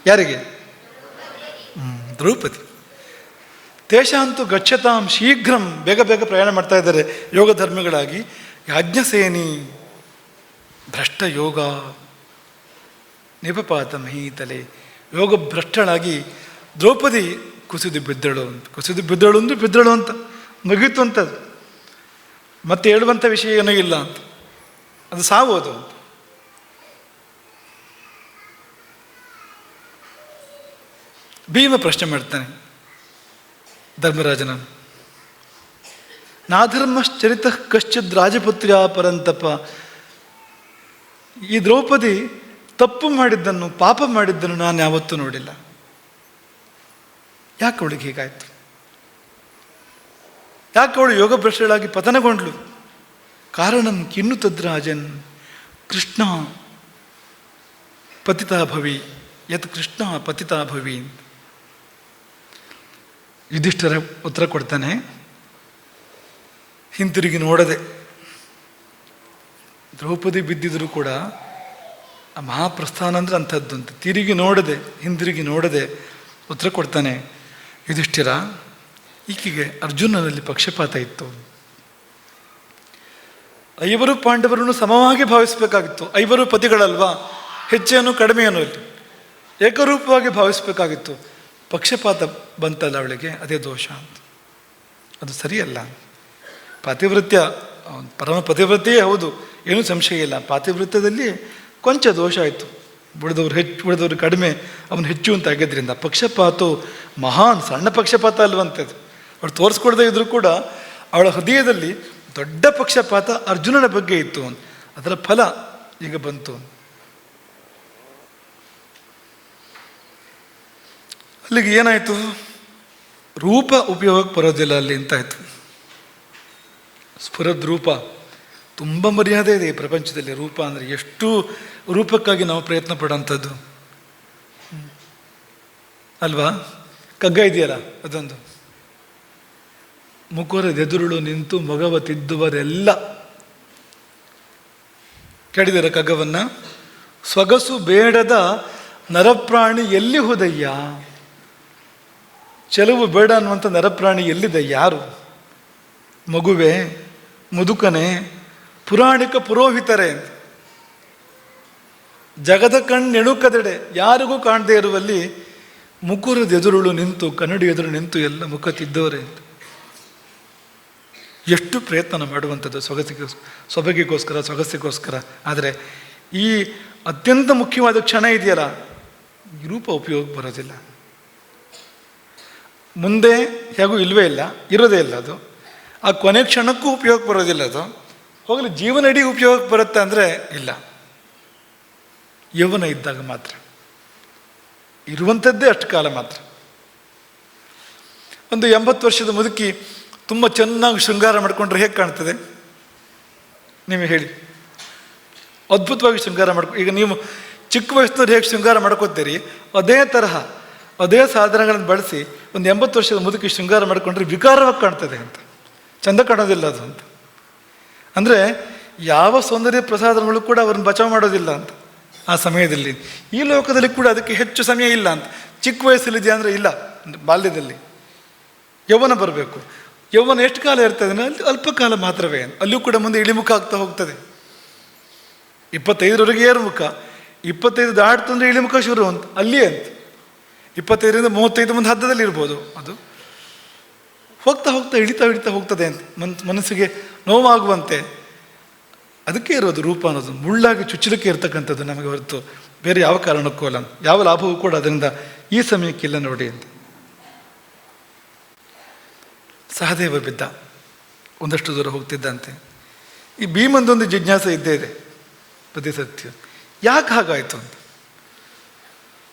ಯಾರಿಗೆ? ದ್ರೌಪದಿ. ತೇಷಾಂತು ಗಚ್ಚತಾಂ ಶೀಘ್ರಂ. ಬೇಗ ಬೇಗ ಪ್ರಯಾಣ ಮಾಡ್ತಾ ಇದ್ದಾರೆ ಯೋಗ ಧರ್ಮಿಗಳಾಗಿ. ಯಾಜ್ಞಸೇನಿ ಭ್ರಷ್ಟ ಯೋಗ ನಿಪಪಾತ ಮಹೀತಲೆ. ಯೋಗ ಭ್ರಷ್ಟಳಾಗಿ ದ್ರೌಪದಿ ಕುಸಿದು ಬಿದ್ದಳು ಅಂತ. ಕುಸಿದು ಬಿದ್ದಳು ಅಂದ್ರೆ ಬಿದ್ದಳು ಅಂತ ಮುಗೀತು ಅಂತದ್ದು. ಮತ್ತೆ ಹೇಳುವಂಥ ವಿಷಯ ಏನೂ ಇಲ್ಲ ಅಂತ. ಅದು ಸಾವುದು ಅಂತ. ಭೀಮ ಪ್ರಶ್ನೆ ಮಾಡ್ತಾನೆ ಧರ್ಮರಾಜನ, ನಾಧರ್ಮಶ್ಚರಿತ ಕಶ್ಚಿದ್ ರಾಜಪುತ್ರ್ಯ ಪರಂತಪ. ಈ ದ್ರೌಪದಿ ತಪ್ಪು ಮಾಡಿದ್ದನ್ನು, ಪಾಪ ಮಾಡಿದ್ದನ್ನು ನಾನು ಯಾವತ್ತೂ ನೋಡಿಲ್ಲ. ಯಾಕೆ ಅವಳಿಗೆ ಹೀಗಾಯ್ತು? ಯಾಕೆ ಅವಳು ಯೋಗ ಭ್ರಷ್ಟಳಾಗಿ ಪತನಗೊಂಡ್ಳು? ಕಾರಣಂ ಕಿನ್ನು ತದ್ರಾಜನ್ ಕೃಷ್ಣ ಪತಿತಾ ಭವಿ ಯತ್ ಕೃಷ್ಣ ಪತಿತಾ ಭವಿ. ಯುಧಿಷ್ಠಿರ ಉತ್ತರ ಕೊಡ್ತಾನೆ, ಹಿಂತಿರುಗಿ ನೋಡದೆ. ದ್ರೌಪದಿ ಬಿದ್ದಿದ್ರು ಕೂಡ ಆ ಮಹಾಪ್ರಸ್ಥಾನ ಅಂದ್ರೆ ಅಂಥದ್ದು ಅಂತ. ತಿರುಗಿ ನೋಡದೆ, ಹಿಂದಿರುಗಿ ನೋಡದೆ ಉತ್ತರ ಕೊಡ್ತಾನೆ, ಯುಧಿಷ್ಠಿರ, ಈಕೆಗೆ ಅರ್ಜುನನಲ್ಲಿ ಪಕ್ಷಪಾತ ಇತ್ತು. 5 ಪಾಂಡವರನ್ನು ಸಮವಾಗಿ ಭಾವಿಸಬೇಕಾಗಿತ್ತು. 5 ಪತಿಗಳಲ್ವಾ, ಹೆಚ್ಚೇನು ಕಡಿಮೆಯೇನು ಇಲ್ಲಿ ಏಕರೂಪವಾಗಿ ಭಾವಿಸಬೇಕಾಗಿತ್ತು. ಪಕ್ಷಪಾತ ಬಂತಲ್ಲ ಅವಳಿಗೆ, ಅದೇ ದೋಷ ಅಂತ. ಅದು ಸರಿಯಲ್ಲ. ಪಾತಿವೃತ್ಯ ಪರಮ ಪತಿವ್ರತೆಯೇ ಹೌದು, ಏನೂ ಸಂಶಯ ಇಲ್ಲ. ಪಾತಿವೃತ್ಯದಲ್ಲಿ ಕೊಂಚ ದೋಷ ಆಯಿತು. ಉಳಿದವರು ಕಡಿಮೆ, ಅವನು ಹೆಚ್ಚು ಅಂತ ಆಗಿದ್ದರಿಂದ. ಪಕ್ಷಪಾತು ಮಹಾನ್, ಸಣ್ಣ ಪಕ್ಷಪಾತ ಅಲ್ವಂಥದ್ದು. ಅವಳು ತೋರಿಸ್ಕೊಡದೇ ಇದ್ರೂ ಕೂಡ ಅವಳ ಹೃದಯದಲ್ಲಿ ದೊಡ್ಡ ಪಕ್ಷಪಾತ ಅರ್ಜುನನ ಬಗ್ಗೆ ಇತ್ತು. ಅದರ ಫಲ ಈಗ ಬಂತು. ಅಲ್ಲಿಗೆ ಏನಾಯಿತು? ರೂಪ ಉಪಯೋಗಕ್ಕೆ ಬರೋದಿಲ್ಲ ಅಲ್ಲಿ ಅಂತಾಯಿತು. ಸ್ಫುರದ್ ರೂಪ. ತುಂಬ ಮರ್ಯಾದೆ ಇದೆ ಈ ಪ್ರಪಂಚದಲ್ಲಿ. ರೂಪ ಅಂದರೆ ಎಷ್ಟು ರೂಪಕ್ಕಾಗಿ ನಾವು ಪ್ರಯತ್ನ ಪಡೋಂಥದ್ದು ಅಲ್ವಾ? ಕಗ್ಗ ಇದೆಯಲ್ಲ ಅದೊಂದು, ಮುಖರದೆದುರುಳು ನಿಂತು ಮಗವ ತಿದ್ದುವರೆಲ್ಲ. ಕೇಳಿದಾರ ಕಗ್ಗವನ್ನ? ಸೊಗಸು ಬೇಡದ ನರಪ್ರಾಣಿ ಎಲ್ಲಿ ಹೋದಯ್ಯ. ಚೆಲುವು ಬೇಡ ಅನ್ನುವಂಥ ನರಪ್ರಾಣಿ ಎಲ್ಲಿದೆ? ಯಾರು? ಮಗುವೆ, ಮುದುಕನೆ, ಪುರಾಣಿಕ ಪುರೋಹಿತರೇ. ಜಗದ ಕಣ್ಣೆಣುಕದೆಡೆ ಯಾರಿಗೂ ಕಾಣದೇ ಇರುವಲ್ಲಿ ಮುಕುರದ ಎದುರುಳು ನಿಂತು, ಕನ್ನಡಿ ಎದುರು ನಿಂತು ಎಲ್ಲ ಮುಖ ತಿದ್ದವರೇ. ಎಷ್ಟು ಪ್ರಯತ್ನ ಮಾಡುವಂಥದ್ದು ಸೊಬಗಿಗೋಸ್ಕರ. ಆದರೆ ಈ ಅತ್ಯಂತ ಮುಖ್ಯವಾದ ಕ್ಷಣ ಇದೆಯಲ್ಲ, ಈ ರೂಪ ಉಪಯೋಗ ಬರೋದಿಲ್ಲ. ಮುಂದೆ ಹೇಗೂ ಇಲ್ಲವೇ ಇಲ್ಲ, ಇರೋದೇ ಇಲ್ಲ ಅದು. ಆ ಕೊನೆ ಕ್ಷಣಕ್ಕೂ ಉಪಯೋಗ ಬರೋದಿಲ್ಲ ಅದು. ಹೋಗಲಿ, ಜೀವನ ಇಡೀ ಉಪಯೋಗಕ್ಕೆ ಬರುತ್ತೆ ಅಂದರೆ ಇಲ್ಲ. ಯೌವನ ಇದ್ದಾಗ ಮಾತ್ರ, ಇರುವಂಥದ್ದೇ ಅಷ್ಟು ಕಾಲ ಮಾತ್ರ. ಒಂದು 80 ವರ್ಷದ ಮುದುಕಿ ತುಂಬ ಚೆನ್ನಾಗಿ ಶೃಂಗಾರ ಮಾಡಿಕೊಂಡ್ರೆ ಹೇಗೆ ಕಾಣ್ತದೆ? ನೀವು ಹೇಳಿ. ಅದ್ಭುತವಾಗಿ ಶೃಂಗಾರ ಈಗ ನೀವು ಚಿಕ್ಕ ವಯಸ್ಸಿನವ್ರು ಹೇಗೆ ಶೃಂಗಾರ ಮಾಡ್ಕೋತೀರಿ, ಅದೇ ತರಹ ಅದೇ ಸಾಧನಗಳನ್ನು ಬಳಸಿ ಒಂದು 80 ವರ್ಷದ ಮುದುಕಿ ಶೃಂಗಾರ ಮಾಡಿಕೊಂಡ್ರೆ ವಿಕಾರವಾಗಿ ಕಾಣ್ತದೆ ಅಂತ, ಚಂದ ಕಾಣೋದಿಲ್ಲ ಅದು ಅಂತ. ಅಂದರೆ ಯಾವ ಸೌಂದರ್ಯ ಪ್ರಸಾದಗಳು ಕೂಡ ಅವ್ರನ್ನ ಬಚಾವ್ ಮಾಡೋದಿಲ್ಲ ಅಂತ ಆ ಸಮಯದಲ್ಲಿ. ಈ ಲೋಕದಲ್ಲಿ ಕೂಡ ಅದಕ್ಕೆ ಹೆಚ್ಚು ಸಮಯ ಇಲ್ಲ ಅಂತ. ಚಿಕ್ಕ ವಯಸ್ಸಲ್ಲಿದೆಯಾ ಅಂದರೆ ಇಲ್ಲ, ಬಾಲ್ಯದಲ್ಲಿ ಯೌವನ ಬರಬೇಕು. ಯೌವನ ಎಷ್ಟು ಕಾಲ ಇರ್ತದೆ? ಅಲ್ಲಿ ಅಲ್ಪ ಕಾಲ ಮಾತ್ರವೇ. ಅಲ್ಲೂ ಕೂಡ ಮುಂದೆ ಇಳಿಮುಖ ಆಗ್ತಾ ಹೋಗ್ತದೆ. 25ರವರೆಗೆ ಏರುಮುಖ, 25 ದಾಟ್ತಂದ್ರೆ ಇಳಿಮುಖ ಶುರು ಅಂತ, ಅಲ್ಲಿಯೇ ಅಂತ. 25ರಿಂದ 35 ಮುಂದೆ ಹದ್ದದಲ್ಲಿ ಇರ್ಬೋದು. ಅದು ಹೋಗ್ತಾ ಹೋಗ್ತಾ ಇಳಿತಾ ಹೋಗ್ತದೆ ಅಂತ ಮನಸ್ಸಿಗೆ ನೋವಾಗುವಂತೆ. ಅದಕ್ಕೆ ಇರೋದು ರೂಪ ಅನ್ನೋದು. ಮುಳ್ಳಾಗಿ ಚುಚ್ಚಲಿಕ್ಕೆ ಇರ್ತಕ್ಕಂಥದ್ದು ನಮಗೆ ಹೊರತು ಬೇರೆ ಯಾವ ಕಾರಣಕ್ಕೂ ಅಲ್ಲ. ಯಾವ ಲಾಭವೂ ಕೂಡ ಅದರಿಂದ ಈ ಸಮಯಕ್ಕಿಲ್ಲ ನೋಡಿ ಅಂತ. ಸಹದೇವ ಬಿದ್ದ, ಒಂದಷ್ಟು ದೂರ ಹೋಗ್ತಿದ್ದಂತೆ. ಈ ಭೀಮಂದೊಂದು ಜಿಜ್ಞಾಸೆ ಇದ್ದೇ ಇದೆ ಪ್ರತಿ ಸತ್ಯ, ಯಾಕೆ ಹಾಗಾಯಿತು ಅಂತ.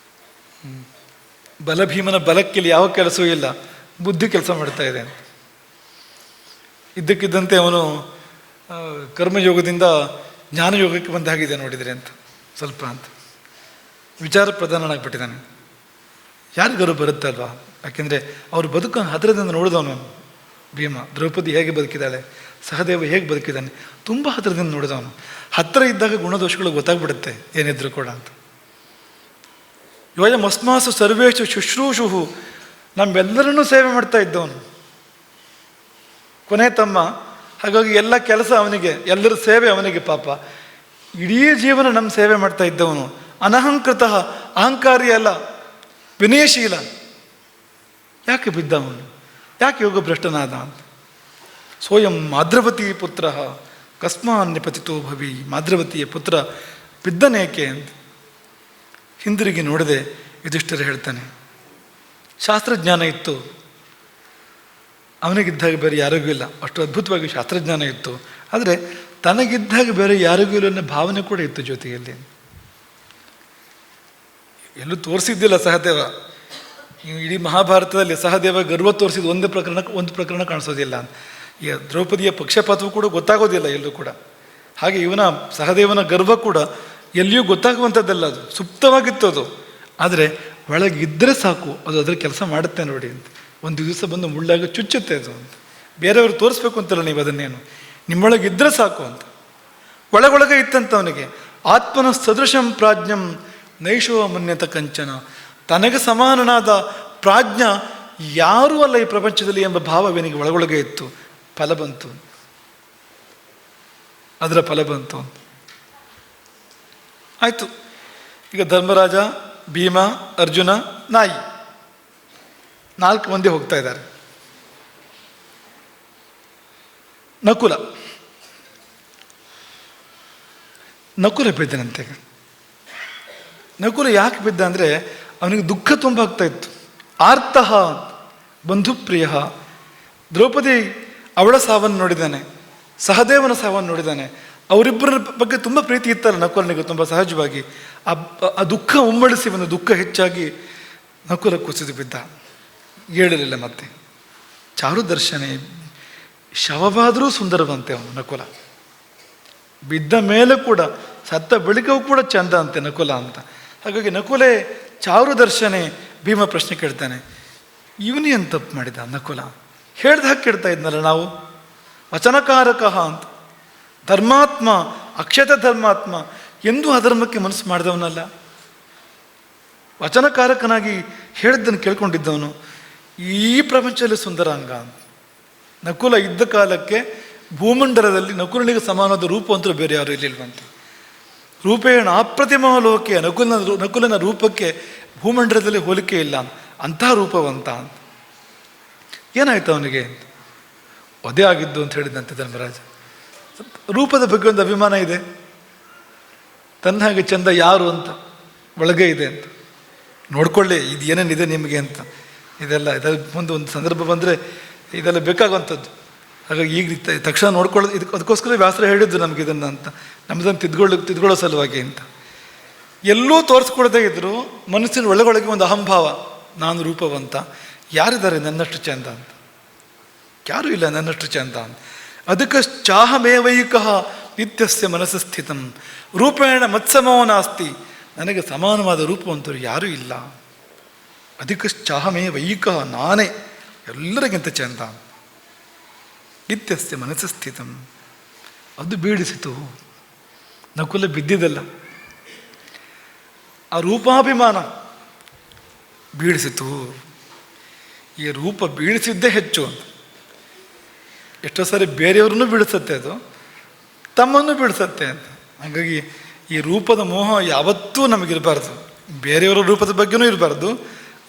ಬಲಭೀಮನ ಬಲಕ್ಕಿಲ್ಲಿ ಯಾವ ಕೆಲಸವೂ ಇಲ್ಲ, ಬುದ್ಧಿ ಕೆಲಸ ಮಾಡ್ತಾ ಇದೆ ಅಂತ. ಇದ್ದಕ್ಕಿದ್ದಂತೆ ಅವನು ಕರ್ಮಯೋಗದಿಂದ ಜ್ಞಾನಯೋಗಕ್ಕೆ ಬಂದಾಗಿದೆ ನೋಡಿದರೆ ಅಂತ, ಸ್ವಲ್ಪ ಅಂತ ವಿಚಾರ ಪ್ರಧಾನನಾಗ್ಬಿಟ್ಟಿದ್ದಾನೆ. ಯಾರಿಗಾರು ಬರುತ್ತೆ ಅಲ್ವಾ, ಯಾಕೆಂದರೆ ಅವ್ರ ಬದುಕನ್ನು ಹತ್ತಿರದಿಂದ ನೋಡಿದವನು ಭೀಮ. ದ್ರೌಪದಿ ಹೇಗೆ ಬದುಕಿದ್ದಾಳೆ, ಸಹದೇವ ಹೇಗೆ ಬದುಕಿದ್ದಾನೆ, ತುಂಬ ಹತ್ತಿರದಿಂದ ನೋಡಿದವನು. ಹತ್ತಿರ ಇದ್ದಾಗ ಗುಣದೋಷಗಳು ಗೊತ್ತಾಗ್ಬಿಡುತ್ತೆ ಏನಿದ್ರು ಕೂಡ ಅಂತ. ಯೋಯ ಮಸ್ಮಾಸು ಸರ್ವೇಶು ಶುಶ್ರೂಷು, ನಮ್ಮೆಲ್ಲರನ್ನೂ ಸೇವೆ ಮಾಡ್ತಾ ಇದ್ದವನು, ಕೊನೆ ತಮ್ಮ. ಹಾಗಾಗಿ ಎಲ್ಲ ಕೆಲಸ ಅವನಿಗೆ, ಎಲ್ಲರ ಸೇವೆ ಅವನಿಗೆ. ಪಾಪ ಇಡೀ ಜೀವನ ನಮ್ಮ ಸೇವೆ ಮಾಡ್ತಾ ಇದ್ದವನು. ಅನಹಂಕೃತ, ಅಹಂಕಾರಿ ಅಲ್ಲ, ವಿನಯಶೀಲ. ಯಾಕೆ ಬಿದ್ದ ಅವನು, ಯಾಕೆ ಯೋಗ ಭ್ರಷ್ಟನಾದ ಅಂತ. ಸ್ವಯಂ ಮಾದ್ರವತಿ ಪುತ್ರ ಕಸ್ಮಾನ್ಯಪತಿತೋ ಭವಿ, ಮಾದ್ರವತಿಯ ಪುತ್ರ ಬಿದ್ದನೇಕೆ ಅಂತ. ಹಿಂದಿರುಗಿ ನೋಡದೆ ಯುಧಿಷ್ಠಿರ ಹೇಳ್ತಾನೆ, ಶಾಸ್ತ್ರಜ್ಞಾನ ಇತ್ತು ಅವನಿಗಿದ್ದಾಗ ಬೇರೆ ಯಾರಿಗೂ ಇಲ್ಲ, ಅಷ್ಟು ಅದ್ಭುತವಾಗಿ ಶಾಸ್ತ್ರಜ್ಞಾನ ಇತ್ತು. ಆದರೆ ತನಗಿದ್ದಾಗ ಬೇರೆ ಯಾರಿಗೂ ಇಲ್ಲ ಅನ್ನೋ ಭಾವನೆ ಕೂಡ ಇತ್ತು ಜೊತೆಯಲ್ಲಿ. ಎಲ್ಲೂ ತೋರಿಸಿದ್ದಿಲ್ಲ ಸಹದೇವ. ಇಡೀ ಮಹಾಭಾರತದಲ್ಲಿ ಸಹದೇವ ಗರ್ವ ತೋರಿಸಿದ ಒಂದು ಪ್ರಕರಣ ಕಾಣಿಸೋದಿಲ್ಲ. ಈ ದ್ರೌಪದಿಯ ಪಕ್ಷಪಾತವೂ ಕೂಡ ಗೊತ್ತಾಗೋದಿಲ್ಲ ಎಲ್ಲೂ ಕೂಡ. ಹಾಗೆ ಇವನ ಸಹದೇವನ ಗರ್ವ ಕೂಡ ಎಲ್ಲಿಯೂ ಗೊತ್ತಾಗುವಂಥದ್ದಲ್ಲ, ಅದು ಸುಪ್ತವಾಗಿತ್ತು ಅದು. ಆದರೆ ಒಳಗಿದ್ದರೆ ಸಾಕು, ಅದು ಅದರ ಕೆಲಸ ಮಾಡುತ್ತೆ ನೋಡಿ ಅಂತ. ಒಂದು ದಿವಸ ಬಂದು ಮುಳ್ಳಾಗ ಚುಚ್ಚುತ್ತೆ ಅದು ಅಂತ. ಬೇರೆಯವರು ತೋರಿಸ್ಬೇಕು ಅಂತಲ್ಲ ನೀವು ಅದನ್ನೇನು, ನಿಮ್ಮೊಳಗಿದ್ದರೆ ಸಾಕು ಅಂತ. ಒಳಗೊಳಗೆ ಇತ್ತಂತ ಅವನಿಗೆ. ಆತ್ಮನ ಸದೃಶಂ ಪ್ರಾಜ್ಞಂ ನೈಷೋ ಮನ್ಯತ ಕಂಚನ, ತನಗೆ ಸಮಾನನಾದ ಪ್ರಾಜ್ಞ ಯಾರೂ ಅಲ್ಲ ಈ ಪ್ರಪಂಚದಲ್ಲಿ ಎಂಬ ಭಾವ ಅವನಿಗೆ ಒಳಗೊಳಗೆ ಇತ್ತು. ಫಲ ಬಂತು, ಅದರ ಫಲ ಬಂತು. ಆಯಿತು. ಈಗ ಧರ್ಮರಾಜ, ಭೀಮ, ಅರ್ಜುನ, ನಾಯಿ 4 ಮಂದಿ ಹೋಗ್ತಾ ಇದ್ದಾರೆ. ನಕುಲ ಬಿದ್ದನಂತೆ. ನಕುಲ ಯಾಕೆ ಬಿದ್ದ ಅಂದರೆ ಅವನಿಗೆ ದುಃಖ ತುಂಬ ಆಗ್ತಾ ಇತ್ತು. ಆರ್ತಃ ಬಂಧುಪ್ರಿಯ. ದ್ರೌಪದಿ ಅವಳ ಸಾವನ್ನು ನೋಡಿದ್ದಾನೆ, ಸಹದೇವನ ಸಾವನ್ನು ನೋಡಿದ್ದಾನೆ. ಅವರಿಬ್ಬರ ಬಗ್ಗೆ ತುಂಬ ಪ್ರೀತಿ ಇತ್ತಲ್ಲ ನಕುಲನಿಗೆ, ತುಂಬ ಸಹಜವಾಗಿ. ಆ ದುಃಖ ಉಮ್ಮಳಿಸಿ ಒಂದು ದುಃಖ ಹೆಚ್ಚಾಗಿ ನಕುಲ ಕುಸಿದು ಬಿದ್ದ, ಹೇಳಲಿಲ್ಲ. ಮತ್ತೆ ಚಾರುದರ್ಶನೆ, ಶವವಾದರೂ ಸುಂದರವಂತೆ ಅವನು ನಕುಲ. ಬಿದ್ದ ಮೇಲೆ ಕೂಡ, ಸತ್ತ ಬಳಿಕವೂ ಕೂಡ ಚಂದ ಅಂತೆ ನಕುಲ ಅಂತ. ಹಾಗಾಗಿ ನಕುಲೆ ಚಾರುದರ್ಶನೆ. ಭೀಮ ಪ್ರಶ್ನೆ ಕೇಳ್ತಾನೆ, ಇವನು ಏನು ತಪ್ಪು ಮಾಡಿದ ನಕುಲ? ಹೇಳ್ದ ಹಾಗೆ ಕೇಳ್ತಾ ಇದ್ನಲ್ಲ ನಾವು. ವಚನಕಾರಕ ಅಂತ, ಧರ್ಮಾತ್ಮ, ಅಕ್ಷತ ಧರ್ಮಾತ್ಮ, ಎಂದೂ ಅಧರ್ಮಕ್ಕೆ ಮನಸ್ಸು ಮಾಡಿದವನಲ್ಲ. ವಚನಕಾರಕನಾಗಿ ಹೇಳಿದ್ದನ್ನು ಕೇಳ್ಕೊಂಡಿದ್ದವನು. ಈ ಪ್ರಪಂಚದಲ್ಲಿ ಸುಂದರಾಂಗ ಅಂತ. ನಕುಲ ಇದ್ದ ಕಾಲಕ್ಕೆ ಭೂಮಂಡಲದಲ್ಲಿ ನಕುಲನಿಗೆ ಸಮಾನವಾದ ರೂಪ ಅಂತೂ ಬೇರೆ ಯಾರು ಇರಲಿಲ್ವಂತೆ. ರೂಪೇಣ ಅಪ್ರತಿಮ ಲೋಕೆ, ನಕುಲನ ರೂಪಕ್ಕೆ ಭೂಮಂಡಲದಲ್ಲಿ ಹೋಲಿಕೆ ಇಲ್ಲ, ಅಂತಹ ರೂಪವಂತ ಅಂತ. ಏನಾಯ್ತು ಅವನಿಗೆ? ಒದೆ ಆಗಿದ್ದು ಅಂತ ಹೇಳಿದಂತೆ ಧರ್ಮರಾಜ. ರೂಪದ ಬಗ್ಗೆ ಒಂದು ಅಭಿಮಾನ ಇದೆ, ತನ್ನ ಹಾಗೆ ಚಂದ ಯಾರು ಅಂತ ಒಳಗೆ ಇದೆ ಅಂತ. ನೋಡ್ಕೊಳ್ಳಿ ಇದು ಏನೇನಿದೆ ನಿಮಗೆ ಅಂತ. ಇದೆಲ್ಲ ಮುಂದೆ ಒಂದು ಸಂದರ್ಭ ಬಂದರೆ ಇದೆಲ್ಲ ಬೇಕಾಗುವಂಥದ್ದು. ಹಾಗಾಗಿ ಈಗ ತಕ್ಷಣ ನೋಡ್ಕೊಳ್ಳೋದು. ಅದಕ್ಕೋಸ್ಕರ ವ್ಯಾಸರ ಹೇಳಿದ್ದು ನಮ್ಗೆ ಇದನ್ನು ಅಂತ, ನಮ್ಮದನ್ನು ತಿದ್ಕೊಳ್ಳೋ ಸಲುವಾಗಿ ಅಂತ. ಎಲ್ಲೂ ತೋರಿಸ್ಕೊಡದೇ ಇದ್ದರೂ ಮನಸ್ಸಿನ ಒಳಗೊಳಗೆ ಒಂದು ಅಹಂಭಾವ, ನಾನು ರೂಪವಂತ, ಯಾರಿದ್ದಾರೆ ನನ್ನಷ್ಟು ಚಂದ ಅಂತ? ಯಾರೂ ಇಲ್ಲ ನನ್ನಷ್ಟು ಚಂದ ಅಂತ. ಅದಕ್ಕೆ ಚಾಹಮೇವೈಕ ನಿತ್ಯಸ್ಯ ಮನಸ್ಸು ಸ್ಥಿತಂ ರೂಪೇಣ ಮತ್ಸಮೋ ನಾಸ್ತಿ, ನನಗೆ ಸಮಾನವಾದ ರೂಪವಂತರು ಯಾರೂ ಇಲ್ಲ. ಅದಕ್ಕೆ ಚಾಹಮೇವೈಕ, ನಾನೇ ಎಲ್ಲರಿಗಿಂತ ಚಂದ. ನಿತ್ಯಸ್ಯ ಮನಸ್ಸು ಸ್ಥಿತಂ, ಅದು ಬೀಳಿಸಿತು. ನಕುಲ ಬಿದ್ದಿದ್ದಲ್ಲ, ಆ ರೂಪಾಭಿಮಾನ ಬೀಳಿಸಿತು. ಈ ರೂಪ ಬೀಳಿಸಿದ್ದೇ ಹೆಚ್ಚು ಅಂತ. ಎಷ್ಟೋ ಸಾರಿ ಬೇರೆಯವ್ರನ್ನೂ ಬೀಳಿಸುತ್ತೆ ಅದು, ತಮ್ಮನ್ನು ಬೀಳಿಸುತ್ತೆ ಅಂತ. ಹಾಗಾಗಿ ಈ ರೂಪದ ಮೋಹ ಯಾವತ್ತೂ ನಮಗಿರಬಾರ್ದು. ಬೇರೆಯವರ ರೂಪದ ಬಗ್ಗೆನೂ ಇರಬಾರ್ದು,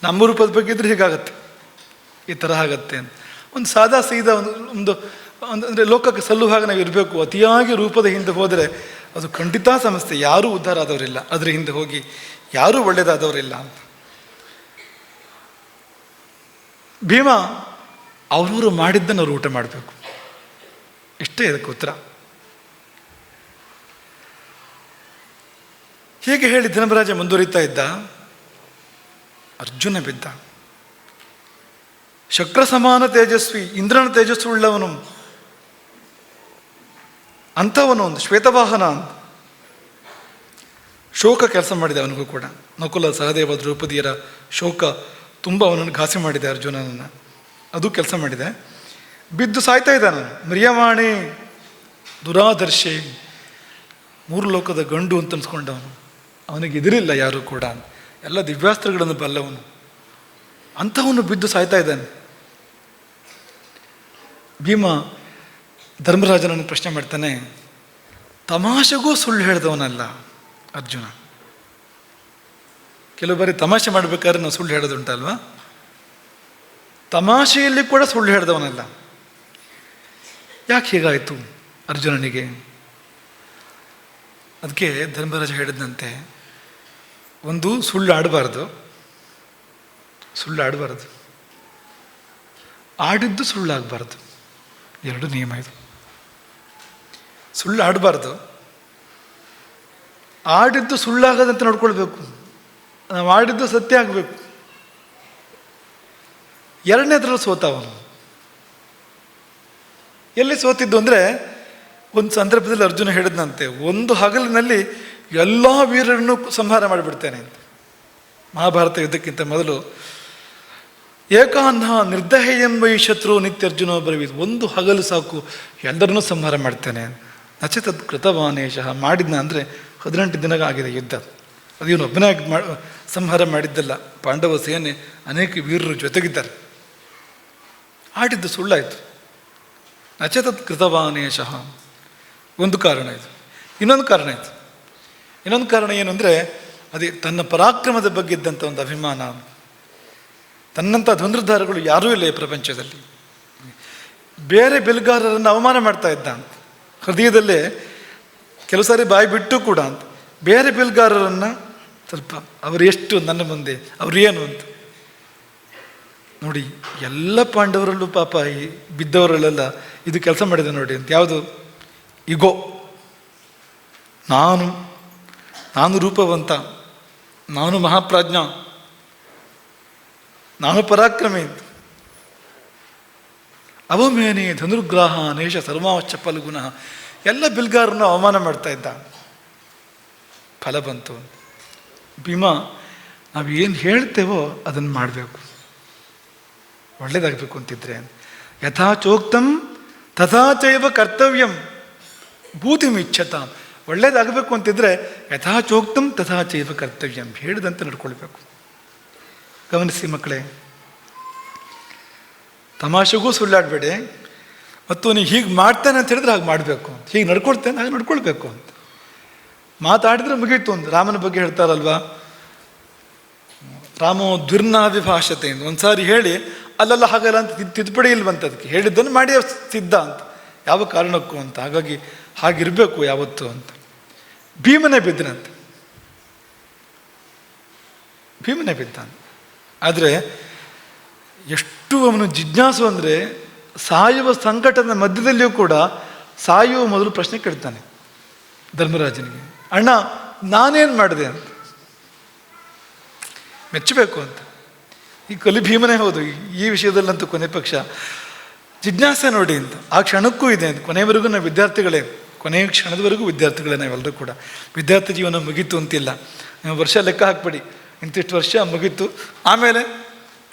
ನಮ್ಮ ರೂಪದ ಬಗ್ಗೆ ಇದ್ರೆ ಹೀಗಾಗತ್ತೆ, ಈ ಥರ ಆಗತ್ತೆ ಅಂತ. ಒಂದು ಸಾದಾ ಸೀದಾ ಒಂದು ಅಂದರೆ ಲೋಕಕ್ಕೆ ಸಲ್ಲುವಾಗ ನಾವು ಇರಬೇಕು. ಅತಿಯಾಗಿ ರೂಪದ ಹಿಂದೆ ಹೋದರೆ ಅದು ಖಂಡಿತ ಸಮಸ್ಯೆ. ಯಾರೂ ಉದ್ಧಾರ ಆದವರಿಲ್ಲ ಅದರ ಹಿಂದೆ ಹೋಗಿ, ಯಾರೂ ಒಳ್ಳೆಯದಾದವರಿಲ್ಲ ಅಂತ. ಭೀಮ ಅವ್ರವರು ಮಾಡಿದ್ದನ್ನು ಅವರು ಊಟ ಮಾಡಬೇಕು, ಇಷ್ಟೇ ಇದಕ್ಕೆ ಉತ್ತರ. ಹೀಗೆ ಹೇಳಿ ಧರ್ಮರಾಜ ಮುಂದುವರಿತಾ ಇದ್ದ. ಅರ್ಜುನ ಬಿದ್ದ. ಶಕ್ರ ಸಮಾನ ತೇಜಸ್ವಿ, ಇಂದ್ರನ ತೇಜಸ್ಸು ಉಳ್ಳವನು ಅಂಥವನು, ಒಂದು ಶ್ವೇತವಾಹನ ಅಂತ ಶೋಕ ಕೆಲಸ ಮಾಡಿದೆ ಅವನಿಗೂ ಕೂಡ. ನಕುಲ ಸಹದೇವ ದ್ರೌಪದಿಯರ ಶೋಕ ತುಂಬ ಅವನನ್ನು ಘಾಸಿ ಮಾಡಿದೆ ಅರ್ಜುನನನ್ನು. ಅದು ಕೆಲಸ ಮಾಡಿದೆ. ಬಿದ್ದು ಸಾಯ್ತಾ ಇದ್ದಾನ. ಮ್ರಿಯಮಾಣಿ ದುರಾದರ್ಶೆ, ಮೂರು ಲೋಕದ ಗಂಡು ಅಂತ ಅನ್ಸ್ಕೊಂಡವನು. ಅವನಿಗೆ ಎದುರಿಲ್ಲ ಯಾರೂ ಕೂಡ, ಎಲ್ಲ ದಿವ್ಯಾಸ್ತ್ರಗಳನ್ನು ಬಲ್ಲವನು. ಅಂಥವನು ಬಿದ್ದು ಸಾಯ್ತಾ ಇದ್ದಾನೆ. ಭೀಮ ಧರ್ಮರಾಜನನ್ನು ಪ್ರಶ್ನೆ ಮಾಡ್ತಾನೆ, ತಮಾಷೆಗೂ ಸುಳ್ಳು ಹೇಳಿದವನಲ್ಲ ಅರ್ಜುನ. ಕೆಲವು ಬಾರಿ ತಮಾಷೆ ಮಾಡಬೇಕಾದ್ರೆ ನಾವು ಸುಳ್ಳು ಹೇಳೋದುಂಟಲ್ವಾ? ತಮಾಷೆಯಲ್ಲಿ ಕೂಡ ಸುಳ್ಳು ಹೇಳಿದವನಲ್ಲ. ಯಾಕೆ ಹೀಗಾಯಿತು ಅರ್ಜುನನಿಗೆ? ಅದಕ್ಕೆ ಧರ್ಮರಾಜ ಹೇಳಿದಂತೆ, ಒಂದು ಸುಳ್ಳು ಆಡಬಾರ್ದು, ಆಡಿದ್ದು ಸುಳ್ಳಾಗಬಾರ್ದು. ಎರಡು ನಿಯಮ ಇದು. ಸುಳ್ಳು ಆಡಬಾರ್ದು, ಆಡಿದ್ದು ಸುಳ್ಳಾಗದಂತೆ ನೋಡ್ಕೊಳ್ಬೇಕು. ನಾವು ಆಡಿದ್ದು ಸತ್ಯ ಆಗಬೇಕು. ಎರಡನೇದ್ರಲ್ಲಿ ಸೋತವನು. ಎಲ್ಲಿ ಸೋತಿದ್ದು ಅಂದರೆ, ಒಂದು ಸಂದರ್ಭದಲ್ಲಿ ಅರ್ಜುನ ಹೇಳಿದಂತೆ, ಒಂದು ಹಗಲಿನಲ್ಲಿ ಎಲ್ಲ ವೀರರನ್ನು ಸಂಹಾರ ಮಾಡಿಬಿಡ್ತೇನೆ ಅಂತ. ಮಹಾಭಾರತ ಯುದ್ಧಕ್ಕಿಂತ ಮೊದಲು ಏಕಾನ್ನ ನಿರ್ದಹೆಯನ್ವಯಿ ಶತ್ರು ನಿತ್ಯರ್ಜುನ ಬರವಿದು, ಒಂದು ಹಗಲು ಸಾಕು ಎಲ್ಲರನ್ನೂ ಸಂಹಾರ ಮಾಡ್ತೇನೆ. ನಚತದ್ ಕೃತವಾನೇಶಃ, ಮಾಡಿದ್ನ ಅಂದರೆ 18 ದಿನ ಆಗಿದೆ ಯುದ್ಧ. ಅದು ಇವನು ಒಬ್ಬನೇ ಸಂಹಾರ ಮಾಡಿದ್ದಲ್ಲ, ಪಾಂಡವ ಸೇನೆ ಅನೇಕ ವೀರರು ಜೊತೆಗಿದ್ದಾರೆ. ಆಡಿದ್ದು ಸುಳ್ಳಾಯಿತು. ನಚತತ್ ಕೃತವಾನೇಶಃ ಒಂದು ಕಾರಣ ಇದು. ಇನ್ನೊಂದು ಕಾರಣ ಏನು ಅಂದರೆ, ಅದೇ ತನ್ನ ಪರಾಕ್ರಮದ ಬಗ್ಗೆ ಇದ್ದಂಥ ಒಂದು ಅಭಿಮಾನ. ತನ್ನಂಥ ಧನುರ್ಧಾರಗಳು ಯಾರೂ ಇಲ್ಲ ಈ ಪ್ರಪಂಚದಲ್ಲಿ. ಬೇರೆ ಬೆಲ್ಗಾರರನ್ನು ಅವಮಾನ ಮಾಡ್ತಾ ಇದ್ದ ಅಂತ ಹೃದಯದಲ್ಲೇ, ಕೆಲವು ಸಾರಿ ಬಾಯಿ ಬಿಟ್ಟು ಕೂಡ ಅಂತ. ಬೇರೆ ಬೆಲ್ಗಾರರನ್ನು ಸ್ವಲ್ಪ ಅವರು ಎಷ್ಟು ನನ್ನ ಮುಂದೆ ಅವ್ರೇನು ಅಂತ ನೋಡಿ. ಎಲ್ಲ ಪಾಂಡವರಲ್ಲೂ ಪಾಪ ಈ ಬಿದ್ದವರಲ್ಲೆಲ್ಲ ಇದು ಕೆಲಸ ಮಾಡಿದೆ ನೋಡಿ ಅಂತ. ಯಾವುದು? ಇಗೋ, ನಾನು ರೂಪವಂತ, ನಾನು ಮಹಾಪ್ರಾಜ್ಞ, ನಾನು ಪರಾಕ್ರಮಿ ಅಂತ. ಅವಮೇನೆ ಧನುರ್ಗ್ರಾಹ ನೇಷ ಸರ್ವಾಶ್ಚ ಫಲ್ಗುಣ, ಎಲ್ಲ ಬಿಲ್ಗಾರನ್ನು ಅವಮಾನ ಮಾಡ್ತಾ ಇದ್ದ. ಫಲ ಬಂತು. ಭೀಮ, ನಾವು ಏನು ಹೇಳ್ತೇವೋ ಅದನ್ನು ಮಾಡಬೇಕು, ಒಳ್ಳೇದಾಗಬೇಕು ಅಂತಿದ್ರೆ. ಯಥಾ ಚೋಕ್ತಂ ತಥಾ ಚೈವ ಕರ್ತವ್ಯಂ ಭೂತಿಮಿಚ್ಛತಾಂ. ಒಳ್ಳೇದಾಗಬೇಕು ಅಂತಿದ್ರೆ ಯಥಾ ಚೋಕ್ತಂ ತಥಾ ಚೈವ ಕರ್ತವ್ಯಂ, ಹೇಳಿದಂತೆ ನಡ್ಕೊಳ್ಬೇಕು. ಗಮನಿಸಿ ಮಕ್ಕಳೇ, ತಮಾಷೆಗೂ ಸುಳ್ಳಾಡಬೇಡಿ, ಮತ್ತು ನೀವು ಹೀಗೆ ಮಾಡ್ತಾನೆ ಅಂತ ಹೇಳಿದ್ರೆ ಹಾಗೆ ಮಾಡಬೇಕು, ಹೀಗೆ ನಡ್ಕೊಳ್ತೇನೆ ಹಾಗೆ ನಡ್ಕೊಳ್ಬೇಕು ಅಂತ. ಮಾತಾಡಿದ್ರೆ ಮುಗೀತು ಅಂತ. ರಾಮನ ಬಗ್ಗೆ ಹೇಳ್ತಾರಲ್ವಾ, ರಾಮೋ ದ್ವಿರ್ನಾವಿಭಾಷತೆ ಅಂತ. ಒಂದು ಸಾರಿ ಹೇಳಿ ಅಲ್ಲೆಲ್ಲ ಹಾಗಲ್ಲ ಅಂತ ತಿದ್ದುಪಡಿ ಇಲ್ವಂತ, ಅದಕ್ಕೆ ಹೇಳಿದ್ದನ್ನು ಮಾಡಿ ಸಿದ್ಧ ಅಂತ, ಯಾವ ಕಾರಣಕ್ಕೂ ಅಂತ. ಹಾಗಾಗಿ ಹಾಗಿರಬೇಕು ಯಾವತ್ತು ಅಂತ. ಭೀಮನೇ ಬಿದ್ದನಂತೆ. ಆದರೆ ಎಷ್ಟು ಅವನು ಜಿಜ್ಞಾಸು ಅಂದರೆ, ಸಾಯುವ ಸಂಕಟದ ಮಧ್ಯದಲ್ಲಿಯೂ ಕೂಡ ಸಾಯುವ ಮೊದಲು ಪ್ರಶ್ನೆ ಕೇಳ್ತಾನೆ ಧರ್ಮರಾಜನಿಗೆ, ಅಣ್ಣ ನಾನೇನು ಮಾಡಿದೆ ಅಂತ. ಮೆಚ್ಚಬೇಕು ಅಂತ. ಈ ಭೀಮನೇ ಹೌದು ಈ ವಿಷಯದಲ್ಲಂತೂ ಕೊನೆ ಪಕ್ಷ ಜಿಜ್ಞಾಸೆ ನೋಡಿ ಅಂತ. ಆ ಕ್ಷಣಕ್ಕೂ ಇದೆ ಅಂತ. ಕೊನೆಯವರೆಗೂ ನಾವು ವಿದ್ಯಾರ್ಥಿಗಳೇ, ಕೊನೆಯ ಕ್ಷಣದವರೆಗೂ ವಿದ್ಯಾರ್ಥಿಗಳೇ ನಾವೆಲ್ಲರೂ ಕೂಡ. ವಿದ್ಯಾರ್ಥಿ ಜೀವನ ಮುಗೀತು ಅಂತಿಲ್ಲ. ನೀವು ವರ್ಷ ಲೆಕ್ಕ ಹಾಕ್ಬೇಡಿ, ಇಂತಿಷ್ಟು ವರ್ಷ ಮುಗೀತು, ಆಮೇಲೆ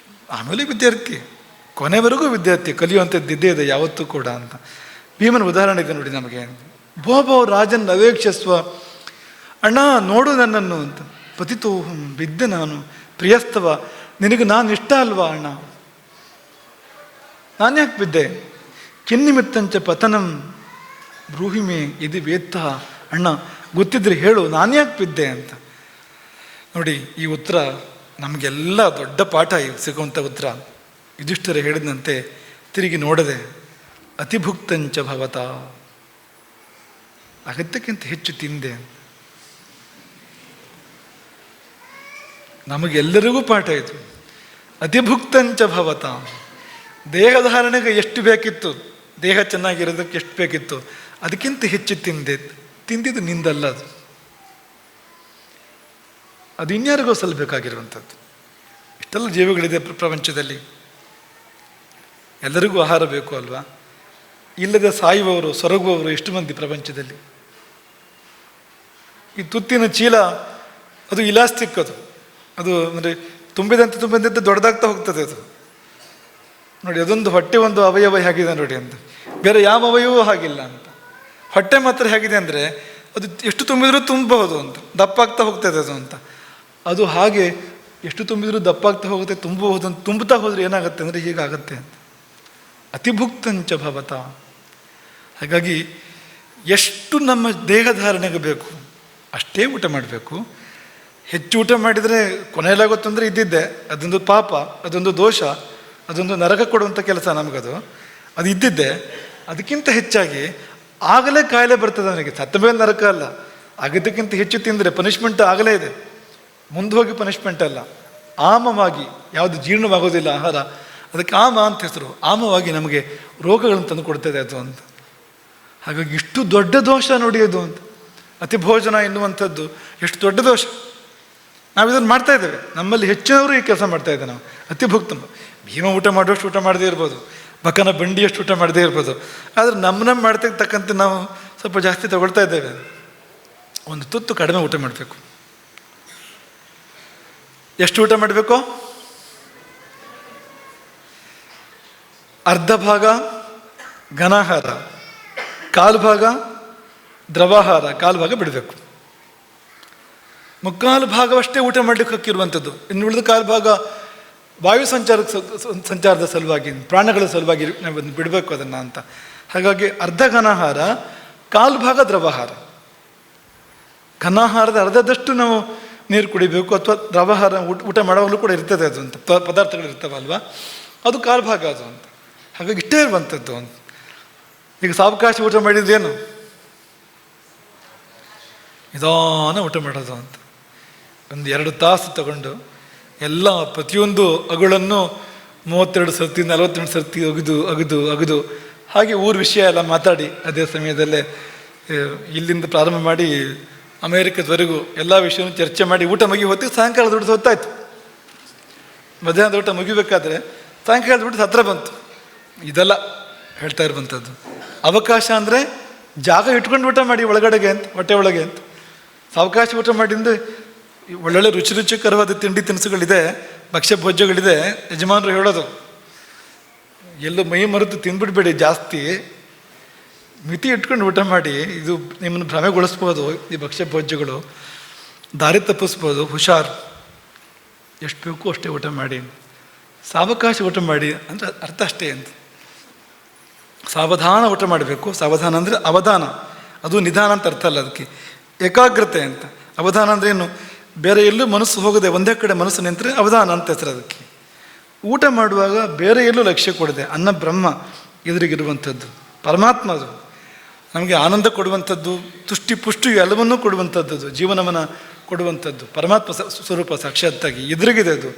ವಿದ್ಯಾರ್ಥಿ, ಕೊನೆವರೆಗೂ ವಿದ್ಯಾರ್ಥಿ, ಕಲಿಯುವಂಥದ್ದು ಇದ್ದೇ ಇದೆ ಯಾವತ್ತೂ ಕೂಡ ಅಂತ. ಭೀಮನ ಉದಾಹರಣೆ ಇದೆ ನೋಡಿ ನಮಗೆ. ಭೋ ರಾಜನ್ ಅವೇಕ್ಷಸ್ವ, ಅಣ್ಣ ನೋಡು ನನ್ನನ್ನು ಅಂತ. ಪತಿತೋಹಂ, ಬಿದ್ದೆ ನಾನು, ಪ್ರಿಯಸ್ತವ, ನಿನಗೆ ನಾನು ಇಷ್ಟ ಅಲ್ವಾ ಅಣ್ಣ, ನಾನು ಯಾಕೆ ಬಿದ್ದೆ? ಕಿನ್ನಿಮಿತ್ತಂಚ ಪತನಂ ಬ್ರೂಹಿಮೆ ಇದು ವೇತ್ತ, ಅಣ್ಣ ಗೊತ್ತಿದ್ರೆ ಹೇಳು, ನಾನು ಯಾಕೆ ಬಿದ್ದೆ ಅಂತ. ನೋಡಿ, ಈ ಉತ್ತರ ನಮಗೆಲ್ಲ ದೊಡ್ಡ ಪಾಠ ಸಿಗುವಂಥ ಉತ್ತರ. ಯುಧಿಷ್ಠಿರ ಹೇಳಿದಂತೆ, ತಿರುಗಿ ನೋಡದೆ ಅತಿಭುಕ್ತಂಚ ಭವತ, ಅಗತ್ಯಕ್ಕಿಂತ ಹೆಚ್ಚು ತಿಂದೆ. ನಮಗೆಲ್ಲರಿಗೂ ಪಾಠ ಇದು. ಅತಿಭುಕ್ತಂಚ ಭವತ, ದೇಹಧಾರಣೆಗೆ ಎಷ್ಟು ಬೇಕಿತ್ತು, ದೇಹ ಚೆನ್ನಾಗಿರೋದಕ್ಕೆ ಎಷ್ಟು ಬೇಕಿತ್ತು, ಅದಕ್ಕಿಂತ ಹೆಚ್ಚು ತಿಂದಿದ್ದು ನಿಂದಲ್ಲ ಅದು. ಅದು ಇನ್ಯಾರಿಗೋ ಸಲ್ಲಬೇಕಾಗಿರುವಂಥದ್ದು. ಇಷ್ಟೆಲ್ಲ ಜೀವಿಗಳಿದೆ ಪ್ರಪಂಚದಲ್ಲಿ, ಎಲ್ಲರಿಗೂ ಆಹಾರ ಬೇಕು ಅಲ್ವಾ? ಇಲ್ಲದೆ ಸಾಯುವವರು ಸೊರಗುವವರು ಎಷ್ಟು ಮಂದಿ ಪ್ರಪಂಚದಲ್ಲಿ. ಈ ತುತ್ತಿನ ಚೀಲ ಅದು ಇಲಾಸ್ಟಿಕ್, ಅದು ಅಂದರೆ ತುಂಬಿದಂತೆ ದೊಡ್ಡದಾಗ್ತಾ ಹೋಗ್ತದೆ ಅದು. ನೋಡಿ, ಅದೊಂದು ಹೊಟ್ಟೆ ಒಂದು ಅವಯವ ಹೇಗಿದೆ ನೋಡಿ ಅಂತ, ಬೇರೆ ಯಾವ ಅವಯವೂ ಹಾಗಿಲ್ಲ ಅಂತ. ಹೊಟ್ಟೆ ಮಾತ್ರ ಹೇಗಿದೆ ಅಂದರೆ ಅದು ಎಷ್ಟು ತುಂಬಿದರೂ ತುಂಬಬಹುದು ಅಂತ, ದಪ್ಪಾಗ್ತಾ ಹೋಗ್ತದೆ ಅದು ಅಂತ. ಅದು ಹಾಗೆ ಎಷ್ಟು ತುಂಬಿದರೂ ದಪ್ಪಾಗ್ತಾ ಹೋಗುತ್ತೆ, ತುಂಬಬಹುದು ಅಂತ. ತುಂಬುತ್ತಾ ಹೋದರೆ ಏನಾಗುತ್ತೆ ಅಂದರೆ ಹೀಗಾಗತ್ತೆ ಅಂತ. ಅತಿಭುಕ್ತಂಚ ಭವತ. ಹಾಗಾಗಿ ಎಷ್ಟು ನಮ್ಮ ದೇಹಧಾರಣೆಗೆ ಬೇಕು ಅಷ್ಟೇ ಊಟ ಮಾಡಬೇಕು. ಹೆಚ್ಚು ಊಟ ಮಾಡಿದರೆ ಕೊನೆಯಲ್ಲಾಗುತ್ತಂದರೆ ಇದ್ದಿದ್ದೆ, ಅದೊಂದು ಪಾಪ, ಅದೊಂದು ದೋಷ, ಅದೊಂದು ನರಕ ಕೊಡುವಂಥ ಕೆಲಸ ನಮಗದು. ಅದು ಇದ್ದಿದ್ದೆ. ಅದಕ್ಕಿಂತ ಹೆಚ್ಚಾಗಿ ಆಗಲೇ ಕಾಯಿಲೆ ಬರ್ತದೆ ಅವನಿಗೆ. ಸತ್ತ ಮೇಲೆ ನರಕ ಅಲ್ಲ, ಆಗಿದ್ದಕ್ಕಿಂತ ಹೆಚ್ಚು ತಿಂದರೆ ಪನಿಷ್ಮೆಂಟ್ ಆಗಲೇ ಇದೆ, ಮುಂದೆ ಹೋಗಿ ಪನಿಷ್ಮೆಂಟ್ ಅಲ್ಲ. ಆಮವಾಗಿ ಯಾವುದು ಜೀರ್ಣವಾಗೋದಿಲ್ಲ ಆಹಾರ, ಅದಕ್ಕೆ ಆಮ ಅಂತ ಹೆಸರು. ಆಮವಾಗಿ ನಮಗೆ ರೋಗಗಳನ್ನು ತಂದು ಕೊಡ್ತದೆ ಅದು ಅಂತ. ಹಾಗಾಗಿ ಇಷ್ಟು ದೊಡ್ಡ ದೋಷ ನೋಡಿ ಅದು ಅಂತ. ಅತಿ ಭೋಜನ ಎನ್ನುವಂಥದ್ದು ಎಷ್ಟು ದೊಡ್ಡ ದೋಷ. ನಾವು ಇದನ್ನು ಮಾಡ್ತಾ ಇದ್ದೇವೆ, ನಮ್ಮಲ್ಲಿ ಹೆಚ್ಚಿನವರು ಈ ಕೆಲಸ ಮಾಡ್ತಾ ಇದ್ದೇವೆ ನಾವು. ಅತಿಭುಕ್ತ. ಭೀಮ ಊಟ ಮಾಡುವಷ್ಟು ಊಟ ಮಾಡದೇ ಇರ್ಬೋದು, ಬಕನ ಬಂಡಿಯಷ್ಟು ಊಟ ಮಾಡದೇ ಇರ್ಬೋದು, ಆದರೆ ನಮ್ಮ ಮಾಡ್ತಕ್ಕಂತೆ ನಾವು ಸ್ವಲ್ಪ ಜಾಸ್ತಿ ತಗೊಳ್ತಾ ಇದ್ದೇವೆ. ಒಂದು ತುತ್ತು ಕಡಿಮೆ ಊಟ ಮಾಡಬೇಕು. ಎಷ್ಟು ಊಟ ಮಾಡಬೇಕು? ಅರ್ಧ ಭಾಗ ಘನಾಹಾರ, ಕಾಲು ಭಾಗ ದ್ರವಾಹಾರ, ಕಾಲು ಭಾಗ ಬಿಡಬೇಕು. ಮುಕ್ಕಾಲು ಭಾಗವಷ್ಟೇ ಊಟ ಮಾಡಲಿಕ್ಕೆ ಹಕ್ಕಿರುವಂಥದ್ದು. ಇನ್ನು ಉಳಿದ ಕಾಲು ಭಾಗ ವಾಯು ಸಂಚಾರದ ಸಲುವಾಗಿ, ಪ್ರಾಣಗಳ ಸಲುವಾಗಿ ನಾವು ಬಿಡಬೇಕು ಅದನ್ನು ಅಂತ. ಹಾಗಾಗಿ ಅರ್ಧ ಘನಾಹಾರ, ಕಾಲು ಭಾಗ ದ್ರವಾಹಾರ. ಘನಾಹಾರದ ಅರ್ಧದಷ್ಟು ನಾವು ನೀರು ಕುಡಿಬೇಕು, ಅಥವಾ ದ್ರವಾಹಾರ ಊಟ ಮಾಡುವಾಗಲೂ ಕೂಡ ಇರ್ತದೆ ಅದು ಅಂತ, ಪದಾರ್ಥಗಳು ಇರ್ತವಲ್ವ, ಅದು ಕಾಲು ಭಾಗ ಅದು ಅಂತ. ಹಾಗಾಗಿ ಇಷ್ಟೇ ಇರುವಂಥದ್ದು ಅಂತ. ಈಗ ಸಾವಕಾಶ ಊಟ ಮಾಡಿದ್ರೇನು, ನಿಧಾನ ಊಟ ಮಾಡೋದು ಅಂತ. ಒಂದು 2 ತಾಸು ತಗೊಂಡು ಎಲ್ಲ ಪ್ರತಿಯೊಂದು ಅಗುಳನ್ನು 32 ಸರ್ತಿ 48 ಸರ್ತಿ ಅಗದು ಹಾಗೆ ಊರ ವಿಷಯ ಎಲ್ಲ ಮಾತಾಡಿ, ಅದೇ ಸಮಯದಲ್ಲೇ ಇಲ್ಲಿಂದ ಪ್ರಾರಂಭ ಮಾಡಿ ಅಮೇರಿಕದವರೆಗೂ ಎಲ್ಲ ವಿಷಯವನ್ನು ಚರ್ಚೆ ಮಾಡಿ ಊಟ ಹೊತ್ತಿಗೆ ಸಾಯಂಕಾಲದ ಊಟ ಹೊತ್ತಾಯ್ತು. ಮಧ್ಯಾಹ್ನದ ಊಟ ಮುಗಿಬೇಕಾದ್ರೆ ಸಾಯಂಕಾಲದ ಊಟ ಹತ್ರ ಬಂತು. ಇದೆಲ್ಲ ಹೇಳ್ತಾ ಇರುವಂಥದ್ದು. ಅವಕಾಶ ಅಂದರೆ ಜಾಗ ಇಟ್ಕೊಂಡು ಊಟ ಮಾಡಿ ಒಳಗಡೆಗೆ ಅಂತ, ಹೊಟ್ಟೆ ಒಳಗೆ ಅಂತ. ಸಾವಕಾಶ ಊಟ ಮಾಡಿಂದ ಒಳ್ಳೊಳ್ಳೆ ರುಚಿಕರವಾದ ತಿಂಡಿ ತಿನಿಸುಗಳಿದೆ, ಭಕ್ಷ್ಯ ಭೋಜ್ಯಗಳಿದೆ. ಯಜಮಾನರು ಹೇಳೋದು, ಎಲ್ಲೂ ಮೈ ಮರೆತು ತಿಂದ್ಬಿಡ್ಬೇಡಿ, ಜಾಸ್ತಿ ಮಿತಿ ಇಟ್ಕೊಂಡು ಊಟ ಮಾಡಿ, ಇದು ನಿಮ್ಮನ್ನು ಭ್ರಮೆಗೊಳಿಸ್ಬೋದು. ಈ ಭಕ್ಷ್ಯ ಭೋಜ್ಯಗಳು ದಾರಿ ತಪ್ಪಿಸ್ಬೋದು, ಹುಷಾರು. ಎಷ್ಟು ಬೇಕು ಅಷ್ಟೇ ಊಟ ಮಾಡಿ, ಸಾವಕಾಶ ಊಟ ಮಾಡಿ ಅಂದರೆ ಅರ್ಥ ಅಷ್ಟೇ ಅಂತ. ಸಾವಧಾನ ಊಟ ಮಾಡಬೇಕು. ಸಾವಧಾನ ಅಂದರೆ ಅವಧಾನ, ಅದು ನಿಧಾನ ಅಂತ ಅರ್ಥ ಅಲ್ಲ, ಅದಕ್ಕೆ ಏಕಾಗ್ರತೆ ಅಂತ. ಅವಧಾನ ಅಂದರೆ ಏನು, ಬೇರೆ ಎಲ್ಲೂ ಮನಸ್ಸು ಹೋಗದೆ ಒಂದೇ ಕಡೆ ಮನಸ್ಸು ನಿಂತರೆ ಅವಧಾನ ಅಂತ ಹೆಸರು ಅದಕ್ಕೆ. ಊಟ ಮಾಡುವಾಗ ಬೇರೆ ಎಲ್ಲೂ ಲಕ್ಷ್ಯ ಕೊಡದೆ, ಅನ್ನ ಬ್ರಹ್ಮ ಎದುರಿಗಿರುವಂಥದ್ದು, ಪರಮಾತ್ಮ ಅದು ನಮಗೆ ಆನಂದ ಕೊಡುವಂಥದ್ದು, ತುಷ್ಟಿ ಪುಷ್ಟಿ ಎಲ್ಲವನ್ನೂ ಕೊಡುವಂಥದ್ದು, ಜೀವನವನ್ನು ಕೊಡುವಂಥದ್ದು ಪರಮಾತ್ಮ ಸ್ವರೂಪ ಸಾಕ್ಷಾತ್ತಾಗಿ ಎದುರಿಗಿದೆ ಅದು.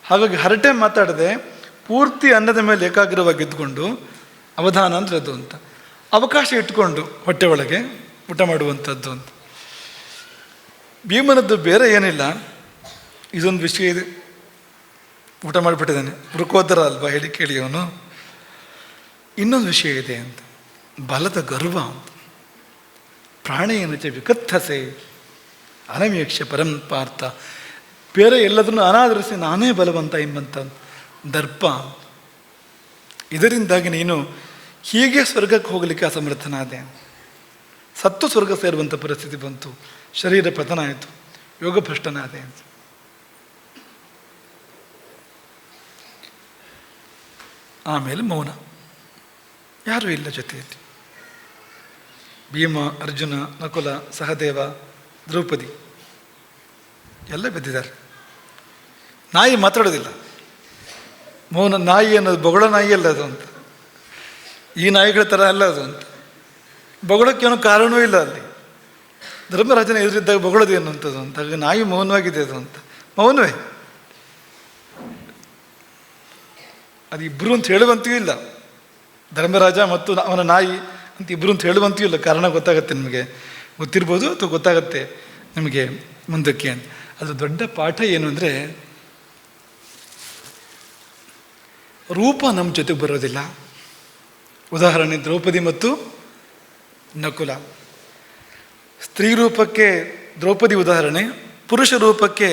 ಹಾಗಾಗಿ ಹರಟೆ ಮಾತಾಡದೆ ಪೂರ್ತಿ ಅನ್ನದ ಮೇಲೆ ಏಕಾಗ್ರವಾಗಿ ಇದ್ದುಕೊಂಡು ಅವಧಾನ ಅಂದರೆ ಅದು ಅಂತ. ಅವಕಾಶ ಇಟ್ಕೊಂಡು ಹೊಟ್ಟೆ ಒಳಗೆ ಊಟ ಮಾಡುವಂಥದ್ದು ಅಂತ. ಭೀಮನದ್ದು ಬೇರೆ ಏನಿಲ್ಲ, ಇದೊಂದು ವಿಷಯ ಇದೆ. ಊಟ ಮಾಡಿಬಿಟ್ಟಿದ್ದಾನೆ, ವೃಕೋದರ ಅಲ್ವಾ ಹೇಳಿ ಕೇಳಿ ಅವನು. ಇನ್ನೊಂದು ವಿಷಯ ಇದೆ ಅಂತ, ಬಲದ ಗರ್ವ ಅಂತ. ಪ್ರಾಣೇನ ಚ ವಿಕಥಸೆ ಅನಮೀಕ್ಷ ಪರಂ ಪಾರ್ಥ. ಬೇರೆ ಎಲ್ಲದನ್ನು ಅನಾದರಿಸಿ ನಾನೇ ಬಲವಂತ ಎಂಬಂತ ದರ್ಪ. ಇದರಿಂದಾಗಿ ನೀನು ಹೀಗೆ ಸ್ವರ್ಗಕ್ಕೆ ಹೋಗಲಿಕ್ಕೆ ಅಸಮರ್ಥನಾದೆ. ಸತ್ತು ಸ್ವರ್ಗ ಸೇರುವಂಥ ಪರಿಸ್ಥಿತಿ ಬಂತು, ಶರೀರ ಪತನ ಆಯಿತು, ಯೋಗಭ್ರಷ್ಟನಾದೆ ಅಂತ. ಆಮೇಲೆ ಮೌನ, ಯಾರೂ ಇಲ್ಲ ಜೊತೆಯಲ್ಲಿ. ಭೀಮ, ಅರ್ಜುನ, ನಕುಲ, ಸಹದೇವ, ದ್ರೌಪದಿ ಎಲ್ಲ ಬಿದ್ದಿದ್ದಾರೆ. ನಾಯಿ ಮಾತಾಡೋದಿಲ್ಲ. ಮೌನ. ನಾಯಿ ಅನ್ನೋದು ಬೊಗಳ ನಾಯಿ ಅಲ್ಲ ಅದು ಅಂತ, ಈ ನಾಯಿಗಳ ಥರ ಅಲ್ಲ ಅದು ಅಂತ. ಬೊಗಳಕ್ಕೇನೋ ಕಾರಣವೂ ಇಲ್ಲ ಅಲ್ಲಿ. ಧರ್ಮರಾಜನ ಎದುರಿದ್ದಾಗ ಬೊಗಳದು ಅನ್ನುವಂಥದ್ದು ಅಂತ. ಹಾಗೆ ನಾಯಿ ಮೌನವಾಗಿದೆ ಅದು ಅಂತ. ಮೌನವೇ ಅದು. ಇಬ್ಬರು ಅಂತ ಹೇಳುವಂತೆಯೂ ಇಲ್ಲ, ಧರ್ಮರಾಜ ಮತ್ತು ಅವನ ನಾಯಿ ಅಂತ ಇಬ್ಬರು ಅಂತ ಹೇಳುವಂತೆಯೂ ಇಲ್ಲ. ಕಾರಣ ಗೊತ್ತಾಗತ್ತೆ ನಿಮಗೆ, ಗೊತ್ತಿರ್ಬೋದು ಅಥವಾ ಗೊತ್ತಾಗತ್ತೆ ನಿಮಗೆ ಮುಂದಕ್ಕೆ ಅಂತ. ಅದು ದೊಡ್ಡ ಪಾಠ ಏನು ಅಂದರೆ, ರೂಪ ನಮ್ಮ ಜೊತೆಗೆ ಬರೋದಿಲ್ಲ. ಉದಾಹರಣೆ ದ್ರೌಪದಿ ಮತ್ತು ನಕುಲ. ಸ್ತ್ರೀ ರೂಪಕ್ಕೆ ದ್ರೌಪದಿ ಉದಾಹರಣೆ, ಪುರುಷ ರೂಪಕ್ಕೆ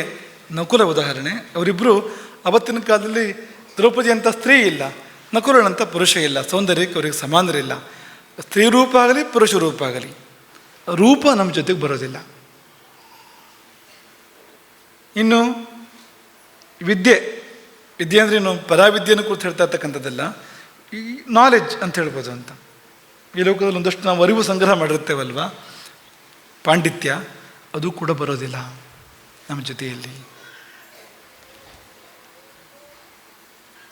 ನಕುಲ ಉದಾಹರಣೆ. ಅವರಿಬ್ಬರು ಅವತ್ತಿನ ಕಾಲದಲ್ಲಿ ದ್ರೌಪದಿ ಅಂತ ಸ್ತ್ರೀ ಇಲ್ಲ, ನಕುಲನಂತ ಪುರುಷ ಇಲ್ಲ, ಸೌಂದರ್ಯಕ್ಕೆ ಅವರಿಗೆ ಸಮಾನರಿಲ್ಲ. ಸ್ತ್ರೀ ರೂಪ ಆಗಲಿ ಪುರುಷ ರೂಪ ಆಗಲಿ, ರೂಪ ನಮ್ಮ ಜೊತೆಗೆ ಬರೋದಿಲ್ಲ. ಇನ್ನು ವಿದ್ಯೆ ವಿದ್ಯೆ ಅಂದರೆ ಪರಾವಿದ್ಯೆಯನ್ನು ಕುರಿತು ಹೇಳ್ತಾ ಇರ್ತಕ್ಕಂಥದ್ದೆಲ್ಲ ಈ ನಾಲೆಡ್ಜ್ ಅಂತ ಹೇಳ್ಬೋದು. ಅಂತ ಈ ಲೋಕದಲ್ಲಿ ಒಂದಷ್ಟು ನಾವು ಅರಿವು ಸಂಗ್ರಹ ಮಾಡಿರ್ತೇವಲ್ವ, ಪಾಂಡಿತ್ಯ, ಅದು ಕೂಡ ಬರೋದಿಲ್ಲ ನಮ್ಮ ಜೊತೆಯಲ್ಲಿ.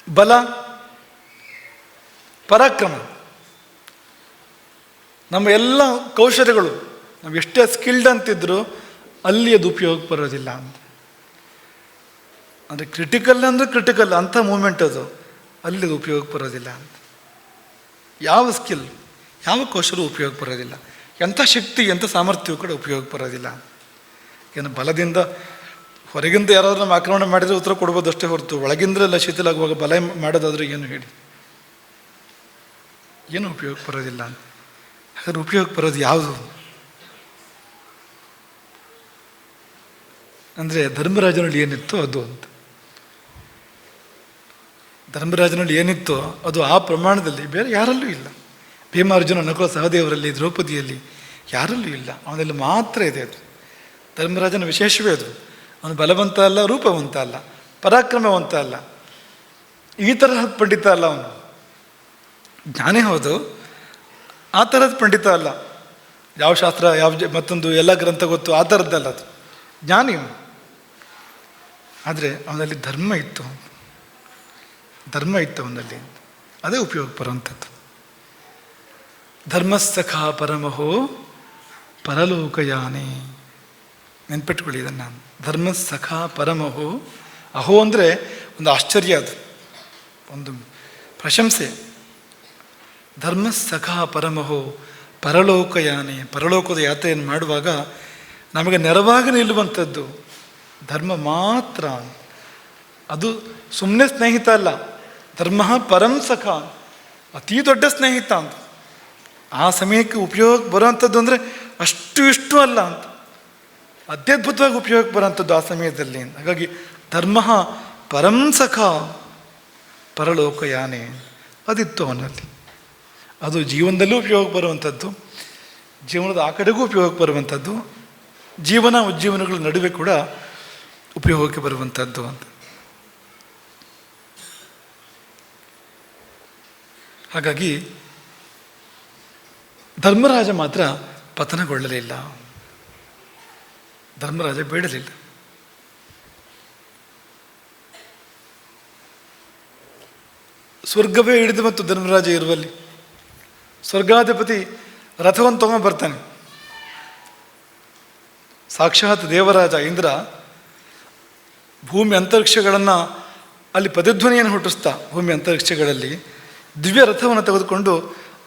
ಬಲ, ಪರಾಕ್ರಮ, ನಮ್ಮ ಎಲ್ಲ ಕೌಶಲ್ಯಗಳು ನಾವು ಎಷ್ಟೇ ಸ್ಕಿಲ್ಡ್ ಅಂತಿದ್ರು ಅಲ್ಲಿ ಅದು ಉಪಯೋಗಕ್ಕೆ ಬರೋದಿಲ್ಲ ಅಂತ. ಅಂದರೆ ಕ್ರಿಟಿಕಲ್ ಅಂದರೆ ಕ್ರಿಟಿಕಲ್ ಅಂಥ ಮೂಮೆಂಟ್ ಅದು, ಅಲ್ಲಿ ಅದು ಉಪಯೋಗಕ್ಕೆ ಬರೋದಿಲ್ಲ ಅಂತ. ಯಾವ ಸ್ಕಿಲ್, ಯಾವ ಕೌಶಲ ಉಪಯೋಗಕ್ಕೆ ಬರೋದಿಲ್ಲ, ಎಂಥ ಶಕ್ತಿ ಎಂಥ ಸಾಮರ್ಥ್ಯವೂ ಕೂಡ ಉಪಯೋಗಕ್ಕೆ ಬರೋದಿಲ್ಲ. ಏನು ಬಲದಿಂದ ಹೊರಗಿಂದ ಯಾರಾದ್ರೂ ನಮ್ಮ ಆಕ್ರಮಣ ಮಾಡಿದರೆ ಉತ್ತರ ಕೊಡ್ಬೋದು ಅಷ್ಟೇ ಹೊರತು, ಒಳಗಿಂದಲೆಲ್ಲ ಶಿಥಿಲಾಗುವಾಗ ಬಲ ಮಾಡೋದಾದ್ರೆ ಏನು ಹೇಳಿ, ಏನು ಉಪಯೋಗಕ್ಕೆ ಬರೋದಿಲ್ಲ ಅಂತ. ಹಾಗಾದ್ರೆ ಉಪಯೋಗಕ್ಕೆ ಬರೋದು ಯಾವುದು ಅಂದರೆ ಧರ್ಮರಾಜನಲ್ಲಿ ಏನಿತ್ತೋ ಅದು ಅಂತ. ಧರ್ಮರಾಜನಲ್ಲಿ ಏನಿತ್ತೋ ಅದು ಆ ಪ್ರಮಾಣದಲ್ಲಿ ಬೇರೆ ಯಾರಲ್ಲೂ ಇಲ್ಲ. ಭೀಮಾರ್ಜುನ ನಕುಲ ಸಹದೇವರಲ್ಲಿ, ದ್ರೌಪದಿಯಲ್ಲಿ ಯಾರಲ್ಲೂ ಇಲ್ಲ, ಅವನಲ್ಲಿ ಮಾತ್ರ ಇದೆ ಅದು. ಧರ್ಮರಾಜನ ವಿಶೇಷವೇ ಅದು. ಅವನು ಬಲವಂತ ಅಲ್ಲ, ರೂಪವಂತ ಅಲ್ಲ, ಪರಾಕ್ರಮವಂತ ಅಲ್ಲ, ಈ ತರಹದ ಪಂಡಿತ ಅಲ್ಲ. ಅವನು ಜ್ಞಾನೇ ಹೌದು, ಆ ಥರದ ಪಂಡಿತ ಅಲ್ಲ. ಯಾವ ಶಾಸ್ತ್ರ ಯಾವ ಮತ್ತೊಂದು ಎಲ್ಲ ಗ್ರಂಥ ಗೊತ್ತು ಆ ಥರದ್ದಲ್ಲ, ಅದು ಜ್ಞಾನಿ ಅವನು. ಆದರೆ ಅವನಲ್ಲಿ ಧರ್ಮ ಇತ್ತು, ಧರ್ಮ ಇತ್ತು ಅವನಲ್ಲಿ, ಅದೇ ಉಪಯೋಗ ಬರುವಂಥದ್ದು. ಧರ್ಮಸ್ಸಖ ಪರಮಹೋ ಪರಲೋಕಯಾನಿ, ನೆನ್ಪಿಟ್ಕೊಳ್ಳಿ ಇದನ್ನು. ಧರ್ಮಸ್ಸಖ ಪರಮಹೋ, ಅಹೋ ಅಂದರೆ ಒಂದು ಆಶ್ಚರ್ಯ, ಅದು ಒಂದು ಪ್ರಶಂಸೆ. ಧರ್ಮಸ್ಸಖ ಪರಮಹೋ ಪರಲೋಕಯಾನಿ, ಪರಲೋಕದ ಯಾತ್ರೆಯನ್ನು ಮಾಡುವಾಗ ನಮಗೆ ನೆರವಾಗಿ ನಿಲ್ಲುವಂಥದ್ದು ಧರ್ಮ ಮಾತ್ರ. ಅದು ಸುಮ್ಮನೆ ಸ್ನೇಹಿತ ಅಲ್ಲ, ಧರ್ಮ ಪರಂ ಸಖ, ಅತೀ ದೊಡ್ಡ ಸ್ನೇಹಿತ ಅಂತ. ಆ ಸಮಯಕ್ಕೆ ಉಪಯೋಗಕ್ಕೆ ಬರೋವಂಥದ್ದು ಅಂದರೆ ಅಷ್ಟು ಇಷ್ಟು ಅಲ್ಲ ಅಂತ, ಅತ್ಯದ್ಭುತವಾಗಿ ಉಪಯೋಗಕ್ಕೆ ಬರೋವಂಥದ್ದು ಆ ಸಮಯದಲ್ಲಿ. ಹಾಗಾಗಿ ಧರ್ಮ ಪರಂ ಸಖ ಪರಲೋಕಯಾನೆ ಅದಿತ್ತು ಅವನಲ್ಲಿ. ಅದು ಜೀವನದಲ್ಲೂ ಉಪಯೋಗ ಬರುವಂಥದ್ದು, ಜೀವನದ ಆ ಕಡೆಗೂ ಉಪಯೋಗಕ್ಕೆ ಬರುವಂಥದ್ದು, ಜೀವನ ಉಜ್ಜೀವನಗಳ ನಡುವೆ ಕೂಡ ಉಪಯೋಗಕ್ಕೆ ಬರುವಂಥದ್ದು ಅಂತ. ಹಾಗಾಗಿ ಧರ್ಮರಾಜ ಮಾತ್ರ ಪತನಗೊಳ್ಳಲಿಲ್ಲ, ಧರ್ಮರಾಜ ಬೇಡಲಿಲ್ಲ. ಸ್ವರ್ಗವೇ ಹಿಡಿದು ಮತ್ತು ಧರ್ಮರಾಜ ಇರುವಲ್ಲಿ ಸ್ವರ್ಗಾಧಿಪತಿ ರಥವನ್ನು ತಗೊಂಡು ಬರ್ತಾನೆ. ಸಾಕ್ಷಾತ್ ದೇವರಾಜ ಇಂದ್ರ ಭೂಮಿ ಅಂತರಿಕ್ಷಗಳನ್ನು ಅಲ್ಲಿ ಪ್ರತಿಧ್ವನಿಯನ್ನು ಹುಟ್ಟಿಸ್ತಾ ಭೂಮಿ ಅಂತರಿಕ್ಷಗಳಲ್ಲಿ ದಿವ್ಯ ರಥವನ್ನು ತೆಗೆದುಕೊಂಡು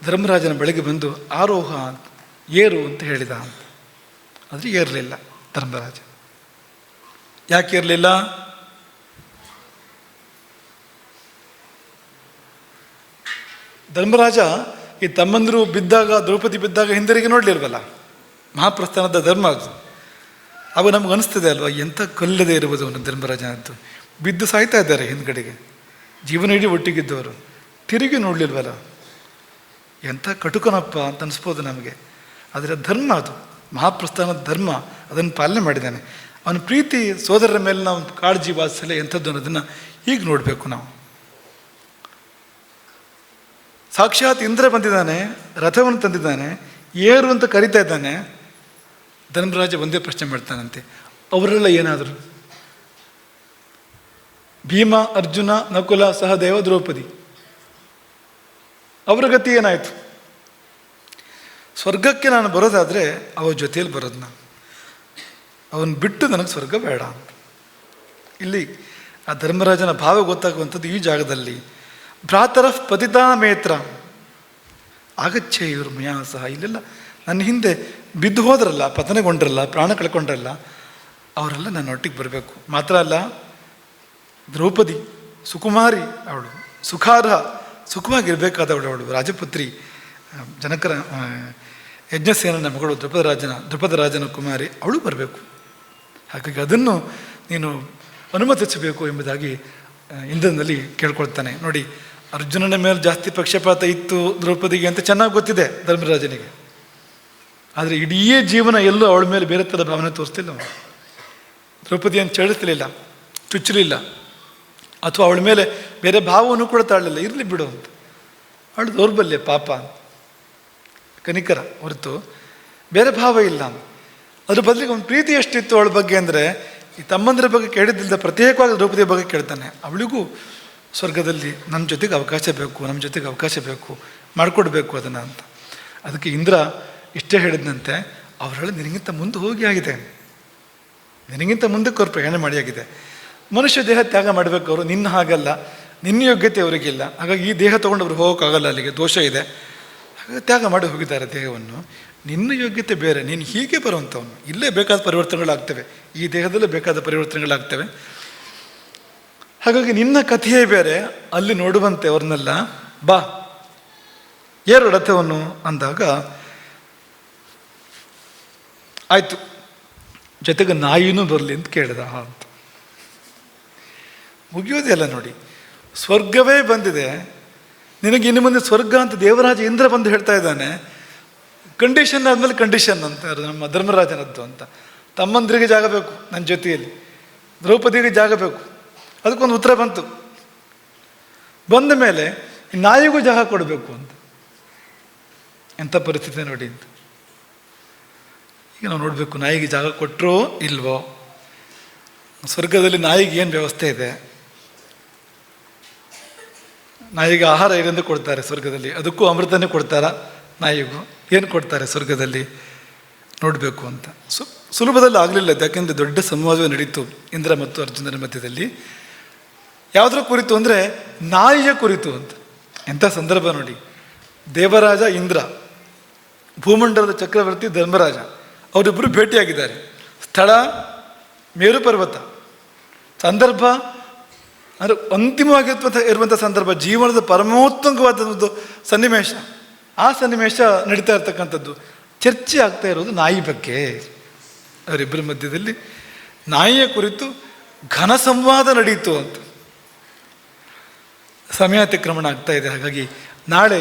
ಧರ್ಮರಾಜನ ಬಳಿಗೆ ಬಂದು ಆರೋಹ ಏರು ಅಂತ ಹೇಳಿದ ಅಂತ. ಆದರೆ ಏರಲಿಲ್ಲ ಧರ್ಮರಾಜ. ಯಾಕೆ ಇರಲಿಲ್ಲ? ಧರ್ಮರಾಜ ಈ ತಮ್ಮಂದರು ಬಿದ್ದಾಗ, ದ್ರೌಪದಿ ಬಿದ್ದಾಗ ಹಿಂದಿರುಗಿ ನೋಡಲಿಲ್ವಲ್ಲ, ಮಹಾಪ್ರಸ್ಥಾನದ ಧರ್ಮ ಅದು. ಆಗ ನಮ್ಗೆ ಅನಿಸ್ತದೆ ಅಲ್ವಾ, ಎಂಥ ಕೊಲ್ಲದೆ ಇರುವುದು ಅವನು ಧರ್ಮರಾಜ ಅಂತ. ಬಿದ್ದು ಸಾಯ್ತಾ ಇದ್ದಾರೆ ಹಿಂದ್ಗಡೆಗೆ, ಜೀವನ ಇಡೀ ಒಟ್ಟಿಗಿದ್ದವರು, ತಿರುಗಿ ನೋಡಲಿಲ್ವಲ್ಲ, ಎಂಥ ಕಟುಕನಪ್ಪ ಅಂತ ಅನಿಸ್ಬೋದು ನಮಗೆ. ಆದರೆ ಧರ್ಮ ಅದು, ಮಹಾಪ್ರಸ್ಥಾನದ ಧರ್ಮ, ಅದನ್ನು ಪಾಲನೆ ಮಾಡಿದ್ದಾನೆ. ಅವನ ಪ್ರೀತಿ, ಸೋದರರ ಮೇಲೆ ನಾವು ಕಾಳಜಿ, ವಾತ್ಸಲ್ಯ ಎಂಥದ್ದು ಅನ್ನೋದನ್ನು ಈಗ ನೋಡಬೇಕು ನಾವು. ಸಾಕ್ಷಾತ್ ಇಂದ್ರ ಬಂದಿದ್ದಾನೆ, ರಥವನ್ನು ತಂದಿದ್ದಾನೆ, ಏರು ಅಂತ ಕರಿತಾ ಇದ್ದಾನೆ. ಧರ್ಮರಾಜ ಒಂದೇ ಪ್ರಶ್ನೆ ಮಾಡ್ತಾನಂತೆ, ಅವರೆಲ್ಲ ಏನಾದರು? ಭೀಮ, ಅರ್ಜುನ, ನಕುಲ, ಸಹದೇವ, ದ್ರೌಪದಿ, ಅವರ ಗತಿ ಏನಾಯಿತು? ಸ್ವರ್ಗಕ್ಕೆ ನಾನು ಬರೋದಾದರೆ ಅವರ ಜೊತೆಯಲ್ಲಿ ಬರೋದು, ನಾನು ಅವನು ಬಿಟ್ಟು ನನಗೆ ಸ್ವರ್ಗ ಬೇಡ ಅಂತ. ಇಲ್ಲಿ ಆ ಧರ್ಮರಾಜನ ಭಾವ ಗೊತ್ತಾಗುವಂಥದ್ದು ಈ ಜಾಗದಲ್ಲಿ. ಭ್ರಾತರ ಪತಿತಾ ಮೇತ್ರ ಆಗಚ್ಚೆ ಇವರು ಮಯಾ ಸಹ. ಇಲ್ಲೆಲ್ಲ ನನ್ನ ಹಿಂದೆ ಬಿದ್ದು ಹೋದ್ರಲ್ಲ, ಪತನಗೊಂಡ್ರಲ್ಲ, ಪ್ರಾಣ ಕಳ್ಕೊಂಡ್ರಲ್ಲ, ಅವರೆಲ್ಲ ನನ್ನ ಒಟ್ಟಿಗೆ ಬರಬೇಕು. ಮಾತ್ರ ಅಲ್ಲ, ದ್ರೌಪದಿ ಸುಕುಮಾರಿ, ಅವಳು ಸುಖಾರ್ಹ, ಸುಖವಾಗಿರಬೇಕಾದವಳು, ಅವಳು ರಾಜಪುತ್ರಿ, ಜನಕರ ಯಜ್ಞಸೇನನ ಮಗಳು, ದ್ರುಪದ ರಾಜನ ಕುಮಾರಿ, ಅವಳು ಬರಬೇಕು. ಹಾಗಾಗಿ ಅದನ್ನು ನೀನು ಅನುಮತಿಸಬೇಕು ಎಂಬುದಾಗಿ ಇಂದ್ರನಲ್ಲಿ ಕೇಳ್ಕೊಳ್ತಾನೆ. ನೋಡಿ, ಅರ್ಜುನನ ಮೇಲೆ ಜಾಸ್ತಿ ಪಕ್ಷಪಾತ ಇತ್ತು ದ್ರೌಪದಿಗೆ ಅಂತ ಚೆನ್ನಾಗಿ ಗೊತ್ತಿದೆ ಧರ್ಮರಾಜನಿಗೆ. ಆದರೆ ಇಡೀ ಜೀವನ ಎಲ್ಲೂ ಅವಳ ಮೇಲೆ ಬೇರೆ ಥರ ಭಾವನೆ ತೋರಿಸ್ತಿಲ್ಲ ಅವನು. ದ್ರೌಪದಿಯನ್ನು ಚಳಿಸ್ಲಿಲ್ಲ, ಚುಚ್ಚಲಿಲ್ಲ, ಅಥವಾ ಅವಳ ಮೇಲೆ ಬೇರೆ ಭಾವವನ್ನು ಕೂಡ ತಾಳಲಿಲ್ಲ. ಇರಲಿ ಬಿಡು ಅಂತ, ಅವಳು ದೌರ್ಬಲ್ಯ, ಪಾಪ, ಕನಿಕರ ಹೊರತು ಬೇರೆ ಭಾವ ಇಲ್ಲ. ಅದ್ರ ಬದಲಿಗೆ ಒಂದು ಪ್ರೀತಿ ಎಷ್ಟಿತ್ತು ಅವಳ ಬಗ್ಗೆ ಅಂದರೆ, ಈ ತಮ್ಮಂದಿರ ಬಗ್ಗೆ ಕೇಳಿದ್ದಿಲ್ಲದ ಪ್ರತ್ಯೇಕವಾಗಿ ದ್ರೌಪದಿಯ ಬಗ್ಗೆ ಕೇಳ್ತಾನೆ. ಅವಳಿಗೂ ಸ್ವರ್ಗದಲ್ಲಿ ನಮ್ಮ ಜೊತೆಗೆ ಅವಕಾಶ ಬೇಕು, ನಮ್ಮ ಜೊತೆಗೆ ಅವಕಾಶ ಬೇಕು, ಮಾಡಿಕೊಡ್ಬೇಕು ಅದನ್ನು ಅಂತ. ಅದಕ್ಕೆ ಇಂದ್ರ ಇಷ್ಟೇ ಹೇಳಿದಂತೆ, ಅವರಲ್ಲಿ ನಿನಗಿಂತ ಮುಂದೆ ಹೋಗಿ ಆಗಿದೆ, ನಿನಗಿಂತ ಮುಂದಕ್ಕೆ ಅವ್ರು ಪ್ರಯಾಣ ಮಾಡಿ ಆಗಿದೆ. ಮನುಷ್ಯ ದೇಹ ತ್ಯಾಗ ಮಾಡಬೇಕು ಅವರು, ನಿನ್ನ ಹಾಗಲ್ಲ, ನಿನ್ನ ಯೋಗ್ಯತೆ ಅವರಿಗಿಲ್ಲ. ಹಾಗಾಗಿ ಈ ದೇಹ ತೊಗೊಂಡು ಅವ್ರು ಹೋಗೋಕ್ಕಾಗಲ್ಲ, ಅಲ್ಲಿಗೆ ದೋಷ ಇದೆ, ಹಾಗಾಗಿ ತ್ಯಾಗ ಮಾಡಿ ಹೋಗಿದ್ದಾರೆ ದೇಹವನ್ನು. ನಿನ್ನ ಯೋಗ್ಯತೆ ಬೇರೆ, ನೀನು ಹೀಗೆ ಬರುವಂಥವನು. ಇಲ್ಲೇ ಬೇಕಾದ ಪರಿವರ್ತನೆಗಳಾಗ್ತವೆ, ಈ ದೇಹದಲ್ಲೇ ಬೇಕಾದ ಪರಿವರ್ತನೆಗಳಾಗ್ತವೆ. ಹಾಗಾಗಿ ನಿನ್ನ ಕಥೆಯೇ ಬೇರೆ, ಅಲ್ಲಿ ನೋಡುವಂತೆ ಅವ್ರನ್ನೆಲ್ಲ, ಬಾ ಏರು ರಥವನ್ನು ಅಂದಾಗ ಆಯಿತು, ಜೊತೆಗೆ ನಾಯಿನೂ ಬರಲಿ ಅಂತ ಕೇಳಿದ ಅಂತ. ಮುಗಿಯೋದೇ ಅಲ್ಲ ನೋಡಿ, ಸ್ವರ್ಗವೇ ಬಂದಿದೆ ನಿನಗೆ, ಇನ್ನು ಮುಂದೆ ಸ್ವರ್ಗ ಅಂತ ದೇವರಾಜ ಇಂದ್ರ ಬಂದು ಹೇಳ್ತಾ ಇದ್ದಾನೆ. ಕಂಡೀಷನ್ ಆದಮೇಲೆ ಕಂಡೀಷನ್ ಅಂತ ನಮ್ಮ ಧರ್ಮರಾಜನದ್ದು ಅಂತ. ತಮ್ಮಂದ್ರಿಗೆ ಜಾಗ ಬೇಕು ನನ್ನ ಜೊತೆಯಲ್ಲಿ, ದ್ರೌಪದಿಗೆ ಜಾಗ ಬೇಕು, ಅದಕ್ಕೊಂದು ಉತ್ತರ ಬಂತು. ಬಂದ ಮೇಲೆ ನಾಯಿಗೂ ಜಾಗ ಕೊಡಬೇಕು ಅಂತ. ಎಂಥ ಪರಿಸ್ಥಿತಿ ನೋಡಿ ಅಂತ. ಈಗ ನಾವು ನೋಡಬೇಕು, ನಾಯಿಗೆ ಜಾಗ ಕೊಟ್ಟರೋ ಇಲ್ವೋ, ಸ್ವರ್ಗದಲ್ಲಿ ನಾಯಿಗೆ ಏನು ವ್ಯವಸ್ಥೆ ಇದೆ, ನಾಯಿಗೆ ಆಹಾರ ಏನೆಂದು ಕೊಡ್ತಾರೆ ಸ್ವರ್ಗದಲ್ಲಿ, ಅದಕ್ಕೂ ಅಮೃತನೇ ಕೊಡ್ತಾರಾ, ನಾಯಿಗೂ ಏನು ಕೊಡ್ತಾರೆ ಸ್ವರ್ಗದಲ್ಲಿ ನೋಡಬೇಕು ಅಂತ. ಸುಲಭದಲ್ಲಿ ಆಗಲಿಲ್ಲ, ಯಾಕೆಂದರೆ ದೊಡ್ಡ ಸಂವಾದ ನಡೀತು ಇಂದ್ರ ಮತ್ತು ಅರ್ಜುನರ ಮಧ್ಯದಲ್ಲಿ. ಯಾವುದರ ಕುರಿತು ಅಂದರೆ ನಾಯಿಯ ಕುರಿತು ಅಂತ. ಎಂಥ ಸಂದರ್ಭ ನೋಡಿ, ದೇವರಾಜ ಇಂದ್ರ, ಭೂಮಂಡಲದ ಚಕ್ರವರ್ತಿ ಧರ್ಮರಾಜ, ಅವರಿಬ್ಬರು ಭೇಟಿಯಾಗಿದ್ದಾರೆ. ಸ್ಥಳ ಮೇರು ಪರ್ವತ, ಸಂದರ್ಭ ಅಂದರೆ ಅಂತಿಮವಾಗಿರುವಂಥ ಸಂದರ್ಭ, ಜೀವನದ ಪರಮೋತ್ತಮವಾದ ಒಂದು ಸನ್ನಿವೇಶ. ಆ ಸನ್ನಿವೇಶ ನಡೀತಾ ಇರ್ತಕ್ಕಂಥದ್ದು, ಚರ್ಚೆ ಆಗ್ತಾ ಇರೋದು ನಾಯಿ ಬಗ್ಗೆ. ಅವರಿಬ್ಬರ ಮಧ್ಯದಲ್ಲಿ ನಾಯಿಯ ಕುರಿತು ಘನ ಸಂವಾದ ನಡೀತು ಅಂತ. ಸಮಯ ಅತಿಕ್ರಮಣ ಆಗ್ತಾ ಇದೆ, ಹಾಗಾಗಿ ನಾಳೆ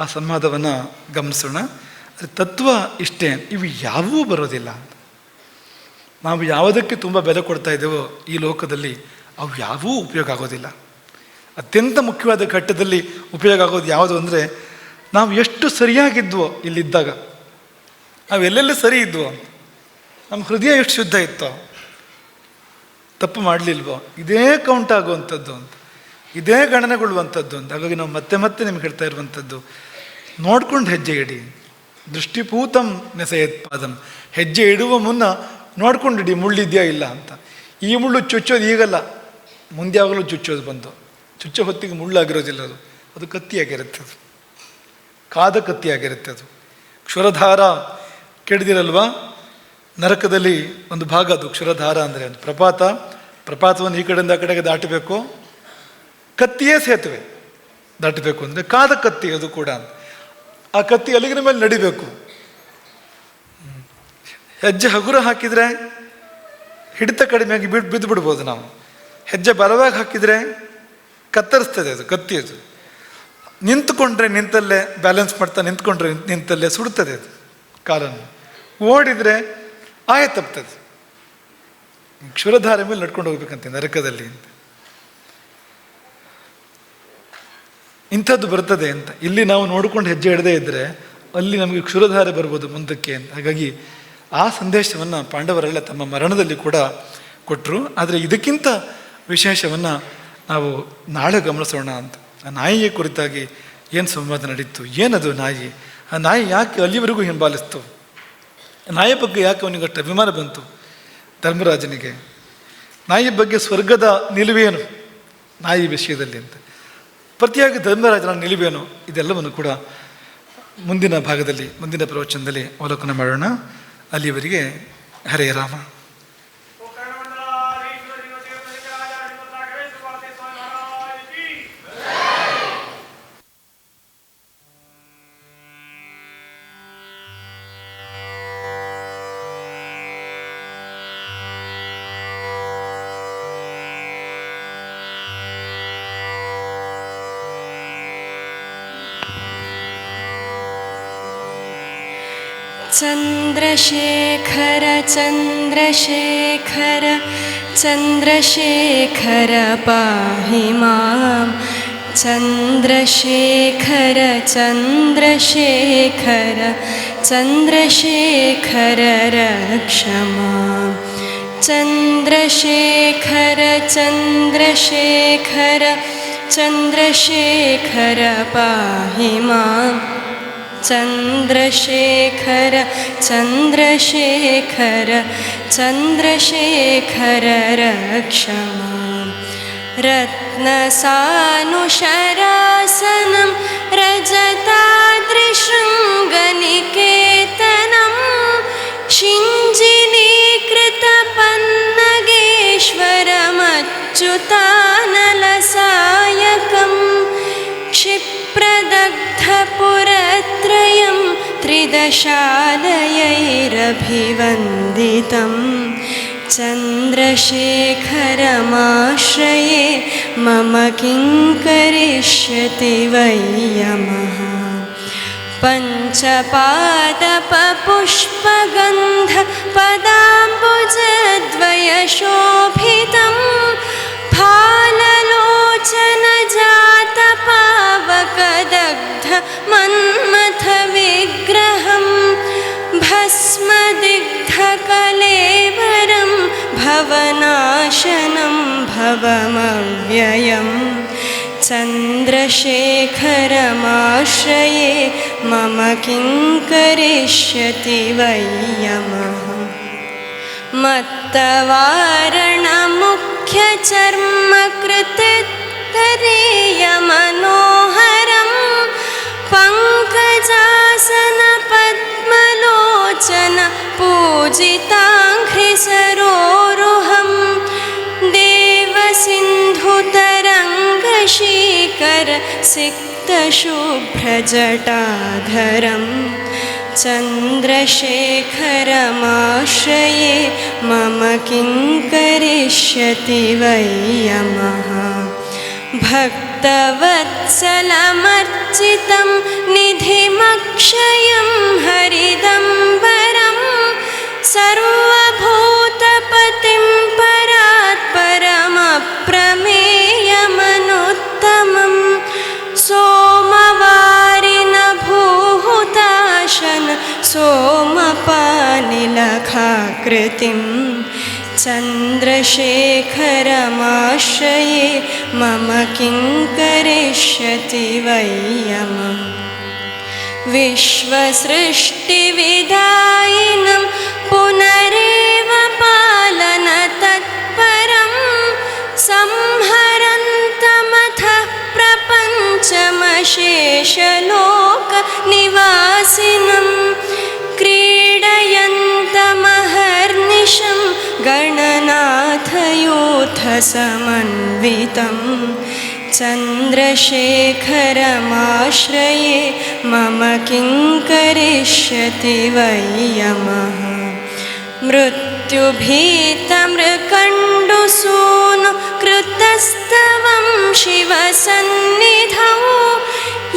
ಆ ಸಂವಾದವನ್ನು ಗಮನಿಸೋಣ. ತತ್ವ ಇಷ್ಟೇ, ಇವು ಯಾವೂ ಬರೋದಿಲ್ಲ ಅಂತ. ನಾವು ಯಾವುದಕ್ಕೆ ತುಂಬ ಬೆಲೆ ಕೊಡ್ತಾ ಇದ್ದೇವೋ ಈ ಲೋಕದಲ್ಲಿ ಅವು ಯಾವೂ ಉಪಯೋಗ ಆಗೋದಿಲ್ಲ. ಅತ್ಯಂತ ಮುಖ್ಯವಾದ ಘಟ್ಟದಲ್ಲಿ ಉಪಯೋಗ ಆಗೋದು ಯಾವುದು ಅಂದರೆ, ನಾವು ಎಷ್ಟು ಸರಿಯಾಗಿದ್ವೋ ಇಲ್ಲಿದ್ದಾಗ, ನಾವು ಎಲ್ಲೆಲ್ಲಿ ಸರಿ ಇದ್ವೋ, ನಮ್ಮ ಹೃದಯ ಎಷ್ಟು ಶುದ್ಧ ಇತ್ತೋ, ತಪ್ಪು ಮಾಡಲಿಲ್ವೋ, ಇದೇ ಕೌಂಟ್ ಆಗುವಂಥದ್ದು ಅಂತ, ಇದೇ ಗಣನೆಗೊಳ್ಳುವಂಥದ್ದು ಅಂತ. ಹಾಗಾಗಿ ನಾವು ಮತ್ತೆ ಮತ್ತೆ ನಿಮ್ಗೆ ಹೇಳ್ತಾ ಇರುವಂಥದ್ದು, ನೋಡ್ಕೊಂಡು ಹೆಜ್ಜೆ ಇಡಿ. ದೃಷ್ಟಿಪೂತಂ ನೆಸೆಯತ್ ಪಾದಂ, ಹೆಜ್ಜೆ ಇಡುವ ಮುನ್ನ ನೋಡ್ಕೊಂಡಿಡಿ ಮುಳ್ಳಿದೆಯಾ ಇಲ್ಲ ಅಂತ. ಈ ಮುಳ್ಳು ಚುಚ್ಚೋದು ಈಗಲ್ಲ, ಮುಂದೆ ಆಗಲೂ ಚುಚ್ಚೋದು ಬಂದು, ಚುಚ್ಚೋ ಹೊತ್ತಿಗೆ ಮುಳ್ಳಾಗಿರೋದಿಲ್ಲ, ಅದು ಕತ್ತಿಯಾಗಿರುತ್ತೆ, ಅದು ಕಾದ ಕತ್ತಿಯಾಗಿರುತ್ತೆ. ಅದು ಕ್ಷುರಧಾರ ಕೇಳಿದಿರಲ್ವಾ, ನರಕದಲ್ಲಿ ಒಂದು ಭಾಗ ಅದು ಕ್ಷುರಧಾರ ಅಂದರೆ. ಒಂದು ಪ್ರಪಾತವನ್ನು ಈ ಕಡೆಯಿಂದ ಆ ಕಡೆಗೆ ದಾಟಬೇಕು, ಕತ್ತಿಯೇ ಸೇತುವೆ ದಾಟಬೇಕು ಅಂದರೆ ಕಾದ ಕತ್ತಿ ಅದು ಕೂಡ. ಆ ಕತ್ತಿ ಅಲ್ಲಿಗಿನ ಮೇಲೆ ನಡಿಬೇಕು. ಹೆಜ್ಜೆ ಹಗುರ ಹಾಕಿದರೆ ಹಿಡಿತ ಕಡಿಮೆಯಾಗಿ ಬಿದ್ದು ಬಿಡ್ಬೋದು ನಾವು. ಹೆಜ್ಜೆ ಬಲವಾಗಿ ಹಾಕಿದರೆ ಕತ್ತರಿಸ್ತದೆ ಅದು ಕತ್ತಿ. ಅದು ನಿಂತ್ಕೊಂಡ್ರೆ ನಿಂತಲ್ಲೇ ಬ್ಯಾಲೆನ್ಸ್ ಮಾಡ್ತಾ ನಿಂತ್ಕೊಂಡ್ರೆ ನಿಂತಲ್ಲೇ ಸುಡುತ್ತದೆ ಅದು ಕಾಲನ್ನು. ಓಡಿದರೆ ಆಯ ತಪ್ತದೆ. ಕ್ಷುರಧಾರೆ ಮೇಲೆ ನಡ್ಕೊಂಡು ಹೋಗ್ಬೇಕಂತೆ ನರಕದಲ್ಲಿ ಅಂತ. ಇಂಥದ್ದು ಬರ್ತದೆ ಅಂತ. ಇಲ್ಲಿ ನಾವು ನೋಡ್ಕೊಂಡು ಹೆಜ್ಜೆ ಹಿಡದೇ ಇದ್ದರೆ ಅಲ್ಲಿ ನಮಗೆ ಕ್ಷುರಧಾರೆ ಬರ್ಬೋದು ಮುಂದಕ್ಕೆ ಅಂತ. ಹಾಗಾಗಿ ಆ ಸಂದೇಶವನ್ನು ಪಾಂಡವರೆಲ್ಲ ತಮ್ಮ ಮರಣದಲ್ಲಿ ಕೂಡ ಕೊಟ್ಟರು. ಆದರೆ ಇದಕ್ಕಿಂತ ವಿಶೇಷವನ್ನು ನಾವು ನಾಳೆ ಗಮನಿಸೋಣ ಅಂತ. ಆ ನಾಯಿಯ ಕುರಿತಾಗಿ ಏನು ಸಂವಾದ ನಡೀತು, ಏನದು ನಾಯಿ, ಆ ನಾಯಿ ಯಾಕೆ ಅಲ್ಲಿವರೆಗೂ ಹಿಂಬಾಲಿಸ್ತು, ನಾಯಿ ಬಗ್ಗೆ ಯಾಕೆ ಅವನಿಗಷ್ಟು ಅಭಿಮಾನ ಬಂತು ಧರ್ಮರಾಜನಿಗೆ, ನಾಯಿ ಬಗ್ಗೆ ಸ್ವರ್ಗದ ನಿಲುವೇನು ನಾಯಿ ವಿಷಯದಲ್ಲಿ ಅಂತ, ಪ್ರತಿಯಾಗಿ ಧರ್ಮರಾಜನ ನಿಲುವೇನು, ಇದೆಲ್ಲವನ್ನು ಕೂಡ ಮುಂದಿನ ಭಾಗದಲ್ಲಿ ಮುಂದಿನ ಪ್ರವಚನದಲ್ಲಿ ಅವಲೋಕನ ಮಾಡೋಣ. ಅಲ್ಲಿಯವರೆಗೆ ಹರೇ ರಾಮ. चन्द्रशेखर चन्द्रशेखर चन्द्रशेखर पाहि मां चन्द्रशेखर चन्द्रशेखर चन्द्रशेखर रक्ष मां चन्द्रशेखर चन्द्रशेखर चन्द्रशेखर पाहि मां चन्द्रशेखर चन्द्रशेखर चन्द्रशेखर रक्ष मां रत्नसानुशरासनं रजताद्रिशृङ्गनिकेतनं शिञ्जिनीकृतपन्नगेश्वरमच्युतानलसायकं क्षिप्रदग्धपुरत्रयं त्रिदशालयैरभिवन्दितं चन्द्रशेखरमाश्रये मम किं करिष्यति वै यमः पञ्चपादपपुष्पगन्धपदाम्बुजद्वयशोभितं फाललोचनजातपावकदग्धमन्मथविग्रहं भस्मदिग्धकलेवरं भवनाशनं भवमव्ययम् चन्द्रशेखरमाश्रये मम किं करिष्यति वै यमः मत्तवारणमुख्यचर्मकृतितरीयमनोहरं पङ्कजासनपद्मलोचन पूजिताङ्घ्रिसरोरुहं देवसिन्धुतरङ्गशीकर सिक्तशुभ्रजटाधरं चन्द्रशेखरमाश्रये मम किं करिष्यति वै यमः भक्तवत्सलमर्चितं निधिमक्षयं हरिदम्बरं सर्वभूतपतिं परात्परमप्रमेयमनुत्तमं सोमवारिनभूहुताशन सोमपानिलखाकृतिं चन्द्रशेखरमाश्रये मम किं करिष्यति वै यमः विश्वसृष्टिविधायिनं पुनरेव पालनतत्परं संहरन्तमथः प्रपञ्चमशेषलोकनिवासिनं क्रीडयन्तमहर्निशं गणनाथयूथसमन्वितं चन्द्रशेखरमाश्रये मम किं करिष्यति वै यमः मृत्युभीतमृकण्डुसूनु कृतस्तवं शिवसन्निधौ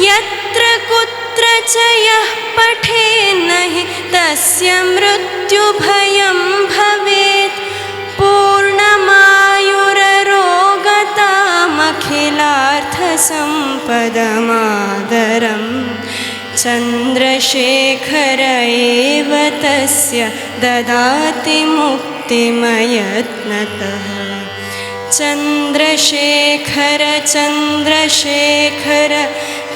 यत्र कुत्र च यः पठेन्न हि तस्य मृत्युभयं भवेत् पूर्णमायुररोगतामखिलार्थसम्पदमादरं चन्द्रशेखर एव तस्य ददाति मुक्तिमयत्नतः चन्द्रशेखर चन्द्रशेखर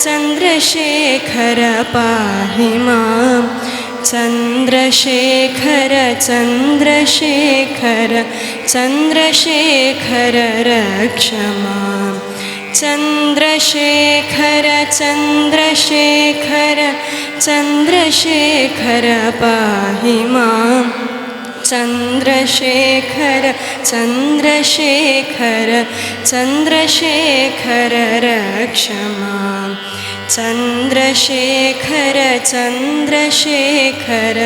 चन्द्रशेखर पाहि मां चन्द्रशेखर चन्द्रशेखर चन्द्रशेखर रक्ष मां चन्द्रशेखर चन्द्रशेखर चन्द्रशेखर पाहि मां चन्द्रशेखर चन्द्रशेखर चन्द्रशेखर रक्ष मां चन्द्रशेखर चन्द्रशेखर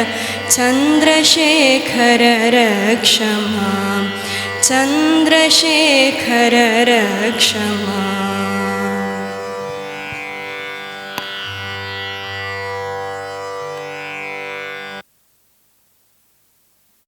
चन्द्रशेखर रक्ष मां चन्द्रशेखर रक्ष मां